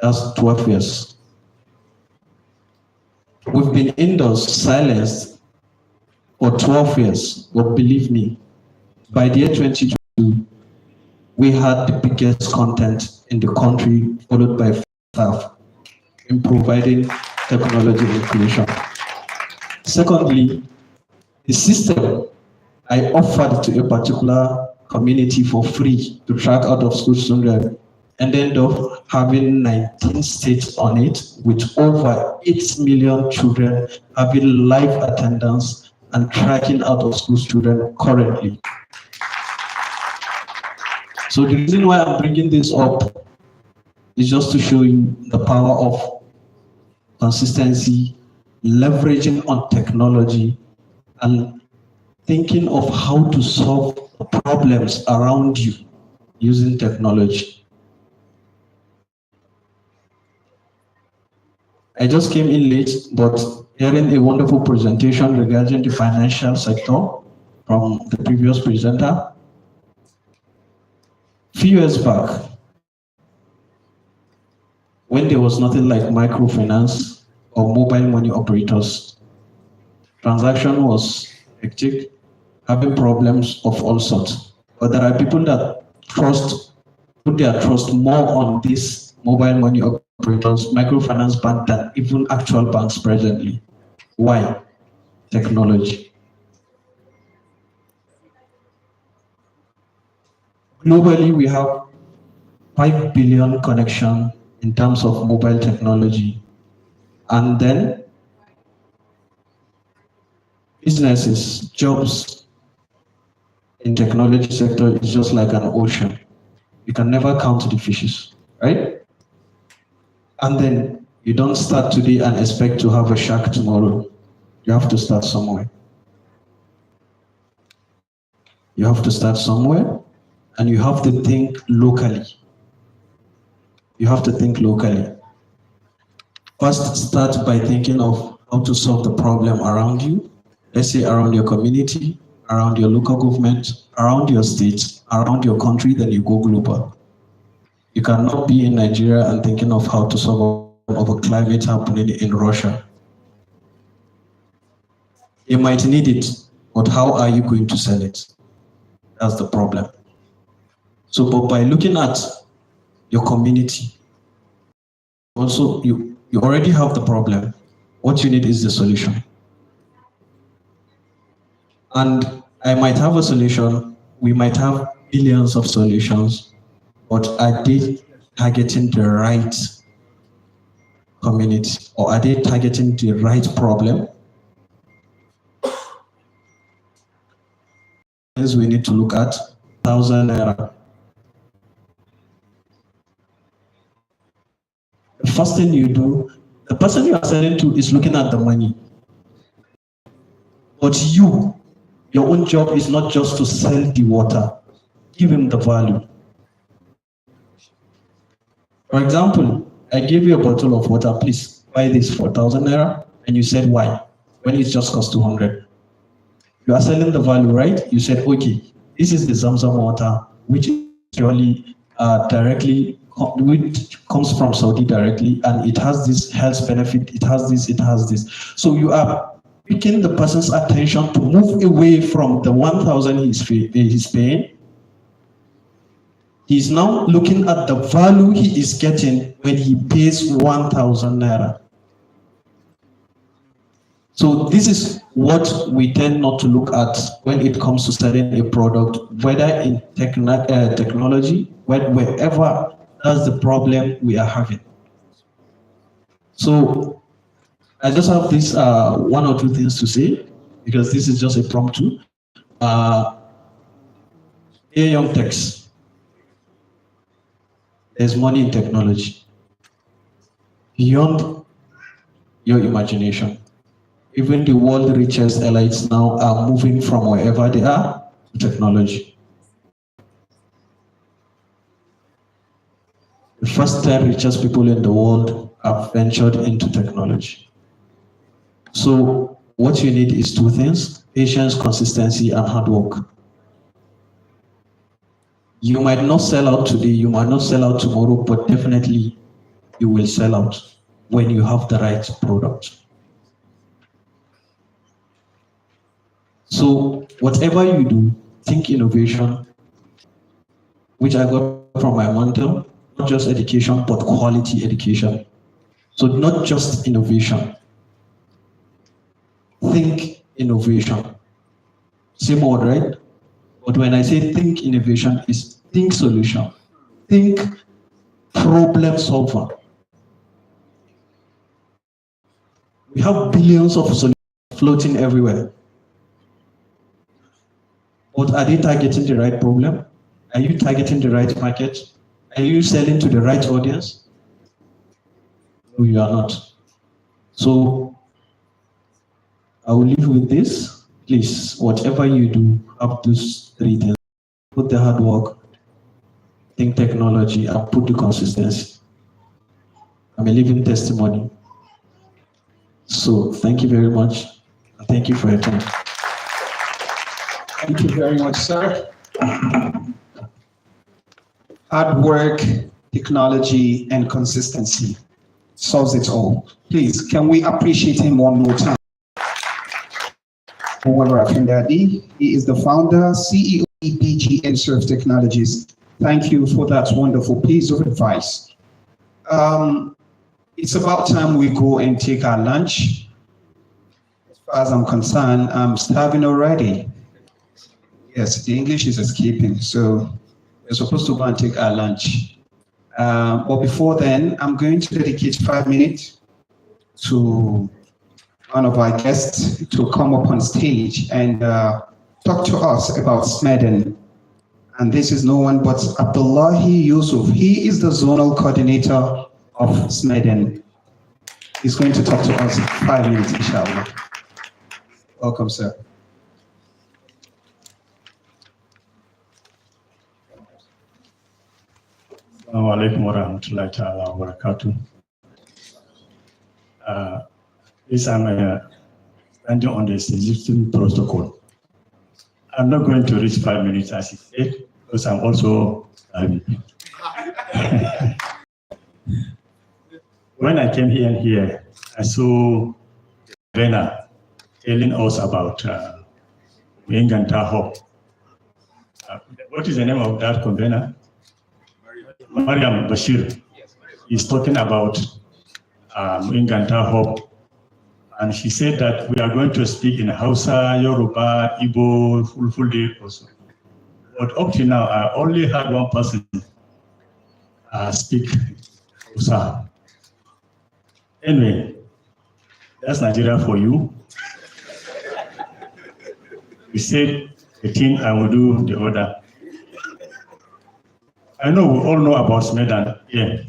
That's 12 years. We've been indoors, silenced for 12 years, but believe me, by the year 2022, we had the biggest content in the country, followed by staff in providing technology inclusion. Secondly, the system I offered to a particular community for free to track out of school children ended up having 19 states on it, with over 8 million children having live attendance and tracking out of school children currently. So the reason why I'm bringing this up is just to show you the power of consistency, leveraging on technology, and thinking of how to solve the problems around you using technology. I just came in late, but hearing a wonderful presentation regarding the financial sector from the previous presenter. A few years back, when there was nothing like microfinance or mobile money operators, transaction was hectic, having problems of all sorts. But there are people that put their trust more on these mobile money operators, microfinance bank, than even actual banks presently. Why? Technology. Globally, we have 5 billion connection in terms of mobile technology. And then businesses, jobs in technology sector is just like an ocean. You can never count the fishes, right? And then you don't start today and expect to have a shark tomorrow. You have to start somewhere. You have to start somewhere, and you have to think locally. you have to think locally. First, start by thinking of how to solve the problem around you. Let's say around your community, around your local government, around your state, around your country, then you go global. You cannot be in Nigeria and thinking of how to solve a climate happening in Russia. You might need it, but how are you going to sell it? That's the problem. So, but by looking at your community, also you already have the problem. What you need is the solution. And I might have a solution, we might have billions of solutions, but are they targeting the right community, or are they targeting the right problem? Things we need to look at, 1,000 naira. The first thing you do, the person you are selling to is looking at the money. But you, your own job is not just to sell the water, give him the value. For example, I gave you a bottle of water, please buy this for 1,000 naira, and you said why? When it just costs 200. You are selling the value, right? You said, okay, this is the Zamzam water, which is really which comes from Saudi directly, and it has this health benefit, it has this. So you are picking the person's attention to move away from the 1,000 he's paying. He's now looking at the value he is getting when he pays 1,000 naira. So this is what we tend not to look at when it comes to selling a product, whether in technology, wherever that's the problem we are having. So I just have this one or two things to say, because this is just a prompt too. Dear young techs, there's money in technology beyond your imagination. Even the world richest elites now are moving from wherever they are to technology. The first 10 richest people in the world have ventured into technology. So what you need is two things: patience, consistency, and hard work. You might not sell out today, you might not sell out tomorrow, but definitely you will sell out when you have the right product. So whatever you do, think innovation, which I got from my mentor, not just education, but quality education. So not just innovation. Think innovation. Same word, right? But when I say think innovation, is think solution. Think problem solver. We have billions of solutions floating everywhere. But are they targeting the right problem? Are you targeting the right market? Are you selling to the right audience? No, you are not. So I will leave with this. Please, whatever you do, have those three things. Put the hard work, think technology, and put the consistency. I'm a living testimony. So thank you very much. And thank you for your time. Thank you very much, sir. Hard work, technology, and consistency solves it all. Please, can we appreciate him one more time? He is the founder, CEO, DG, and Surf Technologies. Thank you for that wonderful piece of advice. It's about time we go and take our lunch. As far as I'm concerned, I'm starving already. Yes, the English is escaping, so we're supposed to go and take our lunch. But before then, I'm going to dedicate 5 minutes to one of our guests to come up on stage and talk to us about Smeden. And this is no one but Abdullahi Yusuf. He is the zonal coordinator of Smeden. He's going to talk to us 5 minutes, inshallah. Welcome, sir. Assalamu alaikum wa rahmatullahi ta'ala wa barakatuh. This I'm standing on the existing protocol. I'm not going to reach 5 minutes as he said, because I'm also when I came here, I saw the banner telling us about Tahoe. What is the name of that convener? Mariam Bashir is talking about Tahoe, and she said that we are going to speak in Hausa, Yoruba, Igbo, Fulfulde also. But up to now, I only had one person speak Hausa. Anyway, that's Nigeria for you. We said the thing, I will do the other. I know we all know about SMEDAN, yeah,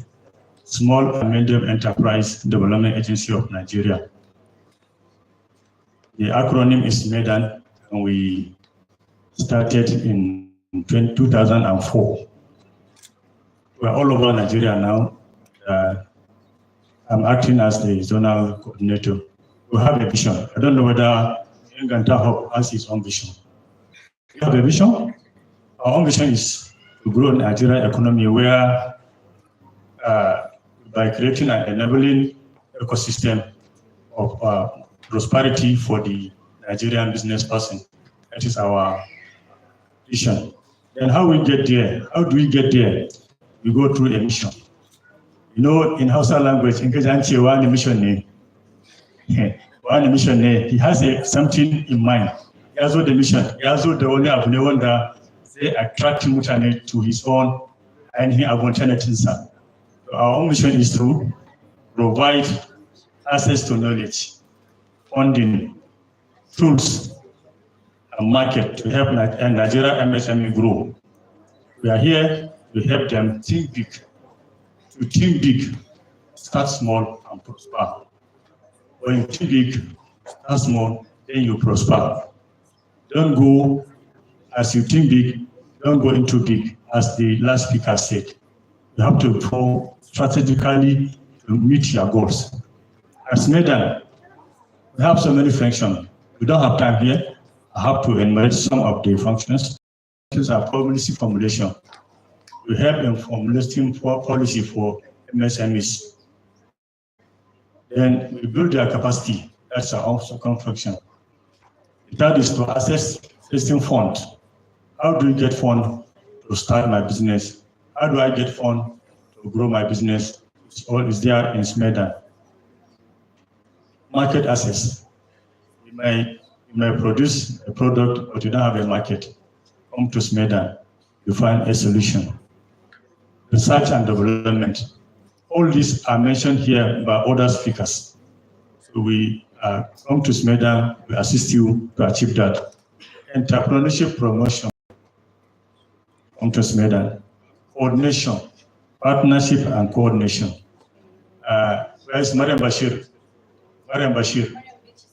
Small and Medium Enterprise Development Agency of Nigeria. The acronym is SMEDAN, and we started in 2004. We're all over Nigeria now. I'm acting as the zonal coordinator. We have a vision. I don't know whether Tahoe has its own vision. We have a vision. Our own vision is to grow Nigerian economy where by creating an enabling ecosystem of prosperity for the Nigerian business person. That is our vision. Then how we get there? How do we get there? We go through a mission. You know, in Hausa language, in Kajanchi, one mission, he has something in mind. He has the mission. He has the only one that they attract mutane to his own, and he alternative. So our own mission is to provide access to knowledge, funding, tools, and market to help Nigeria MSME grow. We are here to help them think big. To think big, start small and prosper. When you think big, start small, then you prosper. Don't go as you think big, don't go into big, as the last speaker said. You have to go strategically to meet your goals. As MEDAN, we have so many functions. We don't have time here. I have to enumerate some of the functions. These are policy formulation. We help in formulating policy for MSMEs. Then we build their capacity. That's our second function. The third is to access existing funds. How do you get funds to start my business? How do I get funds to grow my business? It's all is there in SMEDAN. Market access. You may produce a product, but you don't have a market. Come to SMEDAN, you find a solution. Research and development. All these are mentioned here by other speakers. So we come to SMEDAN, we assist you to achieve that. Entrepreneurship promotion. Come to SMEDAN. Coordination, partnership and coordination. Where is Mariam Bashir? Mariam Bashir,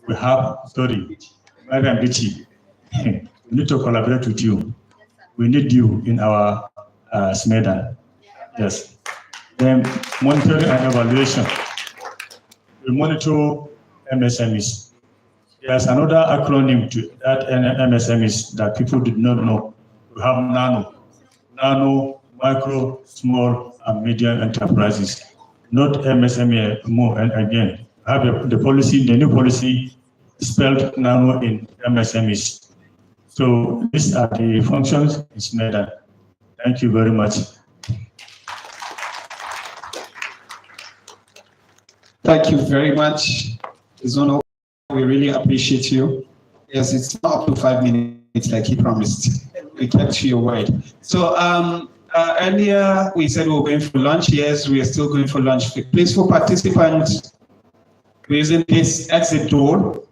we have, Mariam Bichi. We need to collaborate with you. We need you in our SMEDAN. Yes. Then monitoring and evaluation. We monitor MSMEs. There's another acronym to that MSMEs that people did not know. We have NANO. Nano, micro, small, and medium enterprises. Not MSME more, and again, have the policy, the new policy spelled NANO in MSMEs. So these are the functions in SMEDAN. Thank you very much. Thank you very much, Zono. We really appreciate you. Yes, it's not up to 5 minutes like he promised. We kept to your word. So earlier we said we were going for lunch. Yes, we are still going for lunch. Please, for participants, we're using this exit door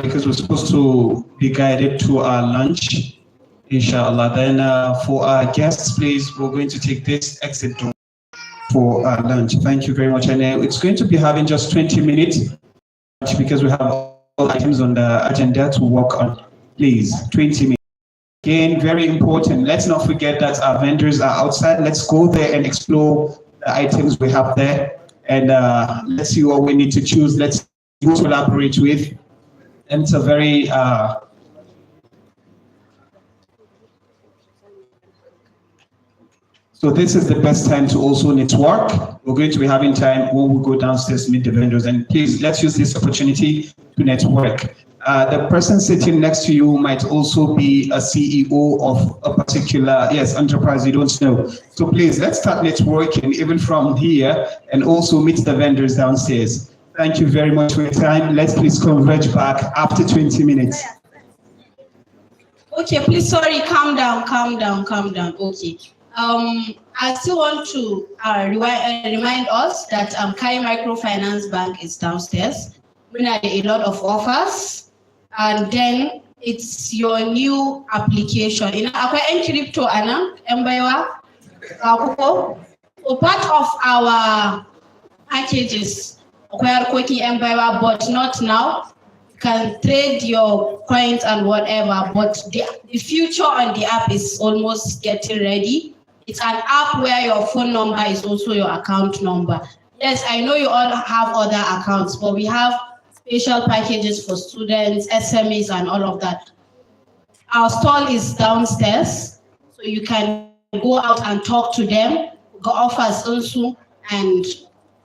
because we're supposed to be guided to our lunch, inshallah. Then for our guests, please, we're going to take this exit door for our lunch. Thank you very much. And it's going to be having just 20 minutes because we have all items on the agenda to work on. Please, 20 minutes. Again, very important. Let's not forget that our vendors are outside. Let's go there and explore the items we have there. And let's see what we need to choose. Let's see who to collaborate with. And it's a very so this is the best time to also network. We're going to be having time when we go downstairs to meet the vendors. And please, let's use this opportunity to network. The person sitting next to you might also be a CEO of a particular, enterprise you don't know. So please, let's start networking even from here and also meet the vendors downstairs. Thank you very much for your time. Let's please converge back after 20 minutes. Okay, please, sorry, calm down. Okay. I still want to remind us that Kai Microfinance Bank is downstairs. We have a lot of offers, and then it's your new application. In crypto, so part of our packages, but not now. You can trade your coins and whatever, but the future on the app is almost getting ready. It's an app where your phone number is also your account number. Yes, I know you all have other accounts, but we have special packages for students, SMEs, and all of that. Our stall is downstairs, so you can go out and talk to them. Go offers also, and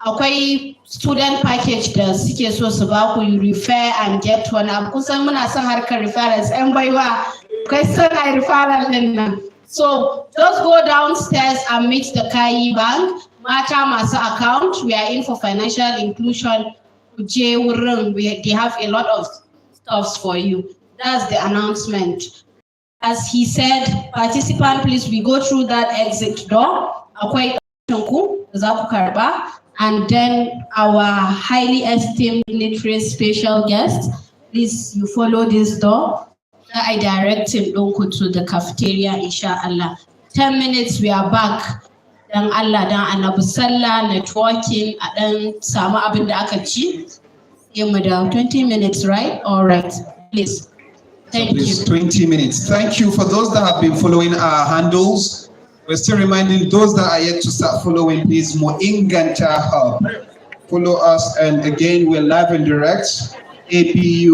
akwai student package da suke so su ba ku, you refer and get one. Kusan muna son harkar referrals, ‘yan baiwa, kai son ai referral din nan. So just go downstairs and meet the Kai Bank. Mata masu account, we are in for financial inclusion. They have a lot of stuffs for you. That's the announcement. As he said, participant, please, we go through that exit door. And then our highly esteemed literary special guest, please, you follow this door. I direct him to the cafeteria, inshallah. 10 minutes, we are back. Dan Allah, dan Annabi Sallah, networking, dan samu abin da aka ci. 20 minutes, right? All right, please. Thank you. 20 minutes. Thank you for those that have been following our handles. We're still reminding those that are yet to start following, please, Moinganta Hub. Follow us, and again, we're live and direct. APU